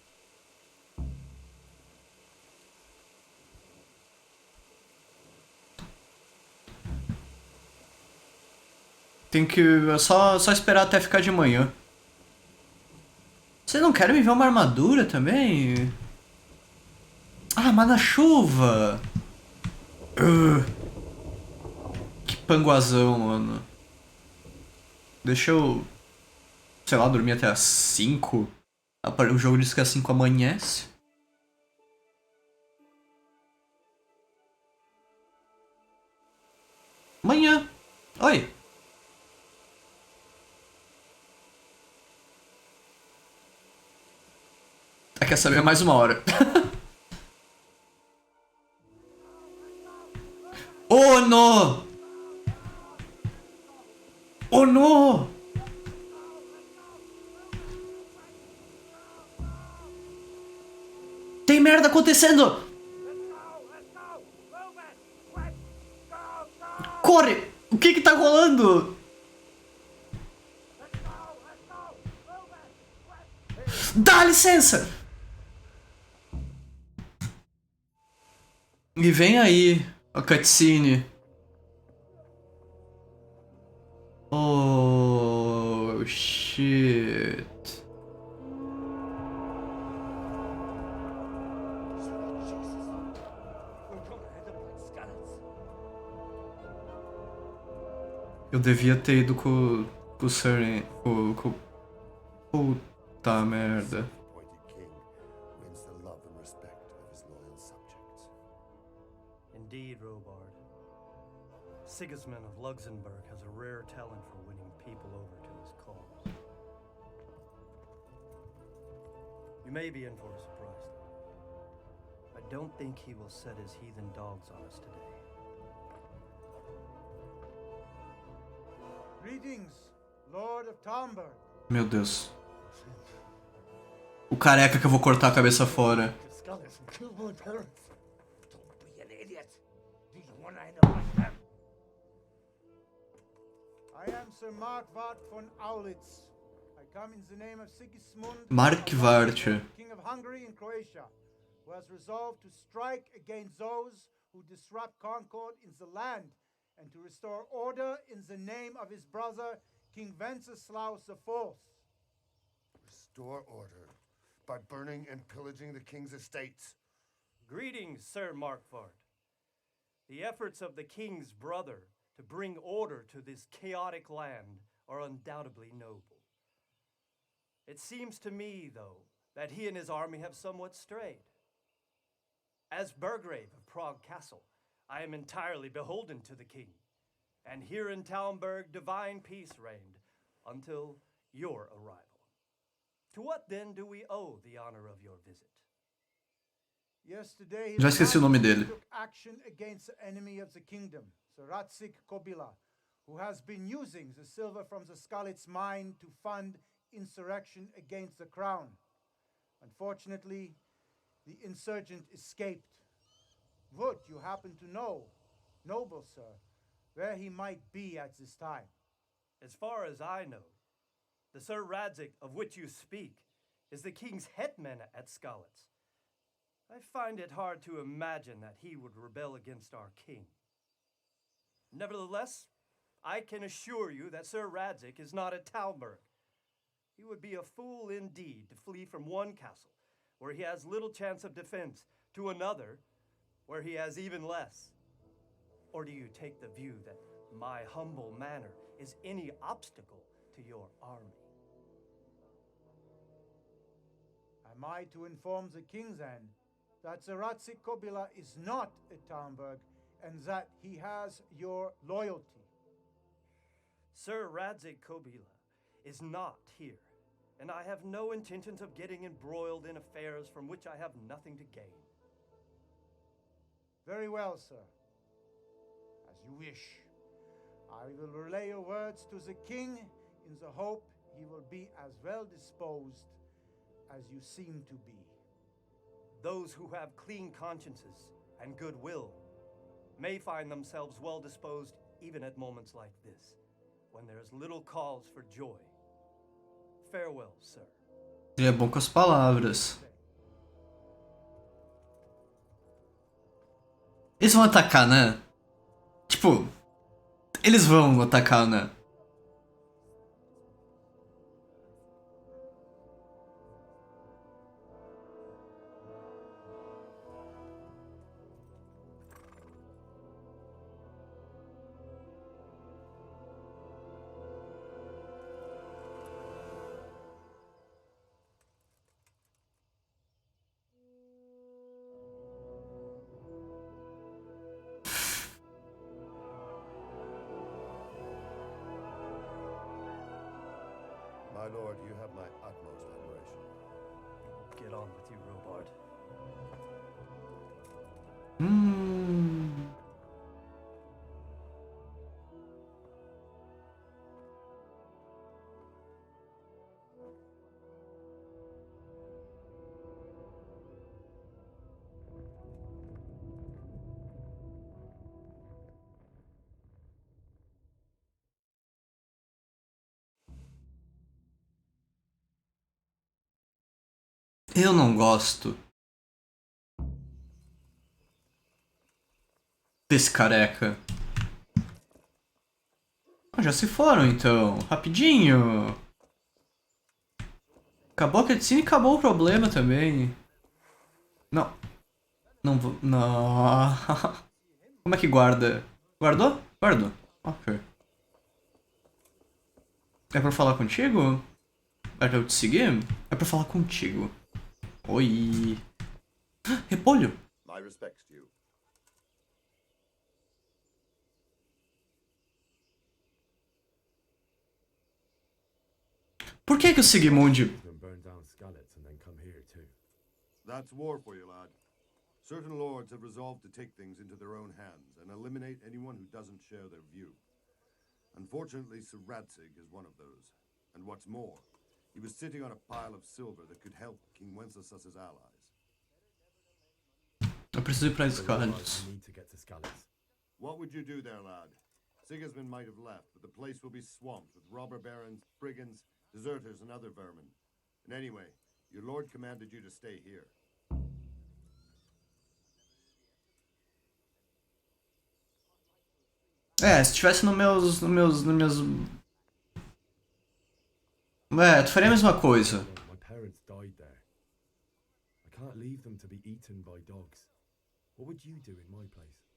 Tem que só esperar até ficar de manhã. Vocês não querem me ver uma armadura também? Ah, mas na chuva! Que panguazão, mano. Deixa eu... sei lá, dormir até as 5. O jogo diz que às 5 amanhece. Amanhã. Oi. Quer saber mais uma hora. Oh no! Oh no! Tem merda acontecendo! Corre! O que tá rolando? Dá licença! E vem aí a cutscene. Oh, shit. Eu devia ter ido com o Sir... com... Puta merda. Wins the love and respect of his loyal subjects. Indeed, Robard. Sigismund of Luxembourg has a rare talent for winning people over to his cause. You may be in for a surprise, though. I don't think he will set his heathen dogs on us today. Greetings, Lord of Talmberg. Meu Deus. O careca que eu vou cortar a cabeça fora. Don't be an idiot. Do you want to end up like them? I am Sir Markvart von Aulitz. I come in the name of Sigismund, Markvart. King of Hungary and Croatia, who has resolved to strike against those who disrupt concord in the land and to restore order in the name of his brother, King Wenceslaus IV. Restore order by burning and pillaging the king's estates. Greetings, Sir Markvart. The efforts of the king's brother to bring order to this chaotic land are undoubtedly noble. It seems to me, though, that he and his army have somewhat strayed. As Burgrave of Prague Castle, I am entirely beholden to the king, and here in Talmberg divine peace reigned until your arrival. To what then do we owe the honor of your visit? Yesterday, Já esqueci o nome dele. took action against the enemy of the kingdom, Sir Ratsik Kobila, who has been using the silver from the Skalitz mine to fund insurrection against the crown. Unfortunately, the insurgent escaped. Would you happen to know, noble sir, where he might be at this time? As far as I know, the Sir Radzik of which you speak is the king's hetman at Skalitz. I find it hard to imagine that he would rebel against our king. Nevertheless, I can assure you that Sir Radzik is not at Talmberg. He would be a fool indeed to flee from one castle, where he has little chance of defense, to another, where he has even less. Or do you take the view that my humble manner is any obstacle to your army? Am I to inform the king then that Sir Ratsik Kobila is not at Talmberg and that he has your loyalty? Sir Radzik Kobila is not here, and I have no intentions of getting embroiled in affairs from which I have nothing to gain. Very well, sir. As you wish. I will relay your words to the king in the hope he will be as well disposed as you seem to be. Those who have clean consciences and goodwill may find themselves well disposed even at moments like this, when there is little cause for joy. Farewell, sir. Ele é bom com as palavras. Eles vão atacar, né? Tipo, eles vão atacar, né? My lord, you have my utmost admiration. Get on with you, Robard. Eu não gosto desse careca. Ah, já se foram então. Rapidinho. Acabou a cutscene e acabou o problema também. Não. Não vou. Não. Como é que guarda? Guardou? Guardou. Ok. É pra falar contigo? É pra eu te seguir? É pra falar contigo. Oi. Repolho. My respects to you. Por que o Sigismund... Burn down Skalitz and then come here too. That's war for you, lad. Certain lords have resolved to take things into their own hands and eliminate anyone who doesn't share their view. Unfortunately, Sir Radzig is one of those. And what's more, he was sitting on a pile of silver that could help King Wenceslas's allies. Eu preciso ir pra Skalitz. What would you do there, lad? Sigismund might have left, but the place will be swamped with robber barons, brigands, deserters, and other vermin. And anyway, your lord commanded you to stay here. É, se tivesse nos meus... É, tu faria a mesma coisa. My parents died there. I can't leave them to be eaten by dogs. What would you do in my place?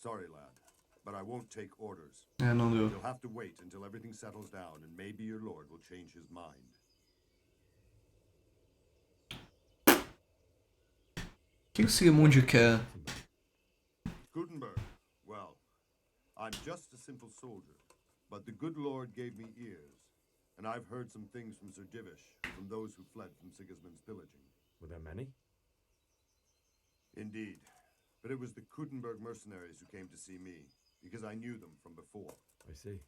Sorry, lad, but I won't take orders. É, não deu. You'll have to wait until everything settles down, and maybe your lord will change his mind. O que o Sigismund quer? Gutenberg, well, I'm just a simple soldier, but the good Lord gave me ears, and I've heard some things from Sir Divish, from those who fled from Sigismund's pillaging. Were there many? Indeed, but it was the Gutenberg mercenaries who came to see me, because I knew them from before. I see.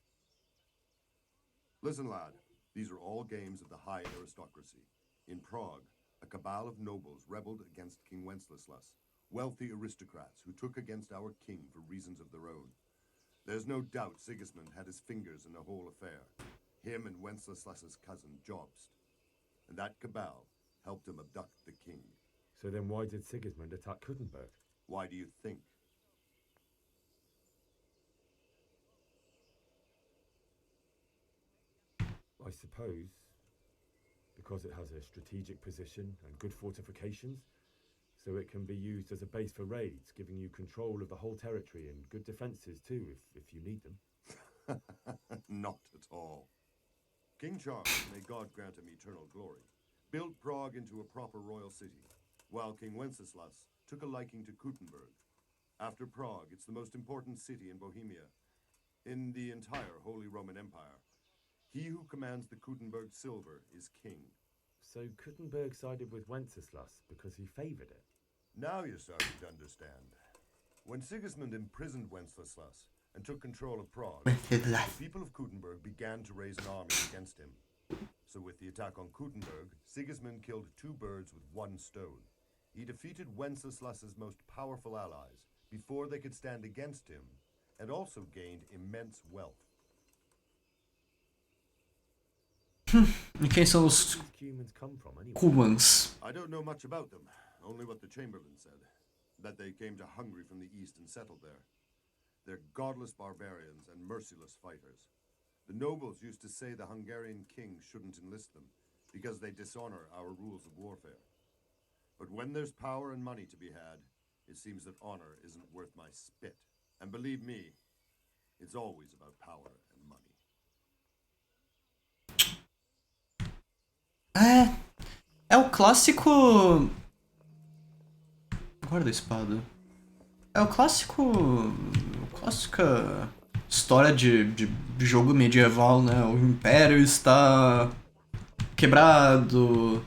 Listen, lad, these are all games of the high aristocracy. In Prague, a cabal of nobles rebelled against King Wenceslas, wealthy aristocrats who took against our king for reasons of their own. There's no doubt Sigismund had his fingers in the whole affair. Him and Wenceslas's cousin, Jobst. And that cabal helped him abduct the king. So then why did Sigismund attack Gutenberg? Why do you think? I suppose because it has a strategic position and good fortifications, so it can be used as a base for raids, giving you control of the whole territory and good defenses too, if you need them. Not at all. King Charles, may God grant him eternal glory, built Prague into a proper royal city, while King Wenceslas took a liking to Gutenberg. After Prague, it's the most important city in Bohemia, in the entire Holy Roman Empire. He who commands the Gutenberg silver is king. So Gutenberg sided with Wenceslas because he favoured it? Now you're starting to understand. When Sigismund imprisoned Wenceslas and took control of Prague, the people of Gutenberg began to raise an army against him. So with the attack on Gutenberg, Sigismund killed two birds with one stone. He defeated Wenceslas's most powerful allies before they could stand against him, and also gained immense wealth. E quem são os Cumans? I don't know much about them, only what the Chamberlain said. That they came to Hungary from the east and settled there. They're godless barbarians and merciless fighters. The nobles used to say the Hungarian king shouldn't enlist them, because they dishonor our rules of warfare. But when there's power and money to be had, it seems that honor isn't worth my spit. And believe me, it's always about power and money. É o clássico... Guarda a espada. É o clássico... Clássica história de jogo medieval, né? O Império está quebrado.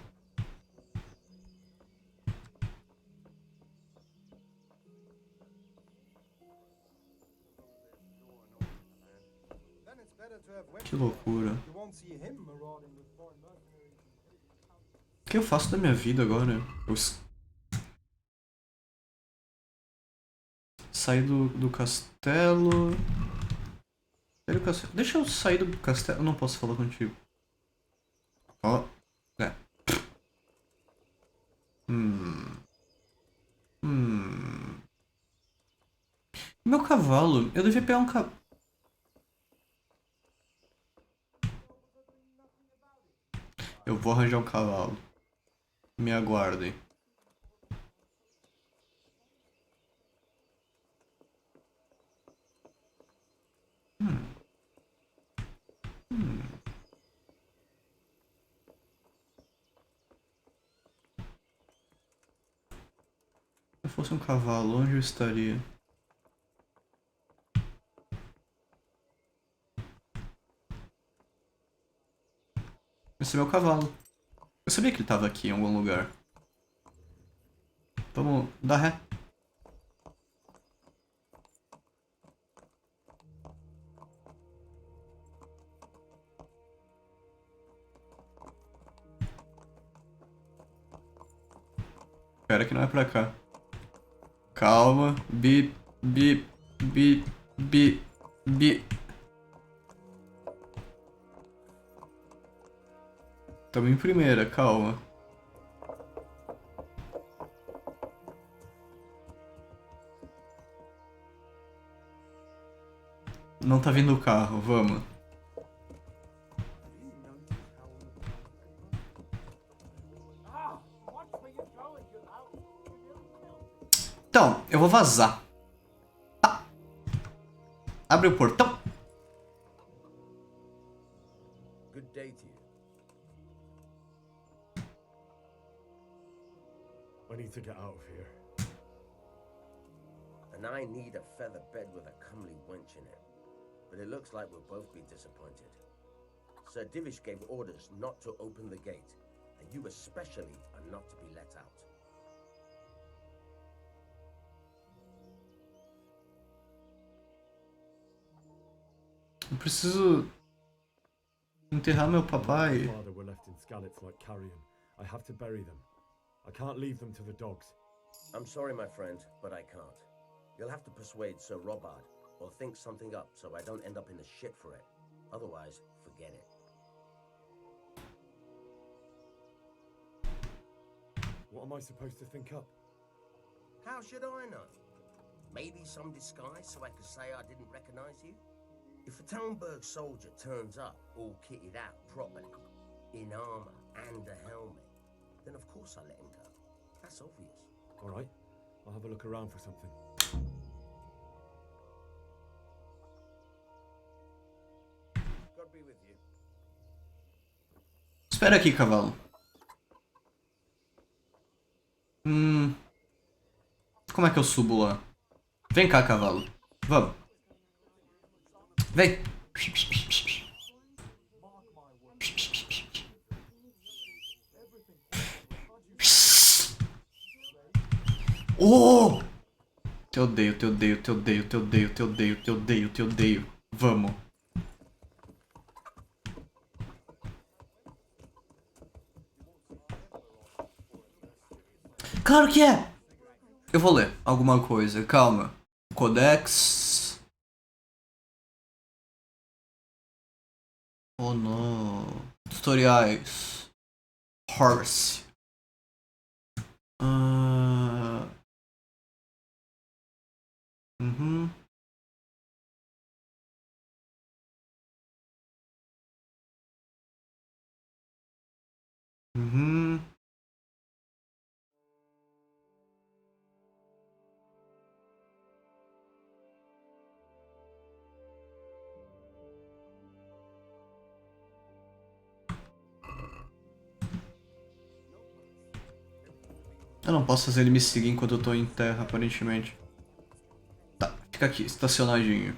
Que loucura. O que eu faço da minha vida agora? Eu sair do castelo. Deixa eu sair do castelo. Eu não posso falar contigo. Ó. É. Meu cavalo, eu devia pegar um cavalo. Eu vou arranjar um cavalo. Me aguardem. Se eu fosse um cavalo, onde eu estaria? Esse é meu cavalo. Eu sabia que ele estava aqui em algum lugar. Vamos dar ré. Espera que não é pra cá. Calma. Bi, bi, bi, bi, bi. Tamo em primeira, calma. Não tá vindo o carro, vamos. Então, eu vou vazar. Tá. Abre o portão. Good day to you. I need to get out of here. And I need a feather bed with a comely wench in it. But it looks like we'll both be disappointed. Sir Divish gave orders not to open the gate, and you especially are not to be let out. Eu preciso enterrar meu My papai. father were left in Skalitz like carrion. I have to bury them. I can't leave them to the dogs. I'm sorry, my friend, but I can't. You'll have to persuade Sir Robard, or think something up so I don't end up in the shit for it. Otherwise, forget it. What am I supposed to think up? How should I know? Maybe some disguise so I could say I didn't recognize you? If a Talmberg soldier turns up all kitted out properly, in armor and a helmet, then of course I let him go. That's obvious. All right, I'll have a look around for something. God be with you. Espera aqui, cavalo. Como é que eu subo lá? Vem cá, cavalo. Vamos. Vem. Oh! Te odeio, te odeio, te odeio, te odeio, te odeio, te odeio, te odeio. Vamos. Claro que é! Eu vou ler alguma coisa, calma. Codex. Oh não. Tutoriais. Horse. Uhum. Uhum. Eu não posso fazer ele me seguir enquanto eu tô em terra, aparentemente. Tá, fica aqui, estacionadinho.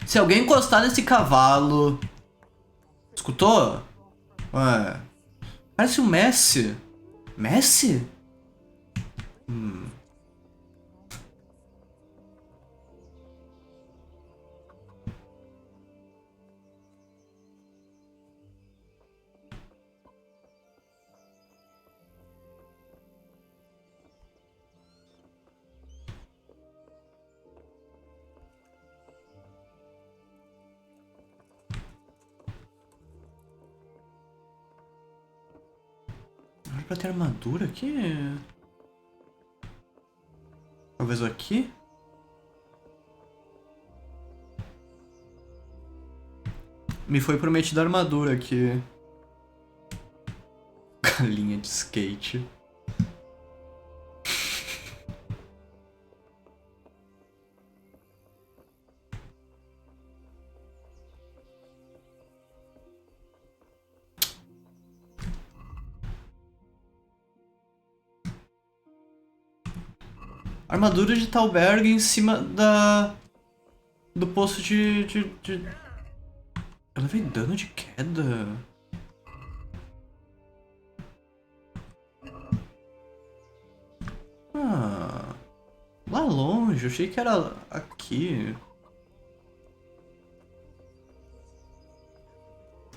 Se alguém encostar nesse cavalo... Escutou? Ué... Parece um Messi. Messi? pra ter armadura aqui? Talvez aqui? Me foi prometida armadura aqui. Galinha de skate. Armadura de Talberg em cima do poço de... Eu levei dano de queda? Ah, lá longe, eu achei que era aqui.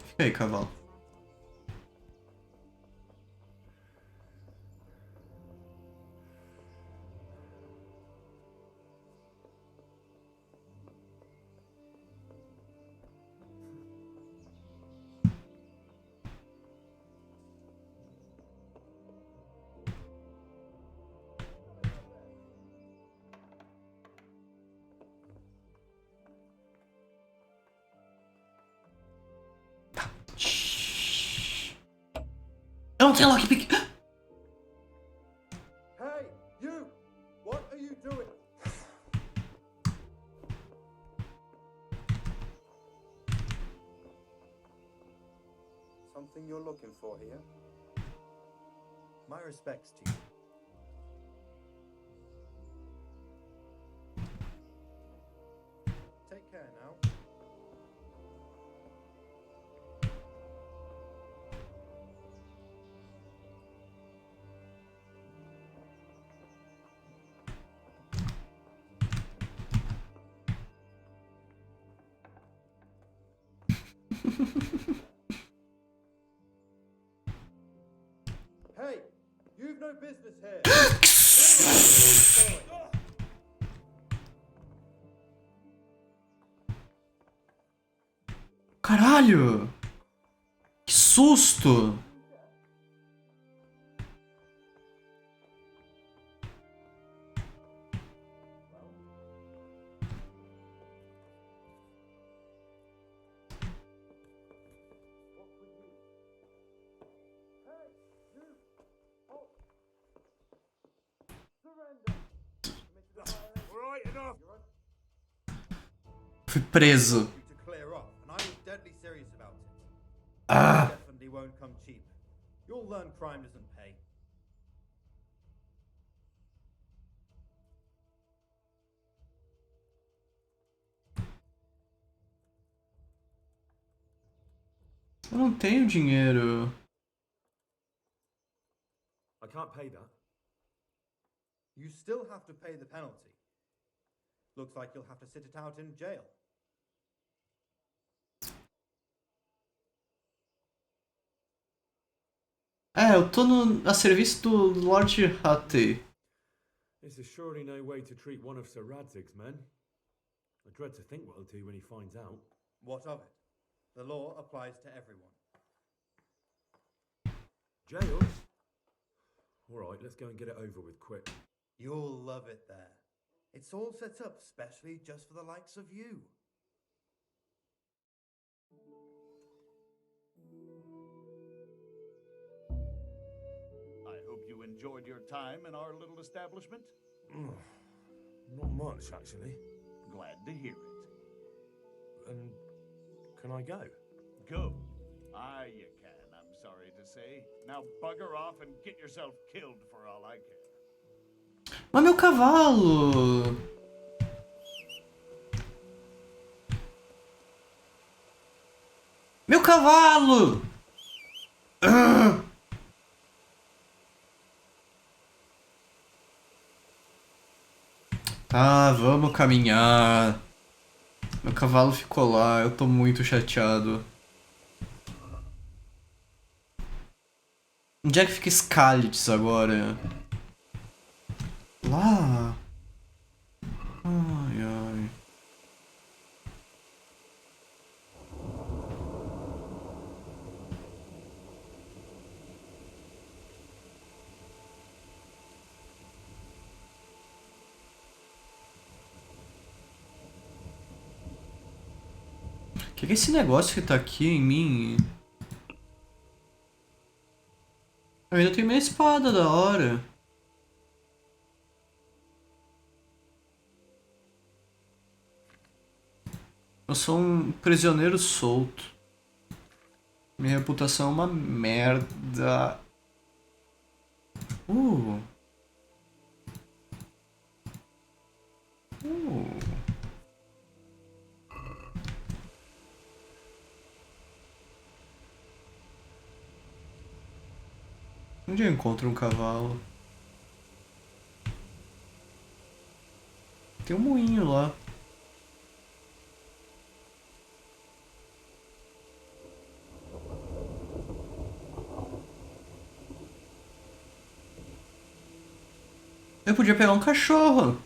Fica aí, cavalo. Eu não tenho lockpick! Hey, you! What are you doing? Something you're looking for here? My respects to you. Take care now. Hey, you've no business here. Caralho! Que susto! Right enough. Fui preso. To clear off, and I was deadly serious about it. Ah! Definitely won't come cheap. You'll learn crime doesn't pay. Eu não tenho dinheiro. I can't pay that. You still have to pay the penalty. Looks like you'll have to sit it out in jail. É, eu tô a serviço do Lord Hattey. This is surely no way to treat one of Sir Radzig's men. I dread to think what he'll do when he finds out. What of it? The law applies to everyone. Jail? Alright, let's go and get it over with quick. You'll love it there. It's all set up specially just for the likes of you. I hope you enjoyed your time in our little establishment. Not much, actually. Glad to hear it. And can I go? Go. Aye, you can, I'm sorry to say. Now bugger off and get yourself killed for all I care. Mas meu cavalo! Meu cavalo! Ah! Tá, vamos caminhar. Meu cavalo ficou lá, eu tô muito chateado. Onde é que fica Skalitz agora? Lá? Ai, ai. Que é esse negócio que tá aqui em mim? Eu ainda tenho minha espada, da hora. Eu sou um prisioneiro solto. Minha reputação é uma merda. Uh. Onde eu encontro um cavalo? Tem um moinho lá. Eu podia pegar um cachorro.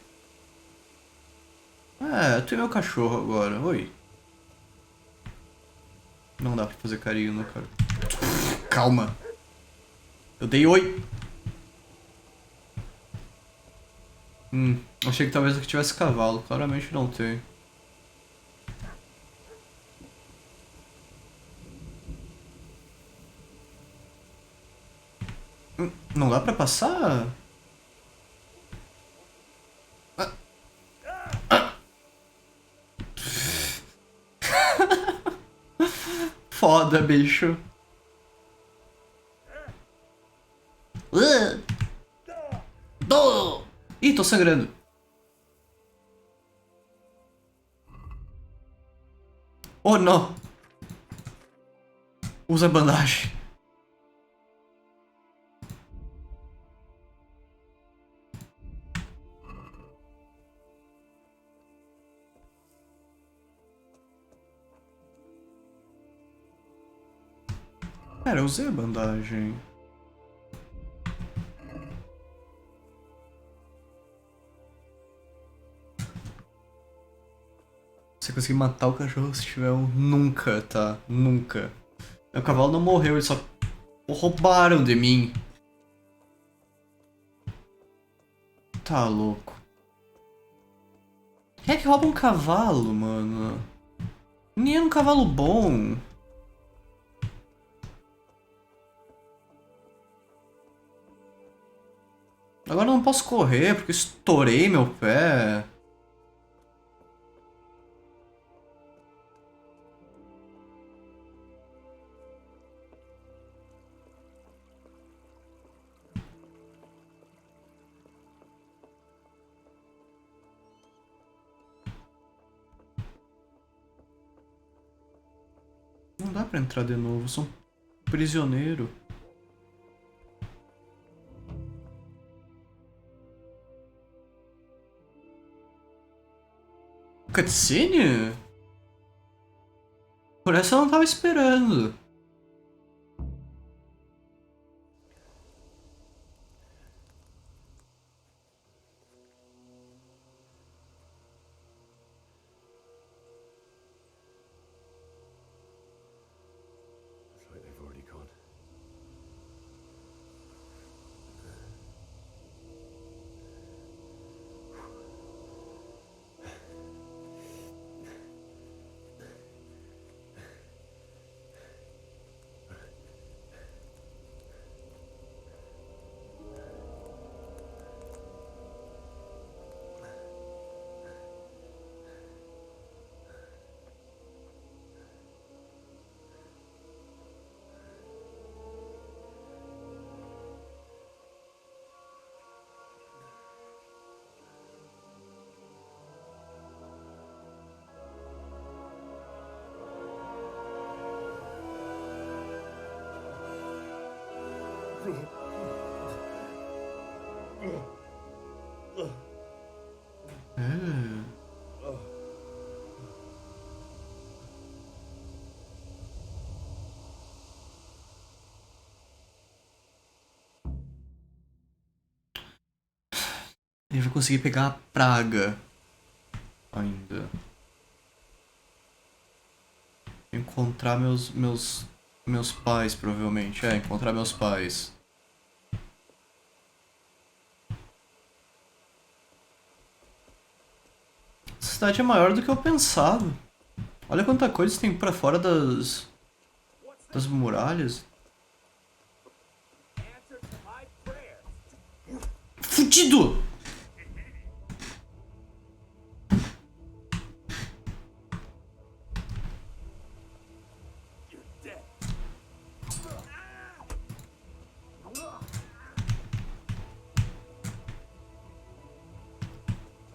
É, eu tenho meu cachorro agora. Oi. Não dá pra fazer carinho no cara. Calma. Eu dei oi. Achei que talvez aqui tivesse cavalo. Claramente não tem. Não dá pra passar? Foda, bicho. Ih, tô sangrando. Oh, não. Usa bandagem. Cara, eu usei a bandagem. Você conseguir matar o cachorro se tiver um... Nunca, tá? Nunca. Meu cavalo não morreu, eles só roubaram de mim. Tá louco. Quem é que rouba um cavalo, mano? Nem é um cavalo bom. Agora eu não posso correr porque eu estourei meu pé. Não dá pra entrar de novo, eu sou um prisioneiro. Cutscene? Por essa eu não tava esperando. Looks like they've already gone. Ele vai conseguir pegar a praga. Ainda. Encontrar meus pais, provavelmente. É, encontrar meus pais. Essa cidade é maior do que eu pensava. Olha quanta coisa tem pra fora das muralhas. Fudido!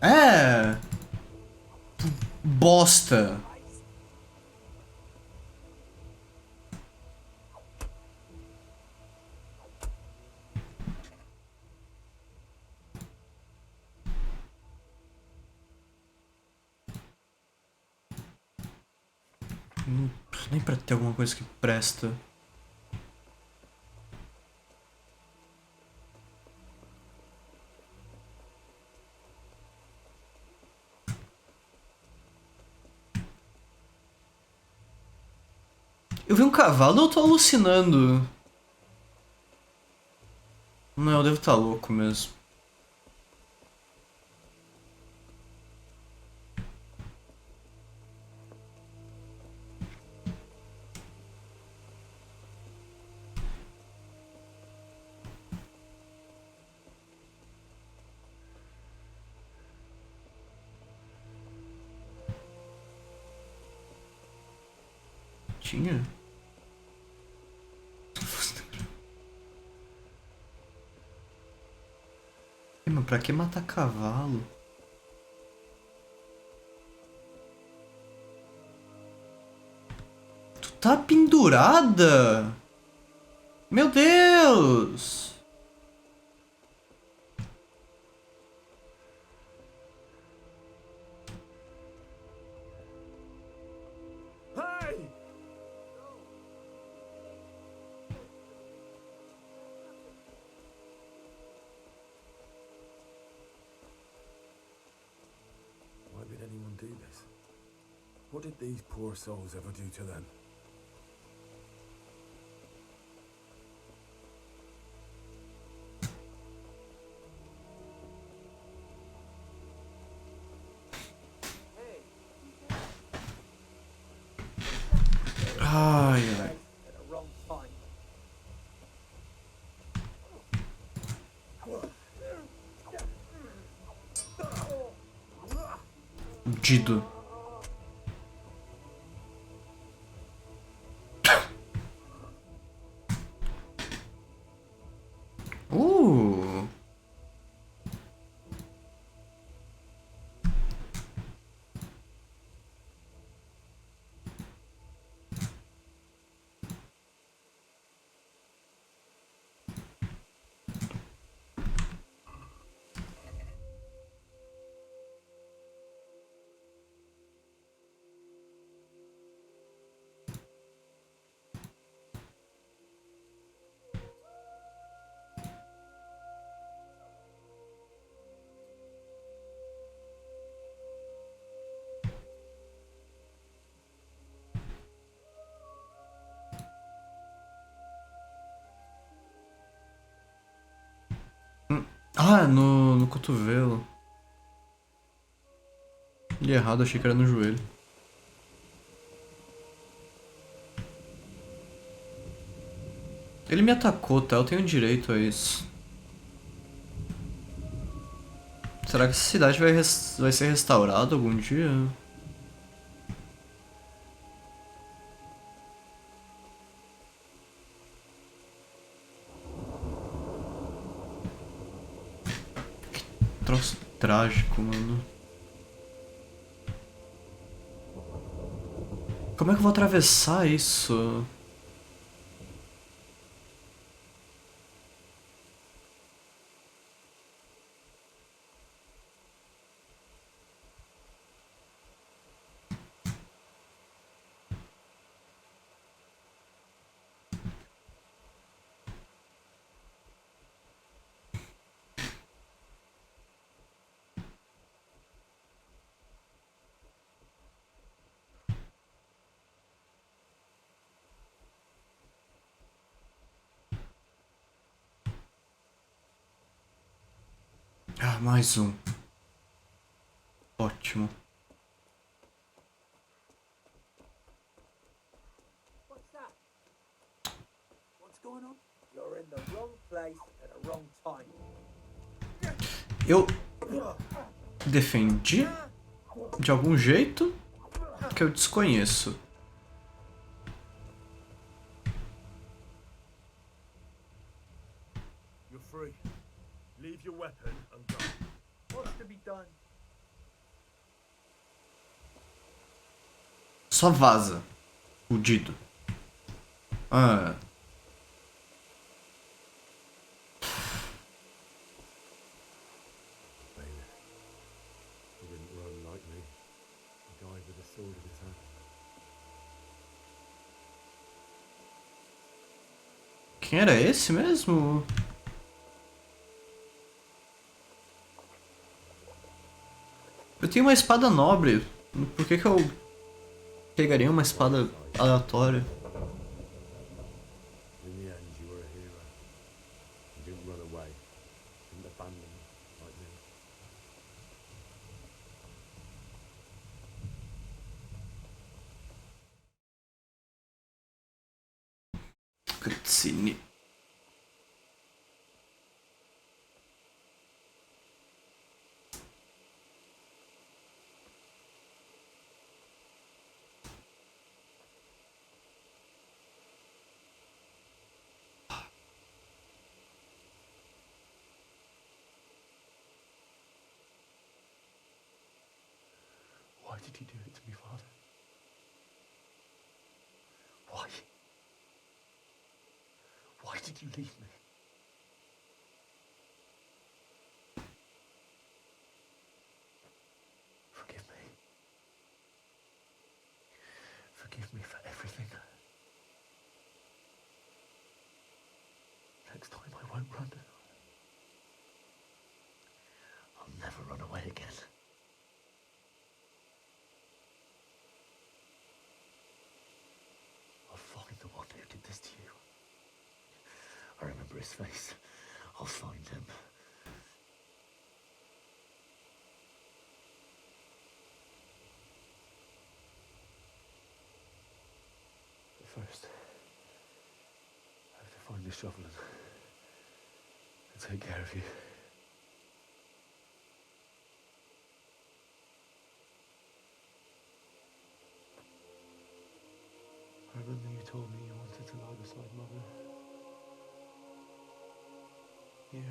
É. Bosta. Nem pra ter alguma coisa que presta. Eu vi um cavalo ou eu tô alucinando? Não, eu devo estar louco mesmo. Tinha? Mas pra que matar cavalo? Tu tá pendurada? Meu Deus! Hey! Why would anyone do this? What did these poor souls ever do to them? Ai, ai. Fudido. Uh. Ah, no cotovelo. E errado, achei que era no joelho. Ele me atacou, tá? Eu tenho direito a isso. Será que essa cidade vai ser restaurada algum dia? Que troço trágico, mano. Como é que eu vou atravessar isso? Ah, mais um. Ótimo. What's going on? You're in the wrong place at the wrong time. Eu defendi de algum jeito que eu desconheço. You're free. Leave your weapon and go. What's to be done? Só vaza. Fudido. Ah. He didn't run like me. He died with a sword in his hand. Quem era esse mesmo? Eu tenho uma espada nobre. Por que eu pegaria uma espada aleatória? In the end, you were a hero. You didn't run away. Didn't abandon me like me. Cutscene. Why did you do it to me, Father? Why? Why did you leave me? Forgive me. Forgive me for everything. Next time I won't run. I'll never run away again. I'll find the one who did this to you. I remember his face. I'll find him. But first, I have to find the shovel and take care of you. I remember you told me you wanted to lie beside Mother. Here.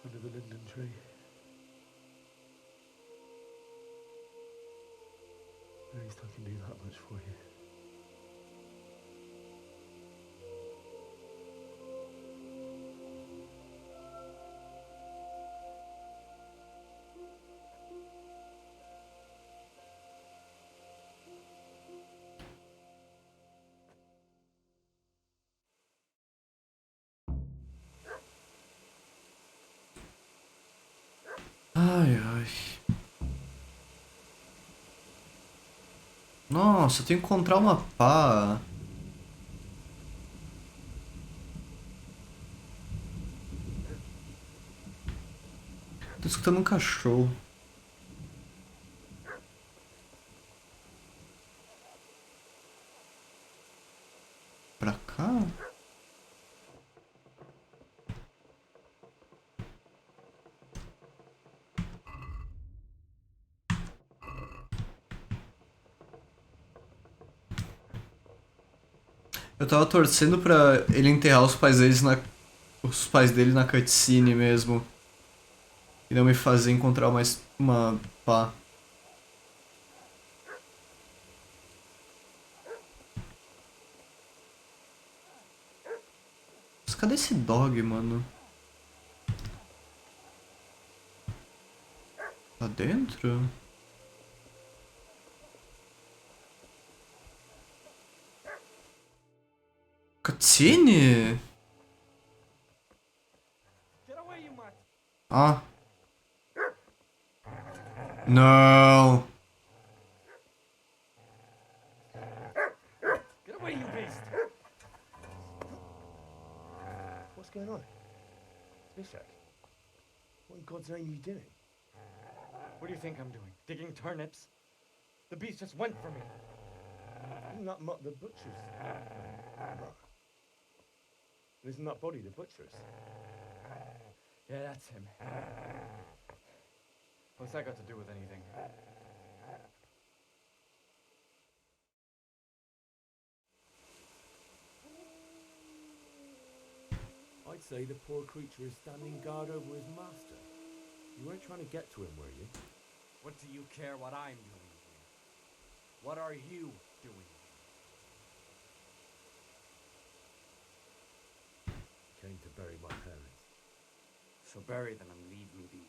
Under the linden tree. At least I can do that much for you. Ai, ai. Nossa, eu tenho que encontrar uma pá. Tô escutando um cachorro. Pra cá? Eu tava torcendo pra ele enterrar os pais dele na cutscene mesmo. E não me fazer encontrar uma pá. Mas cadê esse dog, mano? Tá dentro? Cutscene? Ah. Não. Get away, you beast! What's going on? Bishak, what in God's name are you doing? What do you think I'm doing? Digging turnips? The beast just went for me. Isn't that Mutt the butcher's? Isn't that body the butcher's? Yeah, that's him. What's that got to do with anything? I'd say the poor creature is standing guard over his master. You weren't trying to get to him, were you? What do you care what I'm doing here? What are you doing here? Came to bury my parents. So bury them and leave me be.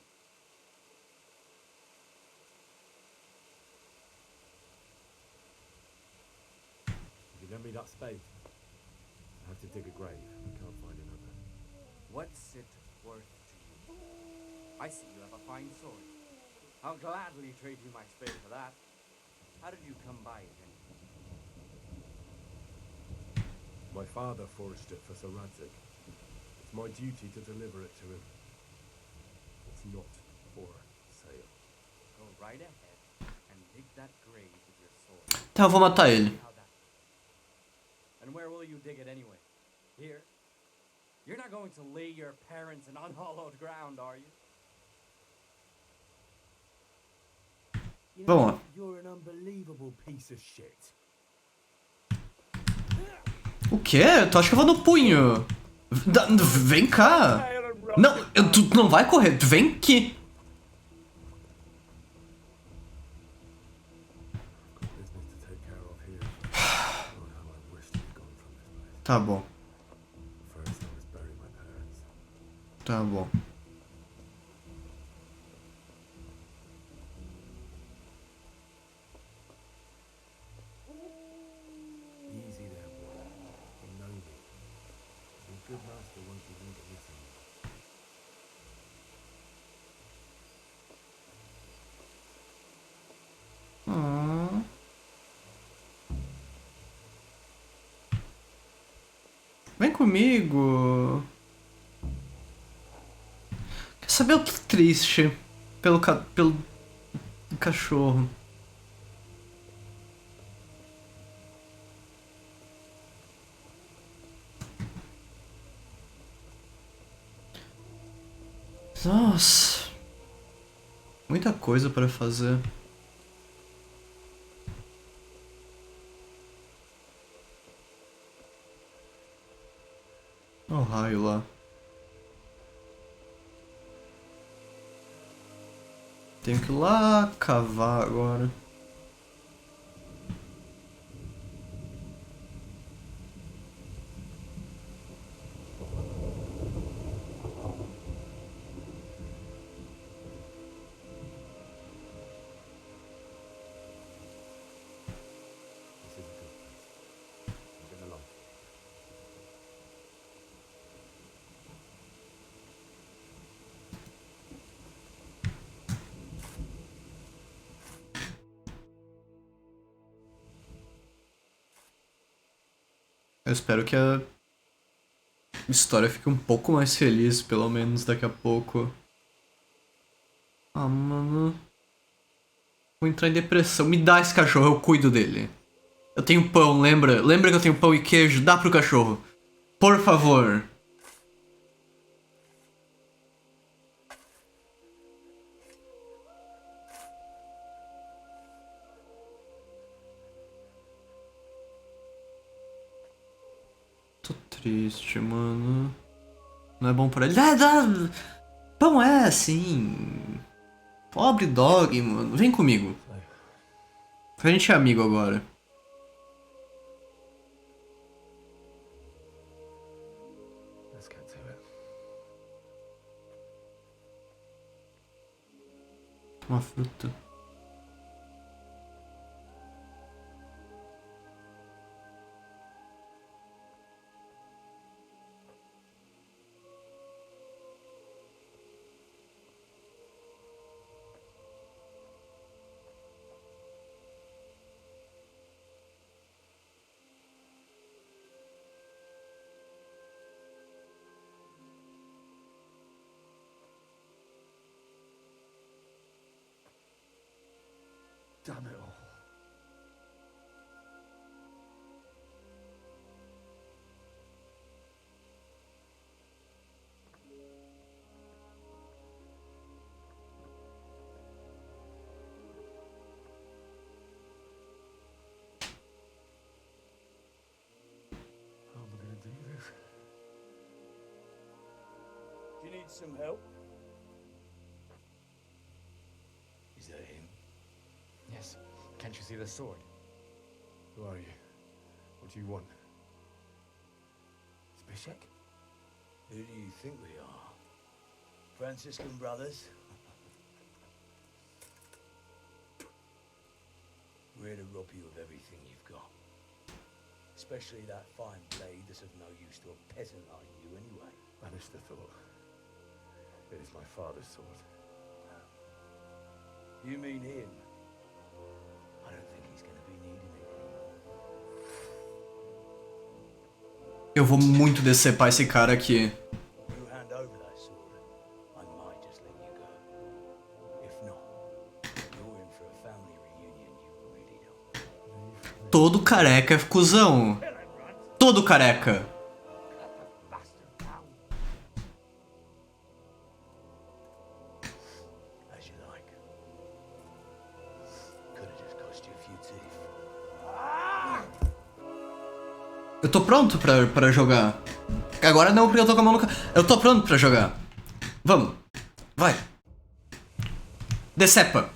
You lend me that spade? I have to dig a grave. I can't find another. What's it worth to you? I see you have a fine sword. I'll gladly trade you my spade for that. How did you come by it anyway? My father forged it for Sir Radzig. It's my duty to deliver it to him. It's not for sale. Go right ahead and dig that grave with your sword. Tá, eu vou matar ele. And where will you dig it anyway? Here? You're not going to lay your parents in unhallowed ground, are you? Vamos lá. You're an unbelievable piece of shit. O quê? Tu acha que eu vou no punho? Vem cá. Não, tu não vai correr. Tu vem aqui. Tá bom. Tá bom. Easy there, boy. You know me. Your good master won't be needing anything. Vem comigo. Quer saber, eu tô triste pelo cachorro. Nossa. Muita coisa para fazer. Olha o raio lá. Tenho que ir lá cavar agora. Eu espero que a história fique um pouco mais feliz, pelo menos daqui a pouco. Ah, mano. Vou entrar em depressão. Me dá esse cachorro, eu cuido dele. Eu tenho pão, lembra? Lembra que eu tenho pão e queijo? Dá pro cachorro. Por favor. Tô triste, mano. Não é bom pra ele. Pão é assim. Pobre dog, mano. Vem comigo. A gente é amigo agora. Let's get to it. Uma fruta. Damn it all. need some help? Is that him? Yes. Can't you see the sword? Who are you? What do you want? Zbyszek? Who do you think we are? Franciscan brothers? We're here to rob you of everything you've got. Especially that fine blade that's of no use to a peasant like you anyway. Banish the thought. It is my father's sword. You mean him? I don't think he's gonna be needing it anymore. Eu vou muito decepar esse cara aqui. You hand over that sword, I might just let you go. If not, you're in for a family reunion you really don't. Todo careca é cuzão. Todo careca. As you like. Could have just cost you a few teeth. Eu tô pronto pra jogar. Agora não, porque eu tô com a mão no... Eu tô pronto pra jogar. Vamos. Vai. Decepa.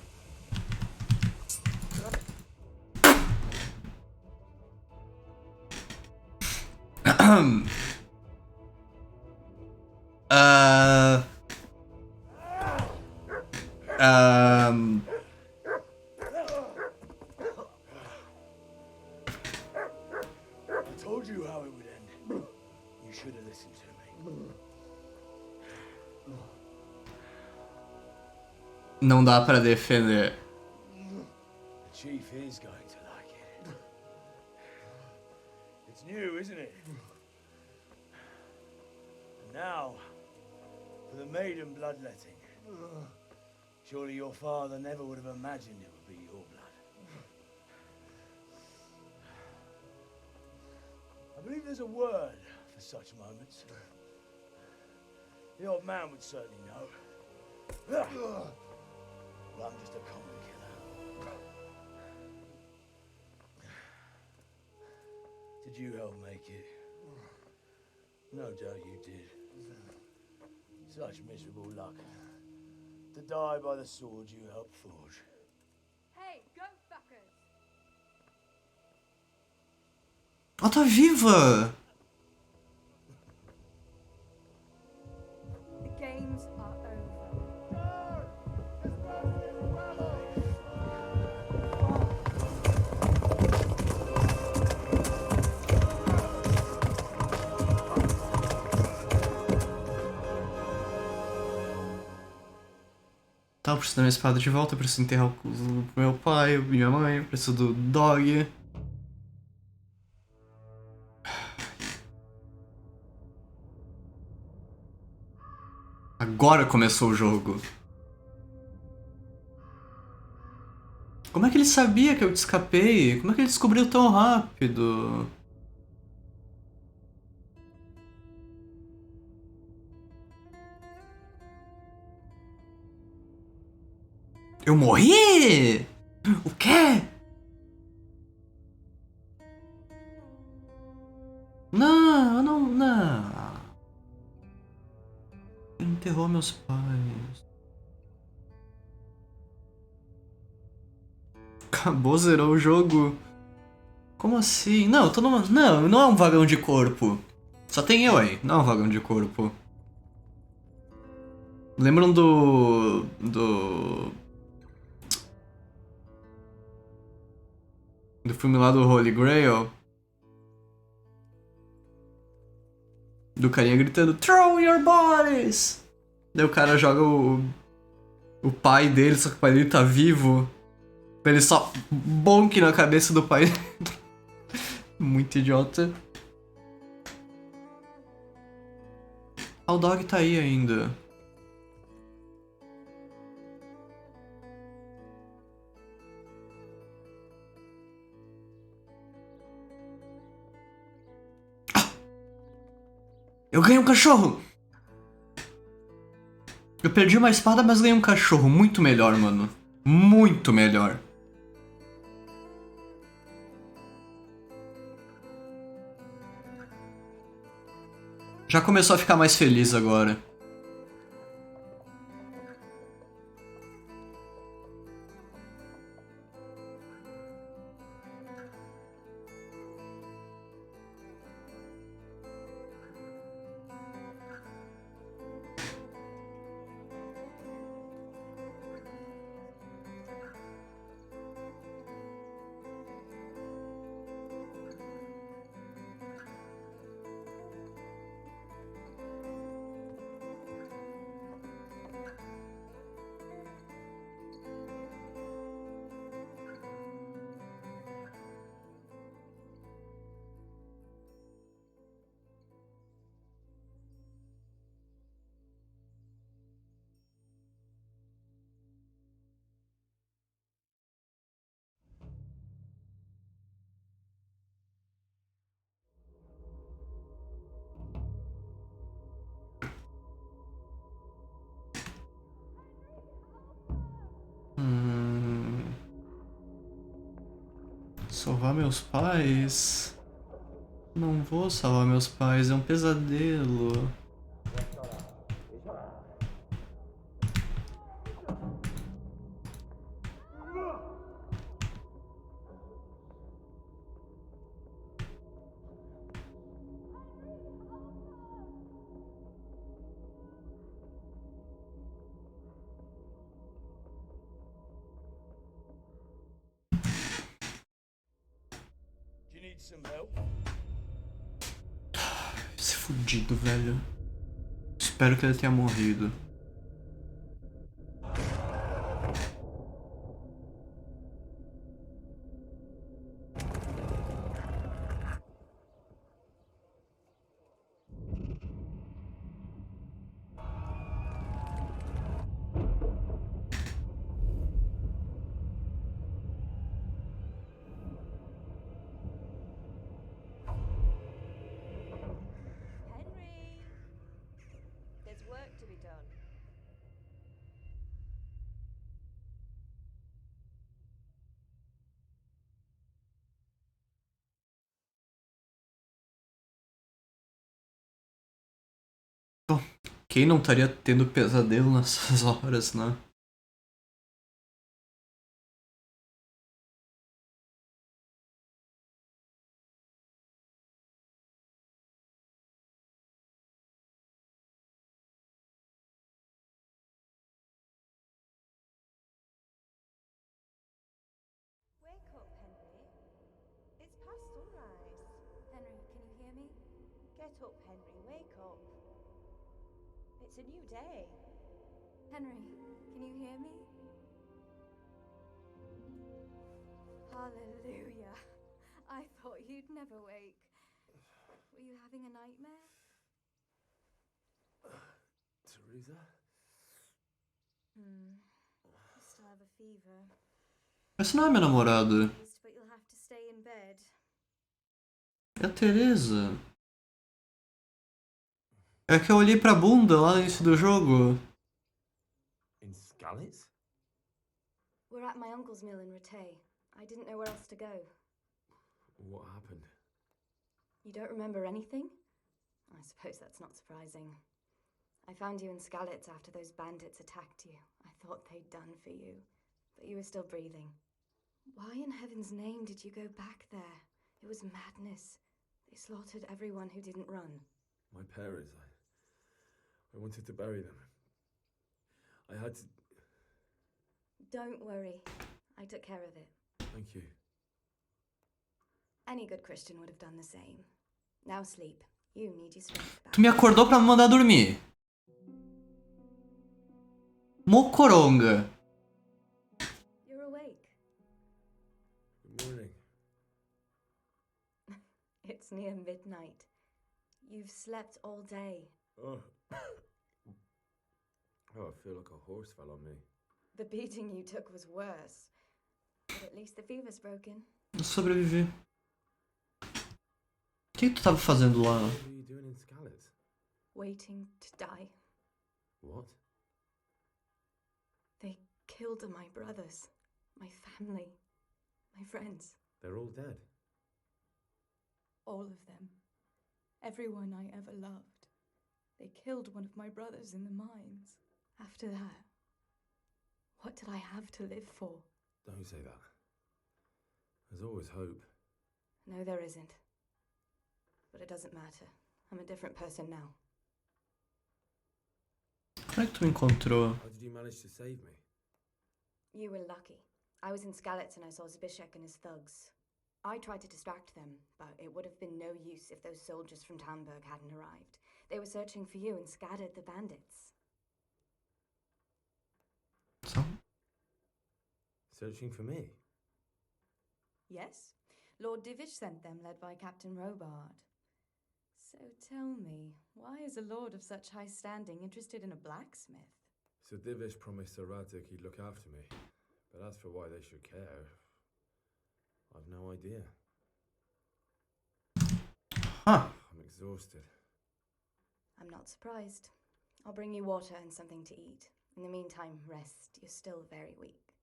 I told you how it would end. You should have listened to me. Não dá pra defender. The chief is going to like it. It's new, isn't it? And now, for the maiden bloodletting. Surely your father never would have imagined it would be your blood. I believe there's a word for such moments. The old man would certainly know. Well, I'm just a common killer. Did you help make it? No doubt you did. Such miserable luck. To die by the sword you helped forge. Hey, go fuckers! Ela tá viva! The games are over. Tá, eu preciso da minha espada de volta, eu preciso enterrar o meu pai, minha mãe, eu preciso do dog. Agora começou o jogo. Como é que ele sabia que eu te escapei? Como é que ele descobriu tão rápido? Eu morri? O quê? Não, não. Ele enterrou meus pais. Acabou, zerou o jogo. Como assim? Não, eu tô numa... Não é um vagão de corpo. Só tem eu aí, não é um vagão de corpo. Lembram do filme lá do Holy Grail? Do carinha gritando "Throw your bodies!" Daí o cara joga o pai dele, só que o pai dele tá vivo. Ele só bonk na cabeça do pai. Muito idiota. Ah, o dog tá aí ainda. Eu ganhei um cachorro! Eu perdi uma espada, mas ganhei um cachorro. Muito melhor, mano. Muito melhor. Já começou a ficar mais feliz agora. Salvar meus pais? Não vou salvar meus pais, é um pesadelo. Do you need some help? Esse fudido, velho. Espero que ele tenha morrido. Henry! There's work to be done. Bom, quem não estaria tendo pesadelo nessas horas, né? Wake up, Henry. It's past sunrise. Henry, can you hear me? Get up, Henry. Wake up. It's a new day. Henry, can you hear me? Hallelujah. I thought you'd never wake. Were you having a nightmare? Teresa? You still have a fever. Essa não é minha namorada. But you'll have to stay in bed. É a Teresa. É que eu olhei pra bunda lá no início do jogo. In Skalitz? We're at my uncle's mill in Rattay. I didn't know where else to go. What happened? You don't remember anything? I suppose that's not surprising. I found you in Skalitz after those bandits attacked you. I thought they'd done for you, but you were still breathing. Why in heaven's name did you go back there? It was madness. They slaughtered everyone who didn't run. My parents, I wanted to bury them. I had to... Don't worry. I took care of it. Thank you. Any good Christian would have done the same. Now sleep. You need your strength back. Tu me acordou pra me mandar dormir. Mocoronga. You're awake. Good morning. It's near midnight. You've slept all day. Oh. Oh, I feel like a horse fell on me. The beating you took was worse. But at least the fever's broken. Eu sobrevivi. O que tu tava fazendo lá? What were you doing in Skalitz? Waiting to die. What? They killed my brothers, my family, my friends. They're all dead. All of them. Everyone I ever loved. They killed one of my brothers in the mines. After that, what did I have to live for? Don't say that. There's always hope. No, there isn't. But it doesn't matter. I'm a different person now. Como é que tu me encontrou? How did you manage to save me? You were lucky. I was in Skalitz and I saw Zbyszek and his thugs. I tried to distract them, but it would have been no use if those soldiers from Tamburg hadn't arrived. They were searching for you and scattered the bandits. So? Searching for me? Yes. Lord Divish sent them, led by Captain Robard. So tell me, why is a lord of such high standing interested in a blacksmith? So Divish promised Sir Radek he'd look after me. But as for why they should care, I've no idea. Huh. I'm exhausted. I'm not surprised. I'll bring you water and something to eat. In the meantime, rest. You're still very weak.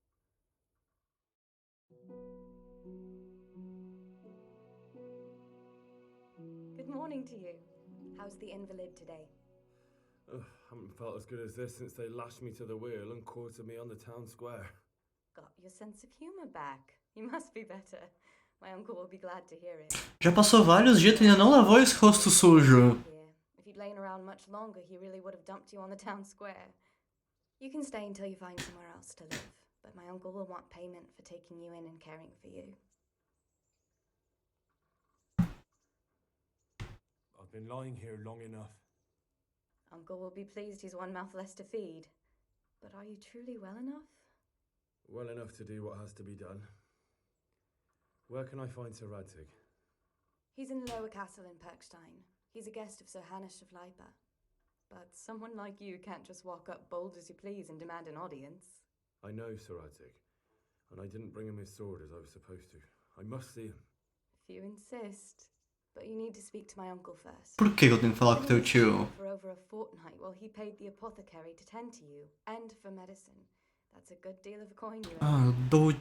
morning to you. How's the invalid today? Haven't felt as good as this since they lashed me to the wheel and quartered me on the town square. Got your sense of humor back. You must be better. My uncle will be glad to hear it. Já passou vários dias e ainda não lavou esse rosto sujo. If you'd lain around much longer, he really would have dumped you on the town square. You can stay until you find somewhere else to live, but my uncle will want payment for taking you in and caring for you. I've been lying here long enough. Uncle will be pleased he's one mouth less to feed. But are you truly well enough? Well enough to do what has to be done. Where can I find Sir Radzig? He's in the lower castle in Perkstein. He's a guest of Sir Hanush of Leipa. But someone like you can't just walk up bold as you please and demand an audience. I know Sir Radzig, and I didn't bring him his sword as I was supposed to. I must see him. If you insist. But you need to speak to my uncle first. Por que eu tenho que falar com teu tio? For over a fortnight while he paid the apothecary to tend to you, and for medicine. That's a good deal of coin you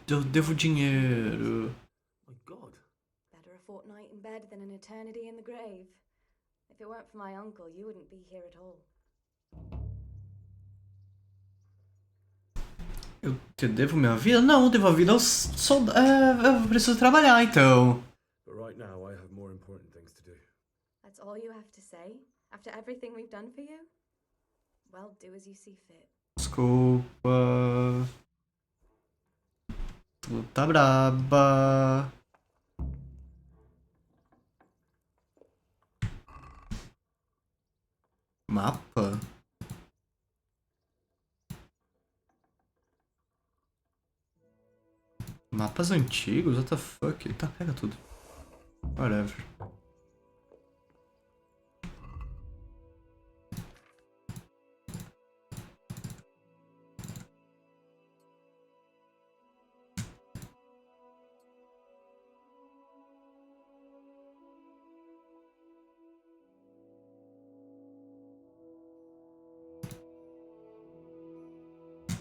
Eu devo dinheiro. My God. Better a fortnight in bed than an eternity in the grave. If it weren't for my uncle, you wouldn't be here at all. Eu te devo minha vida? Não, devo a vida aos soldados. Eu preciso trabalhar, então. But right now I have more important things to do. That's all you have to say? After everything we've done for you? Well, do as you see fit. Desculpa. Tu tá braba. Mapa? Mapas antigos? What the fuck? Tá, pega tudo. Whatever.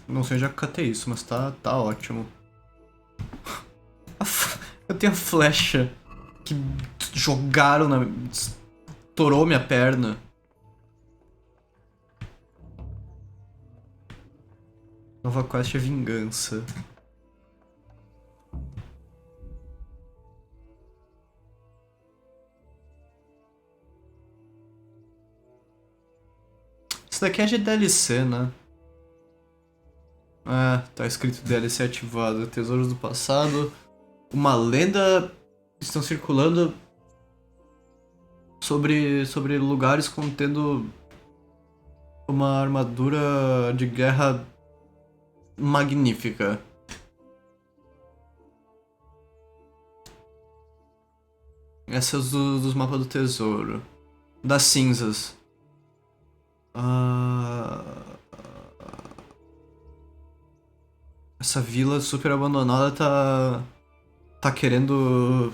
Não sei onde é que eu catei isso, mas tá ótimo. Eu tenho a flecha que jogaram na... estourou minha perna. Nova quest é vingança. Isso daqui é de DLC, né? Tá escrito DLC ativado. Tesouros do passado. Uma lenda estão circulando sobre lugares contendo uma armadura de guerra magnífica. Essas dos mapas do tesouro. Das cinzas. Essa vila super abandonada tá querendo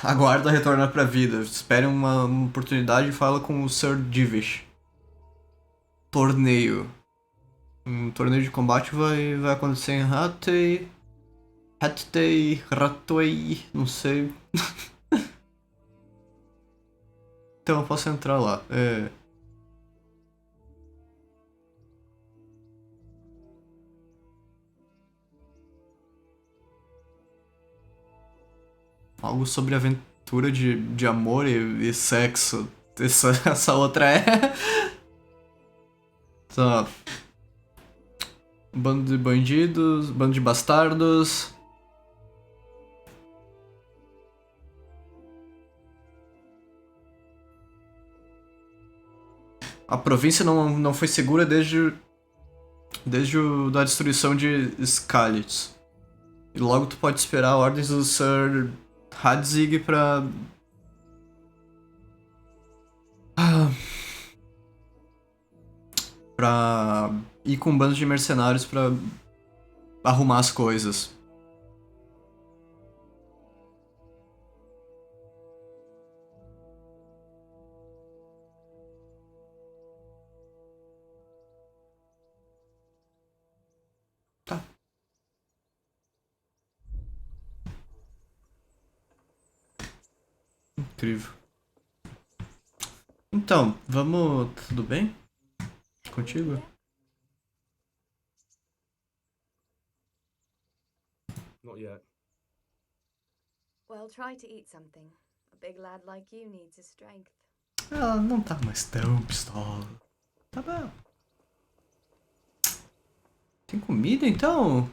a guarda retornar pra vida. Espere uma oportunidade e fala com o Sir Divish. Torneio. Um torneio de combate vai acontecer em Ratway, não sei. Então eu posso entrar lá. Algo sobre aventura de amor e sexo. Essa outra é. Tá. Bando de bandidos, bando de bastardos. A província não foi segura desde da destruição de Skalitz. E logo tu pode esperar ordens do Sir Radzig pra ir com um bando de mercenários pra arrumar as coisas. Tá. Incrível. Então, vamos... Tudo bem? Contigo? Not yet. Well, try to eat something. A big lad like you needs his strength. Ela não tá mais tão pistola. Tá bom. Tem comida, então?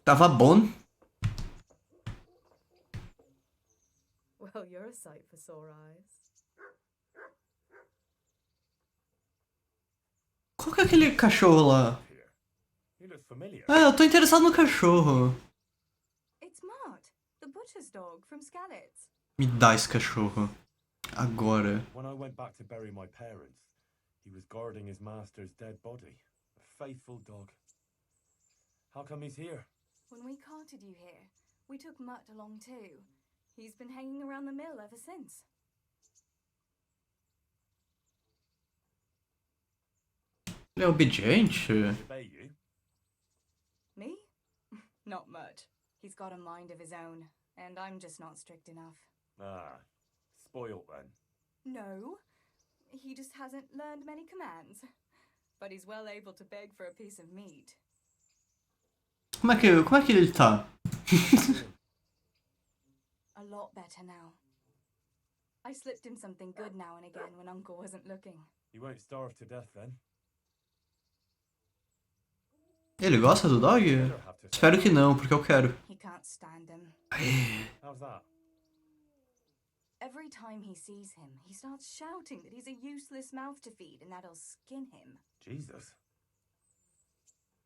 Tava bom. Well, you're a sight for sore eyes. Qual que é aquele cachorro lá? You look familiar. Ah, eu tô interessado no cachorro. It's Mart, the butcher's dog from Skalitz. Me dá esse cachorro. Agora. When I went back to bury my parents, he was guarding his master's dead body. A faithful dog. How come he's here? When we carted you here, we took Mutt along too. He's been hanging around the mill ever since. Ele é obediente? Obey you? Me? Not much. He's got a mind of his own, and I'm just not strict enough. Ah, spoilt then. No, he just hasn't learned many commands. But he's well able to beg for a piece of meat. Como é que ele tá? A lot better now. I slipped him something good now and again when Uncle wasn't looking. You won't starve to death then? Ele gosta do dog? Espero que não, porque eu quero. He can't stand him. How's that? Every time he sees him, he starts shouting that he's a useless mouth to feed and that'll skin him. Jesus.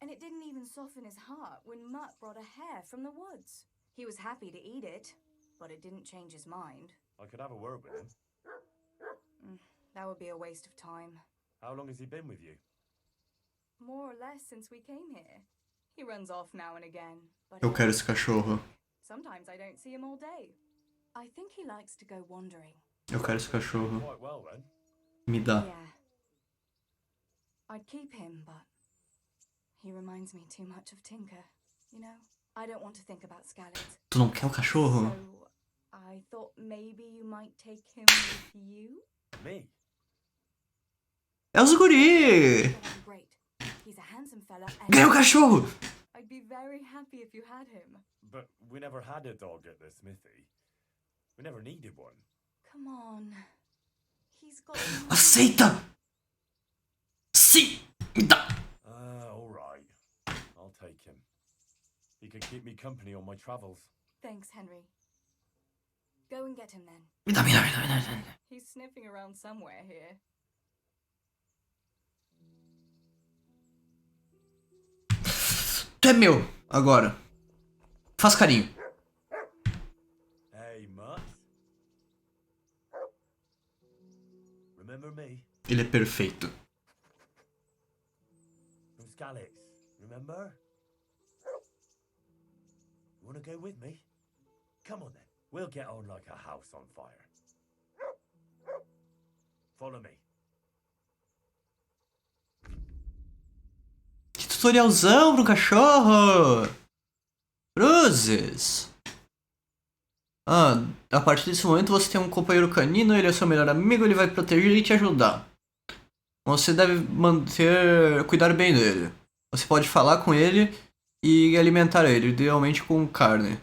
And it didn't even soften his heart when Mutt brought a hare from the woods. He was happy to eat it, but it didn't change his mind. I could have a word with him. That would be a waste of time. How long has he been with you? More or less since we came here. He runs off now and again, but Eu quero esse cachorro. sometimes I don't see him all day. I think he likes to go wandering. Eu quero esse cachorro. Quite well then. Me dá. Yeah. I'd keep him, but he reminds me too much of Tinker. You know, I don't want to think about Skalitz. Tu não quer o cachorro? So I thought maybe you might take him with you? Me? É os guri! Great. He's a handsome fella. Ganhei o cachorro! I'd be very happy if you had him. But we never had a dog at the smithy. We never needed one. Come on. He's got... Aceita! Sim! Me dá! Alright. I'll take him. He can keep me company on my travels. Thanks, Henry. Go and get him then. Me dá, me dá, me dá, me dá. He's sniffing around somewhere here. Tu é meu, agora. Faz carinho. Hey, Mutt. Remember me? Ele é perfeito. From Skalitz, remember? You wanna go with me? Come on then. We'll get on like a house on fire. Follow me. Que tutorialzão pro cachorro! Cruzes! A partir desse momento você tem um companheiro canino, ele é seu melhor amigo, ele vai proteger e te ajudar. Você deve cuidar bem dele. Você pode falar com ele e alimentar ele, idealmente com carne.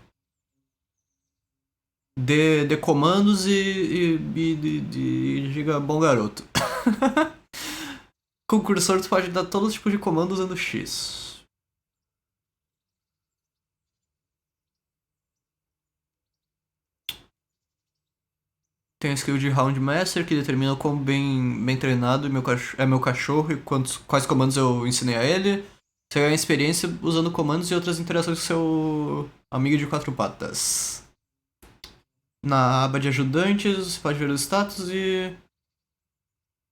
Dê comandos e diga bom garoto. Com o cursor tu pode dar todo tipo de comando usando X. Tem a skill de Round Master que determina quão bem treinado é meu cachorro e quais comandos eu ensinei a ele. Você ganha experiência usando comandos e outras interações com seu amigo de quatro patas. Na aba de ajudantes você pode ver os status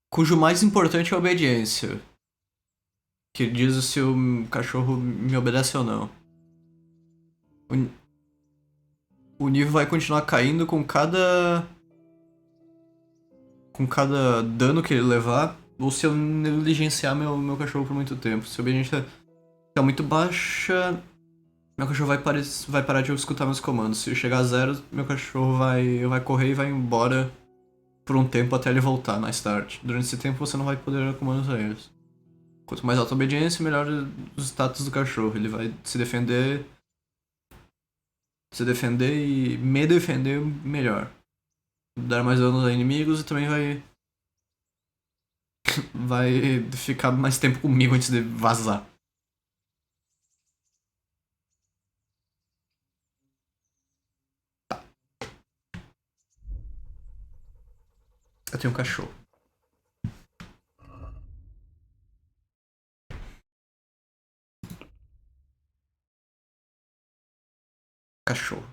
cujo mais importante é a obediência. Que diz se o cachorro me obedece ou não. O nível vai continuar caindo com cada dano que ele levar, ou se eu negligenciar meu cachorro por muito tempo. Se a obediência ficar muito baixa, Meu cachorro vai parar de escutar meus comandos. Se eu chegar a 0, meu cachorro vai correr e vai embora por um tempo até ele voltar mais tarde. Durante esse tempo você não vai poder dar comandos a eles. Quanto mais alta a obediência, melhor os status do cachorro. Ele vai se defender e me defender melhor. Dar mais danos a inimigos e também vai ficar mais tempo comigo antes de vazar. Eu tenho um cachorro. Cachorro.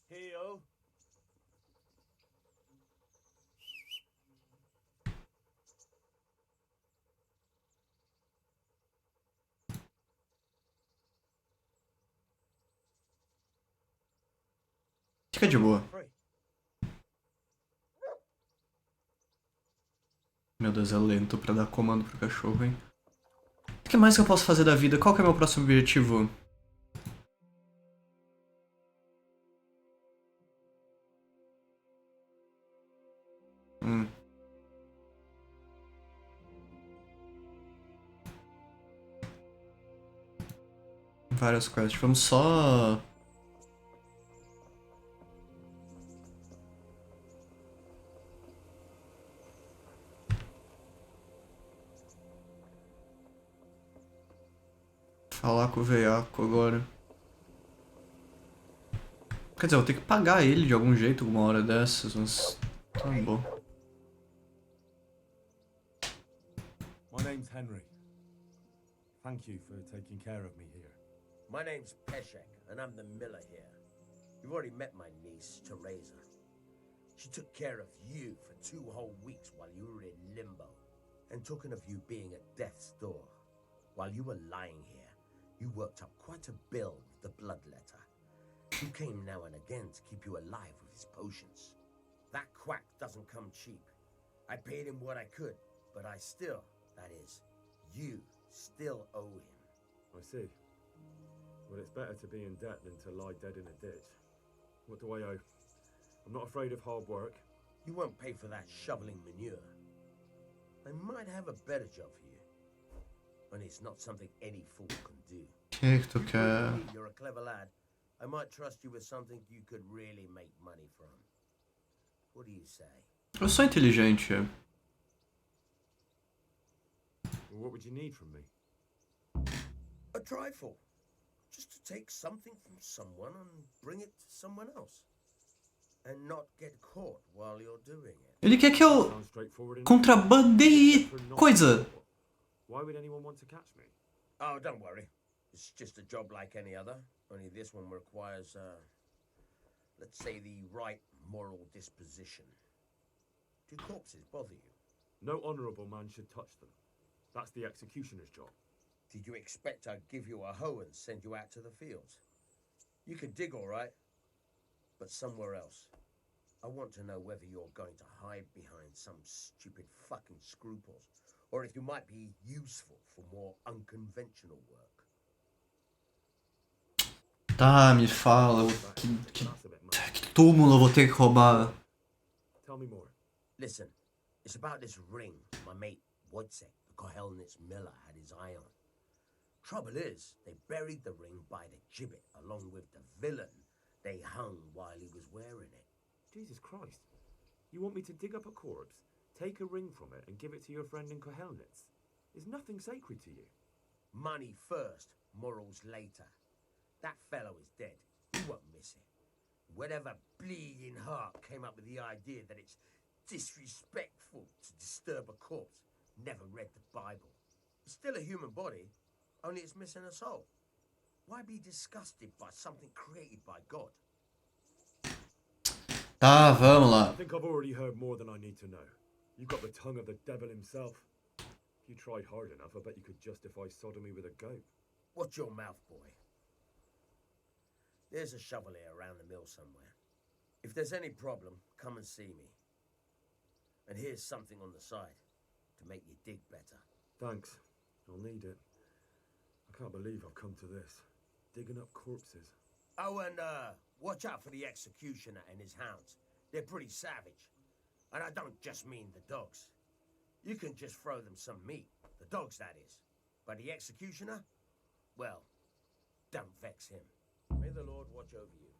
Heyo. Fica de boa. Meu Deus, é lento pra dar comando pro cachorro, hein? O que mais que eu posso fazer da vida? Qual que é o meu próximo objetivo? Várias quests. Vamos só... falar com o veiaco agora. Quer dizer, eu vou ter que pagar ele de algum jeito, alguma hora dessas, mas... tá bom. My name's Henry. Thank you for taking care of me here. My name's Peshek, and I'm the miller here. You've already met my niece, Teresa. She took care of you for 2 whole weeks while you were in limbo. And talking of you being at death's door, while you were lying here, you worked up quite a bill with the bloodletter. He came now and again to keep you alive with his potions. That quack doesn't come cheap. I paid him what I could, but I still, that is, you still owe him. I see. Well, it's better to be in debt than to lie dead in a ditch. What do I owe? I'm not afraid of hard work. You won't pay for that shoveling manure. I might have a better job for you. And it's not something any fool can do. Que tu quer? You're a clever lad. I might trust you with something you could really make money from. What do you say? Eu sou inteligente. Well, what would you need from me? A trifle. Just to take something from someone and bring it to someone else. And not get caught while you're doing it. Ele quer que eu contrabandeie coisa. Why would anyone want to catch me? Oh, don't worry. It's just a job like any other. Only this one requires, let's say, the right moral disposition. Do corpses bother you? No honourable man should touch them. That's the executioner's job. Did you expect I'd give you a hoe and send you out to the fields? You can dig all right, but somewhere else. I want to know whether you're going to hide behind some stupid fucking scruples, or if you might be useful for more unconventional work. Tá, me fala. Que túmulo eu vou ter que roubar? Tell me more. Listen, it's about this ring my mate Wojciech, the Kohelnitz miller, had his eye on. Trouble is, they buried the ring by the gibbet along with the villain they hung while he was wearing it. Jesus Christ. You want me to dig up a corpse, take a ring from it, and give it to your friend in Kohelnitz? Is nothing sacred to you? Money first, morals later. That fellow is dead. You won't miss it. Whatever bleeding heart came up with the idea that it's disrespectful to disturb a corpse never read the Bible. It's still a human body, only it's missing a soul. Why be disgusted by something created by God? Tá, vamos lá. I think I've already heard more than I need to know. You got the tongue of the devil himself. If you tried hard enough, I bet you could justify sodomy with a goat. Watch your mouth, boy. There's a shovel here around the mill somewhere. If there's any problem, come and see me. And here's something on the side to make you dig better. Thanks. I'll need it. I can't believe I've come to this. Digging up corpses. Oh, and watch out for the executioner and his hounds. They're pretty savage. And I don't just mean the dogs. You can just throw them some meat. The dogs, that is. But the executioner? Well, don't vex him. May the Lord watch over you.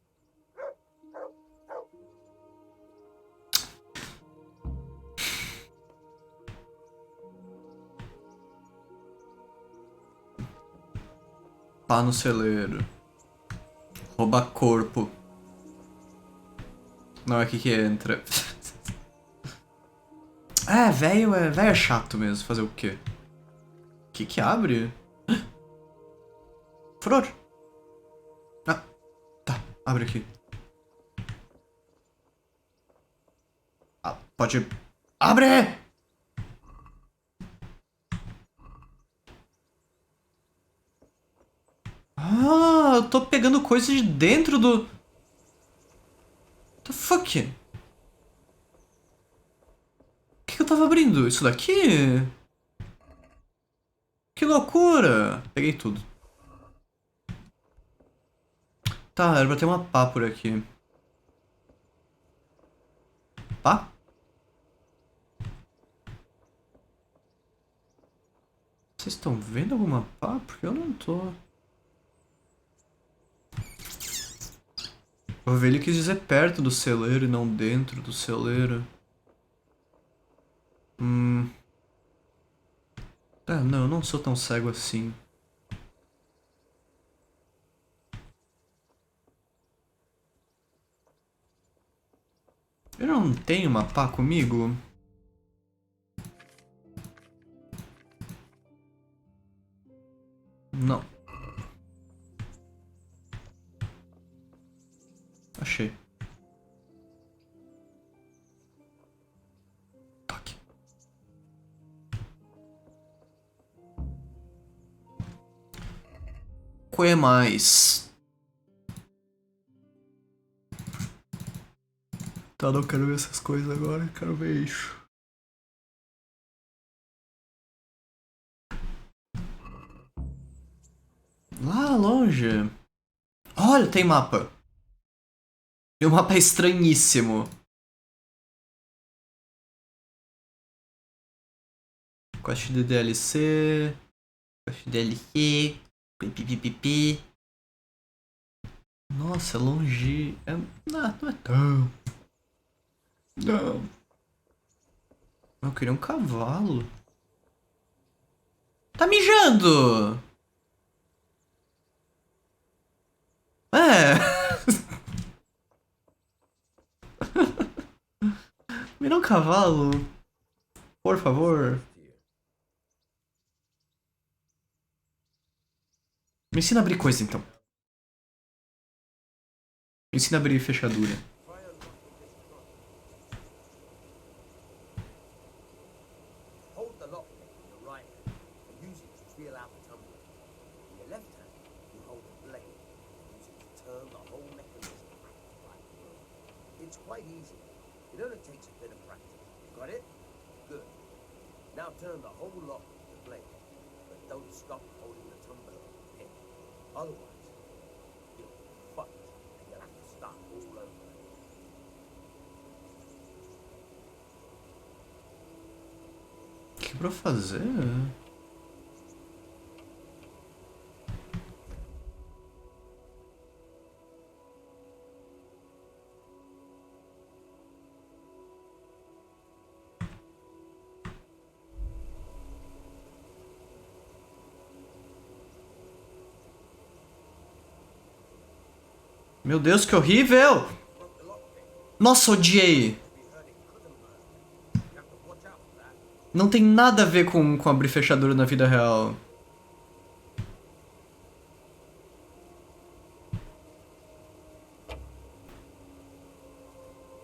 Pá no celeiro. Rouba corpo. Não é aqui que entra. Velho é chato mesmo. Fazer o quê? Que abre? Furor. Ah, tá. Abre aqui. Ah, pode... Abre! Ah, eu tô pegando coisas de dentro do... What the fuck? O que eu tava abrindo? Isso daqui? Que loucura! Peguei tudo. Tá, era pra ter uma pá por aqui. Pá? Vocês estão vendo alguma pá? Porque eu não tô. O velho quis dizer perto do celeiro e não dentro do celeiro. Não, eu não sou tão cego assim. Eu não tenho uma pá comigo? Não. Achei. Toque. Que mais? Tá, não quero ver essas coisas agora, quero ver isso. Lá longe. Olha, tem mapa. E o mapa é estranhíssimo. Quest de DLC. Quest de DLC. Pipipipipi. Nossa, longe. Não é tão. Não. Eu queria um cavalo. Tá mijando! Me dá um cavalo. Por favor. Me ensina a abrir coisa, então. Me ensina a abrir fechadura. Hold the lock in your right hand and use it to feel out the tumbler. In your left hand, you hold a blade and use it to turn the whole mechanism like a rope. It's quite easy. It only takes a bit of practice. Got it? Good. Now turn the whole lock with the blade, but don't stop holding the tumbler on the pin. Otherwise, you'll be fucked and you'll have to start all over. O que pra fazer? Meu Deus, que horrível! Nossa, odiei! Não tem nada a ver com abrir fechadura na vida real.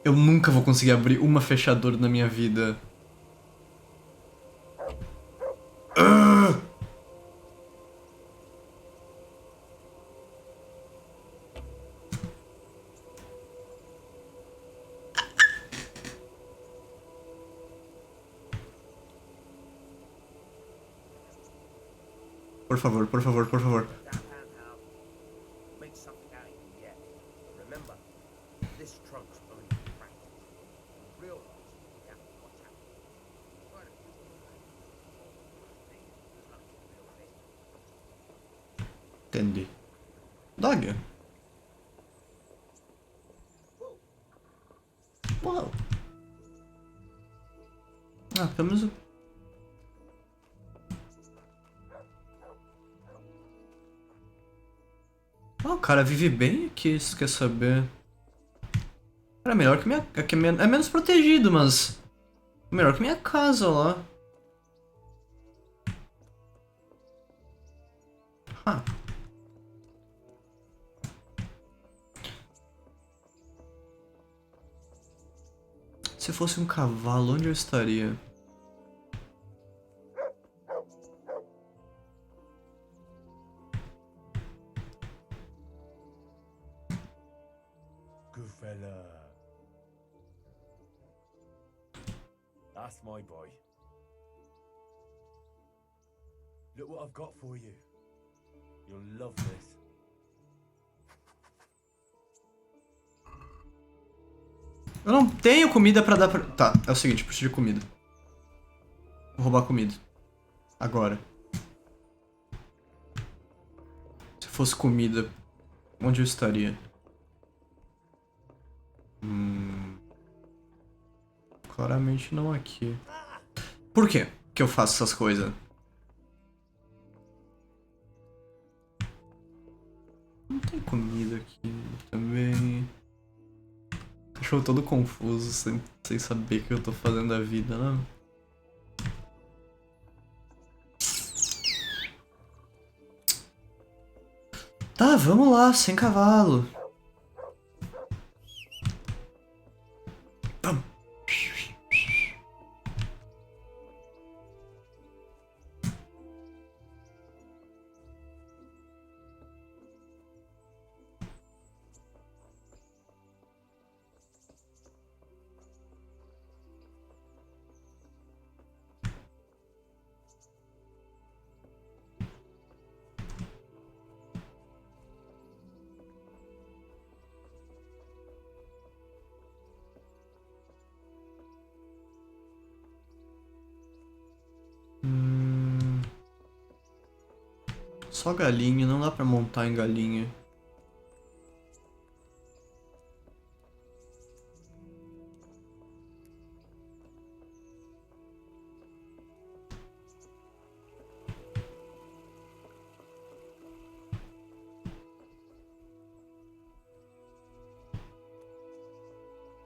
Eu nunca vou conseguir abrir uma fechadura na minha vida. Por favor, por favor, por favor. Make something out of you yet. Remember, this trunk's only practice. Real life, you have to watch out. Quite a few Entendi. Dog. Uau. Ah, pelo menos... Ah, o cara vive bem aqui, se quer saber. Era melhor que minha... É menos protegido, mas... Melhor que minha casa lá. Ah. Se fosse um cavalo, onde eu estaria? Good fella. That's my boy. Look what I've got for you. You'll love this. Eu não tenho comida pra dar pra... Tá, é o seguinte, eu preciso de comida. Vou roubar comida. Agora. Se fosse comida, onde eu estaria? Claramente não aqui. Por quê que eu faço essas coisas? Não tem comida aqui também. Cachorro todo confuso, sem saber o que eu tô fazendo da vida, né? Tá, vamos lá, sem cavalo. Só galinha, não dá pra montar em galinha.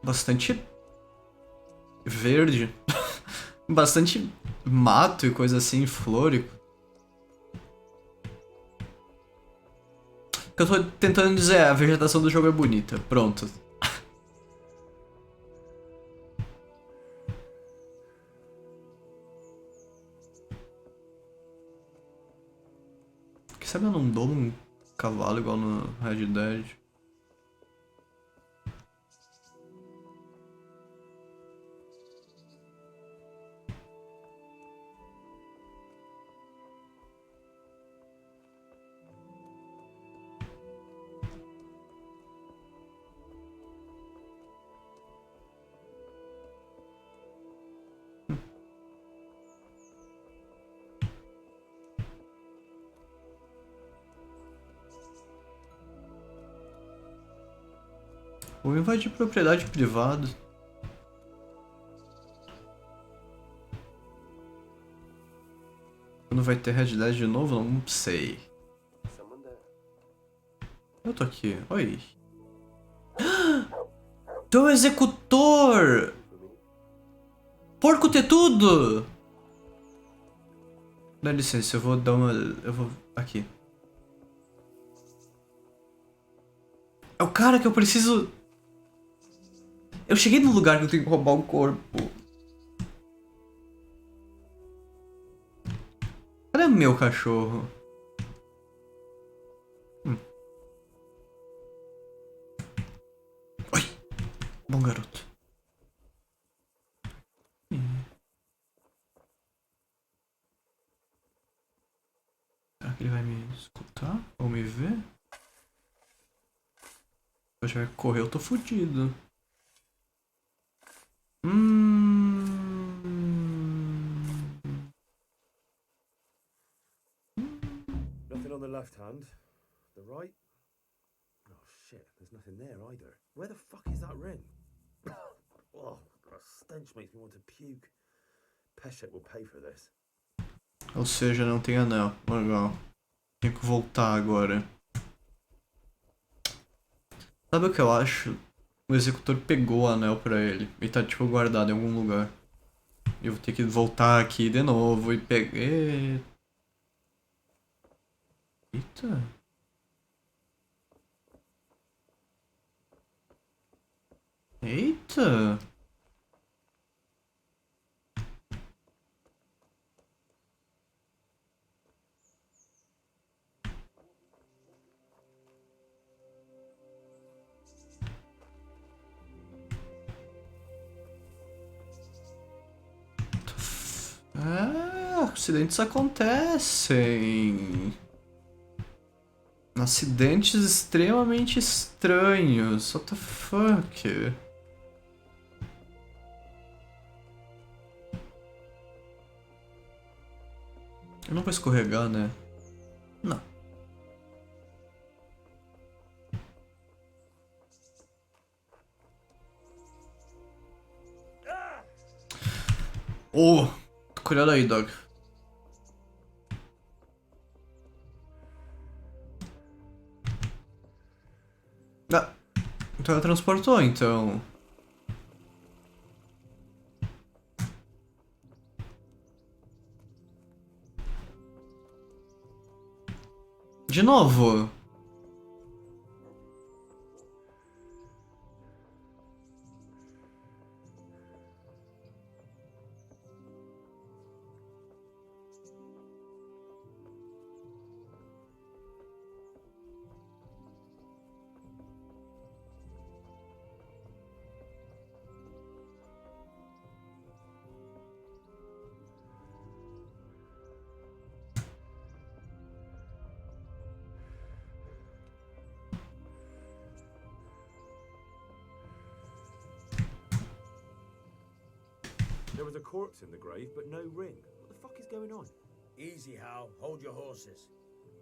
Bastante verde. Bastante mato e coisa assim, flórico. O que eu tô tentando dizer é, a vegetação do jogo é bonita. Pronto. Quem sabe eu não dou um cavalo igual no Red Dead? Vou invadir propriedade privada. Quando vai ter Red Dead de novo? Não sei. Eu tô aqui. Oi. Tu é o executor! Porco ter tudo! Dá licença, eu vou dar uma... Eu vou... Aqui. É o cara que eu preciso... Eu cheguei no lugar que eu tenho que roubar o corpo. Cadê o meu cachorro? Oi! Bom garoto. Será que Ele vai me escutar? Ou me ver? Se eu tiver que correr, eu tô fudido. Nothing on the left hand. The right? Oh shit, there's nothing there either. Where the fuck is that ring? Oh, the stench makes me want to puke. Peshet will pay for this. Ou seja, não tem anel. Legal. Tenho que voltar agora. Sabe o que eu acho? O executor pegou o anel pra ele. E tá tipo guardado em algum lugar. Eu vou ter que voltar aqui de novo e pegar. Eita. Eita. Acidentes acontecem. Acidentes extremamente estranhos. What the fuck? Eu não vou escorregar, né? Não. Oh! Cuidado aí, Doug. Ah, então ela transportou, então. De novo. There was a corpse in the grave, but no ring. What the fuck is going on? Easy, Hal. Hold your horses.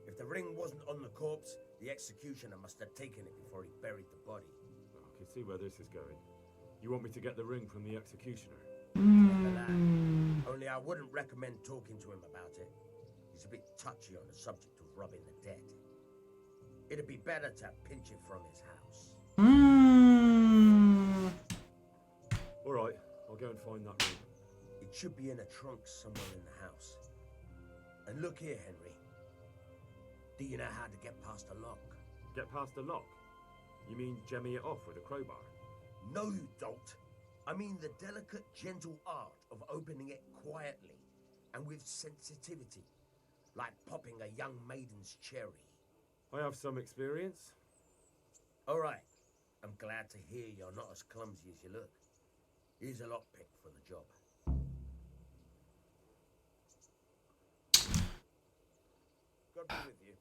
If the ring wasn't on the corpse, the executioner must have taken it before he buried the body. I can see where this is going. You want me to get the ring from the executioner? Only I wouldn't recommend talking to him about it. He's a bit touchy on the subject of robbing the dead. It'd be better to pinch it from his house. All right, I'll go and find that ring. It should be in a trunk somewhere in the house. And look here, Henry. Do you know how to get past a lock? Get past a lock? You mean jemmy it off with a crowbar? No, you don't. I mean the delicate, gentle art of opening it quietly and with sensitivity, like popping a young maiden's cherry. I have some experience. All right. I'm glad to hear you're not as clumsy as you look. Here's a lockpick for the job. God be with you.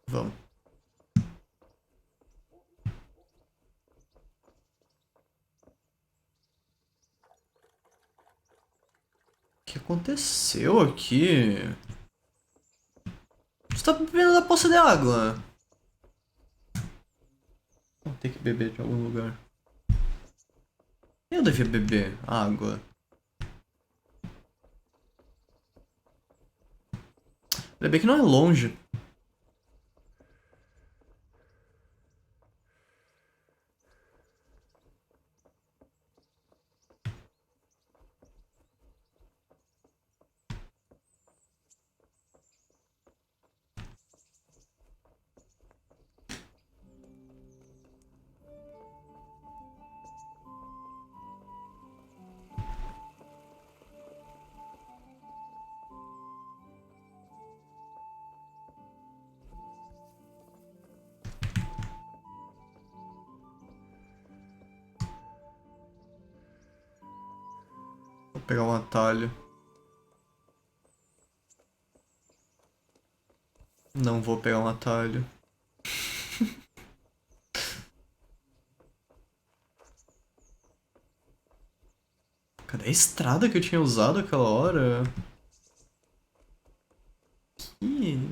Vamos. O que aconteceu aqui? Você tá bebendo da poça de água. Vou ter que beber de algum lugar. Eu devia beber água. Ainda bem que não é longe. Vou pegar um atalho. Não vou pegar um atalho. Cadê a estrada que eu tinha usado aquela hora? Ih.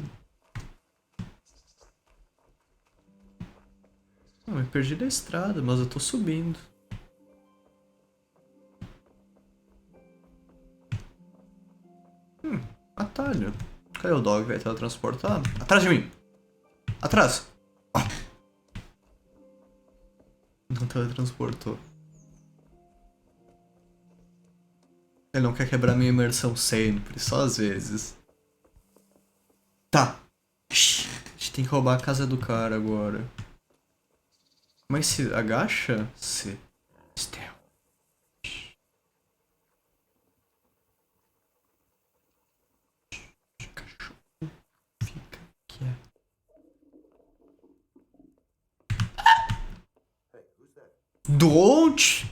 Eu perdi da estrada, mas eu tô subindo. Atalho. Cadê o dog? Vai teletransportar? Atrás de mim! Atrás! Ah. Não teletransportou. Ele não quer quebrar minha imersão sempre, só às vezes. Tá. A gente tem que roubar a casa do cara agora. Como é que se agacha? Se. Stealth. Cachorro. Fica quieto. Don't!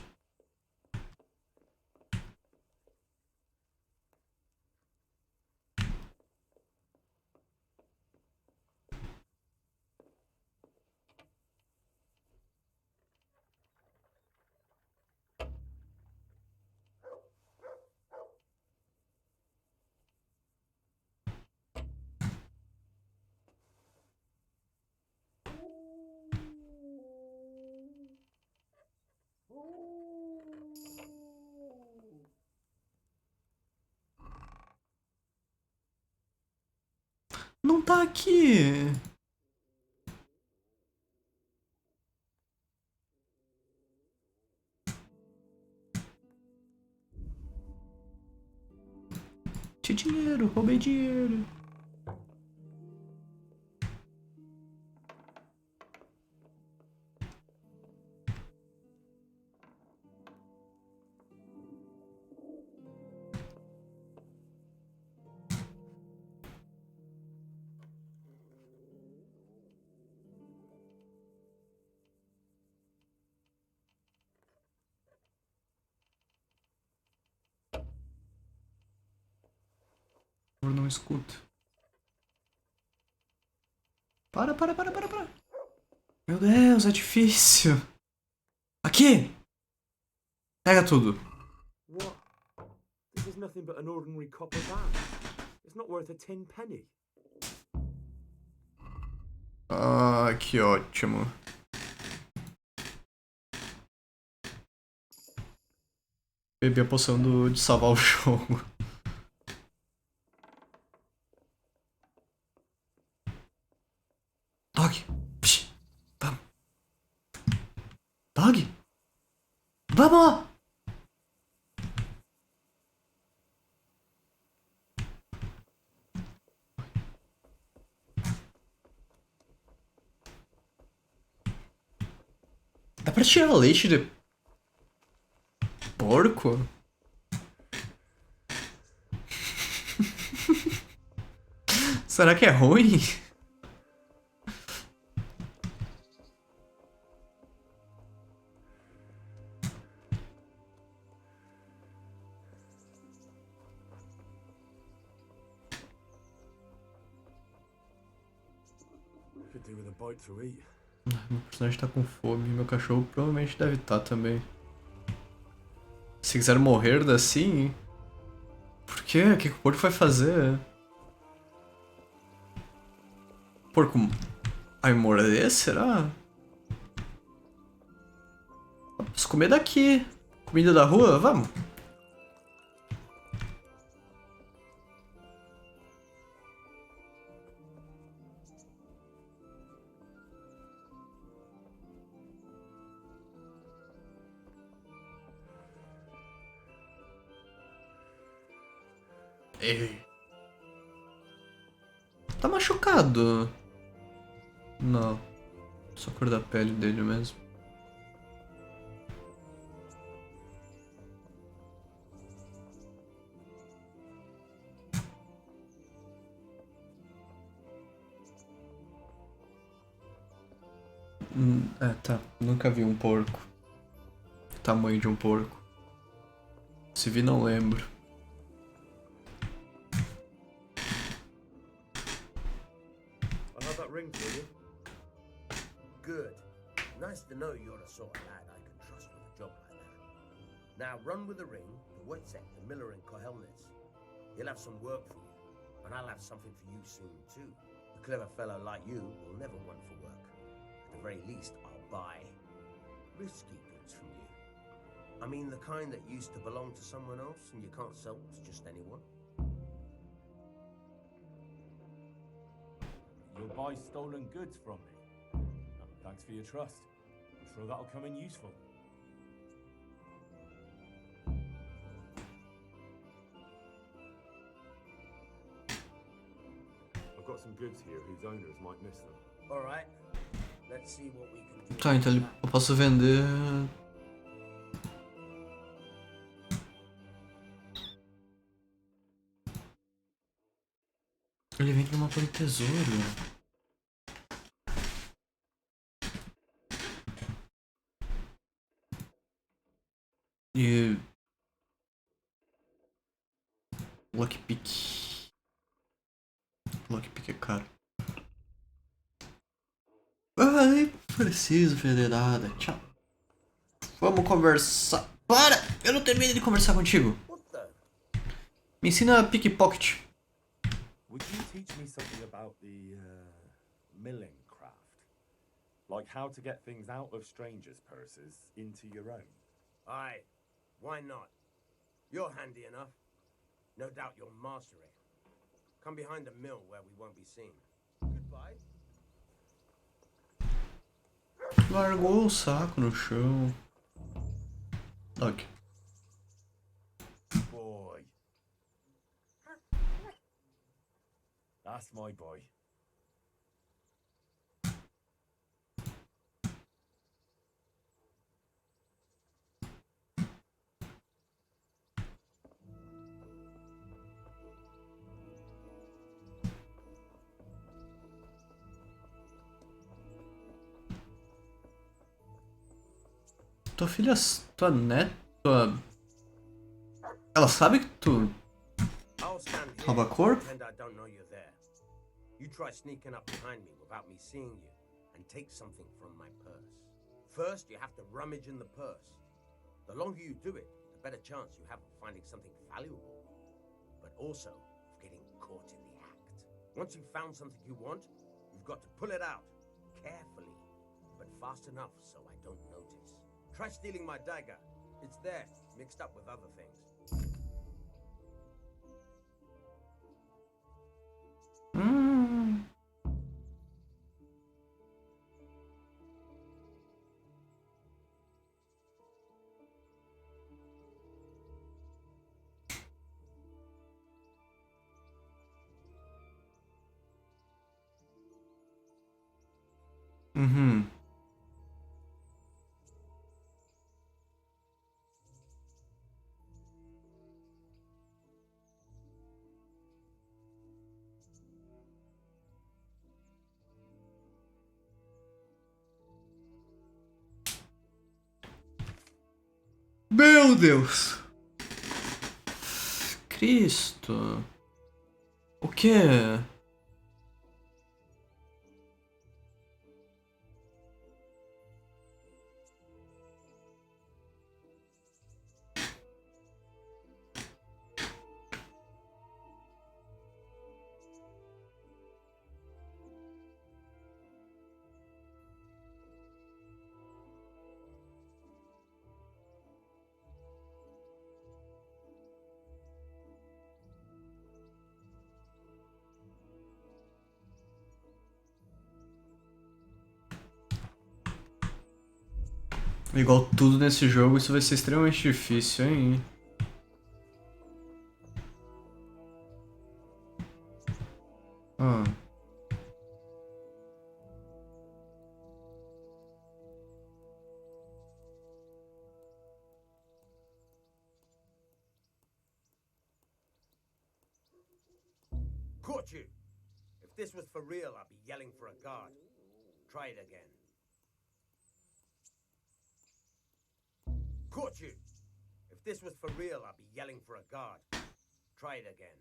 Não tá aqui. Tinha dinheiro, roubei dinheiro. Eu não escuto. Para. Meu Deus, é difícil. Aqui! Pega tudo. What? This is nothing but an ordinary copper band. It's not worth a tin penny. Ah, que ótimo. Bebi a poção de salvar o jogo. Dog! Psh, vamos! Dog! Vamos! Dá pra tirar leite de porco? Será que é ruim? Could do with a bite to eat. Meu personagem tá com fome, meu cachorro provavelmente deve estar também. Se quiser morrer assim... Por quê? O que o porco vai fazer? O porco vai morder, será? Vamos comer daqui. Comida da rua? Vamos. Ei. Tá machucado? Não. Só a cor da pele dele mesmo. Tá. Nunca vi um porco. O tamanho de um porco. Se vi, não lembro. I have that ring for you. Good. Nice to know you're the sort of lad I can trust with a job like that. Now run with the ring to Wojciech, the miller in Kohelnitz. He'll have some work for you, and I'll have something for you soon too. A clever fellow like you will never want for work. At the very least, I'll buy risky goods from you. I mean the kind that used to belong to someone else and you can't sell to just anyone. You'll buy stolen goods from me. Thanks for your trust. I'm sure that'll come in useful. I've got some goods here whose owners might miss them. All right. Let's see what we can do. Tá, então eu posso vender... Ele vende no mapa do tesouro. E... Lockpick. Lockpick é caro. Ai, preciso vender nada. Tchau. Vamos conversar. Para! Eu não terminei de conversar contigo. Me ensina pickpocket. Would you teach me something about the milling craft? Like how to get things out of strangers' purses into your own? Aye, why not? You're handy enough. No doubt you'll master it. Come behind the mill where we won't be seen. Goodbye. Largou o saco no chão. Ok. Boy. That's my boy. Tua filha, tua neta, ela sabe que tu rouba corpo? Pretend I don't know you're there. You try sneaking up behind me without me seeing you and take something from my purse. First, you have to rummage in the purse. The longer you do it, the better chance you have of finding something valuable, but also of getting caught in the act. Once you've found something you want, you've got to pull it out carefully, but fast enough so I don't notice. Try stealing my dagger. It's there, mixed up with other things. Uhum. Meu Deus! Cristo! O quê? Igual tudo nesse jogo, isso vai ser extremamente difícil, hein? Ah. Caught you! If this was for real, I'd be yelling for a guard. Try it again. Caught you! If If this was for real, I'd be yelling for a guard. Try it again.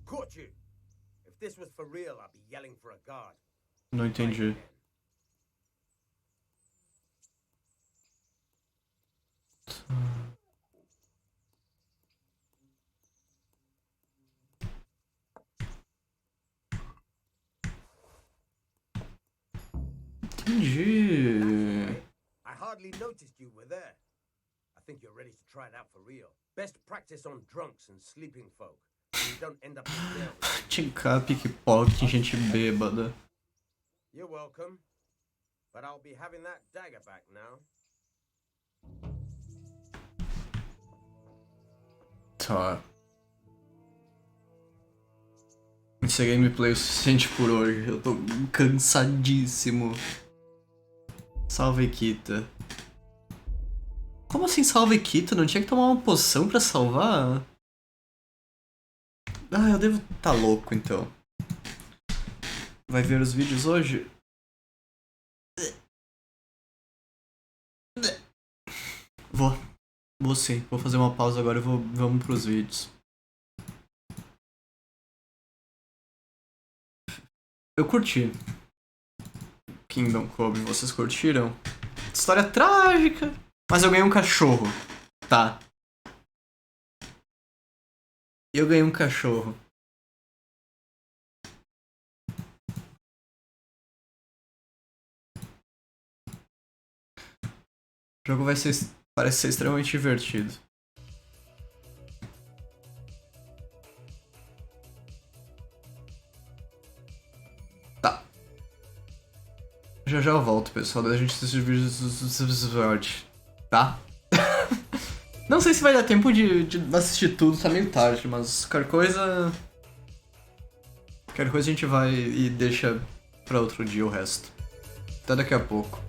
Caught you. If this was for real, I'd be yelling for a guard. Não entendi. Entendi. I hardly noticed you were there. I think you're ready to try it out for real. Best practice on drunks and sleeping folk. So you don't end up in jail. Tincar pickpocket em gente bêbada. You're welcome. But I'll be having that dagger back now. Tá. Isso é gameplay o suficiente por hoje. Eu tô cansadíssimo. Salve Kita. Como assim salve Kita? Não tinha que tomar uma poção pra salvar? Ah, eu devo tá louco então. Vai ver os vídeos hoje? Vou sim. Vou fazer uma pausa agora e vamos pros vídeos. Eu curti Kingdom Come, vocês curtiram? História trágica, mas eu ganhei um cachorro, tá? Eu ganhei um cachorro. O jogo parece ser extremamente divertido. Já eu volto, pessoal. A gente assiste os vídeos, tá? Não sei se vai dar tempo de assistir tudo, tá meio tarde, mas qualquer coisa a gente vai e deixa pra outro dia o resto. Até daqui a pouco.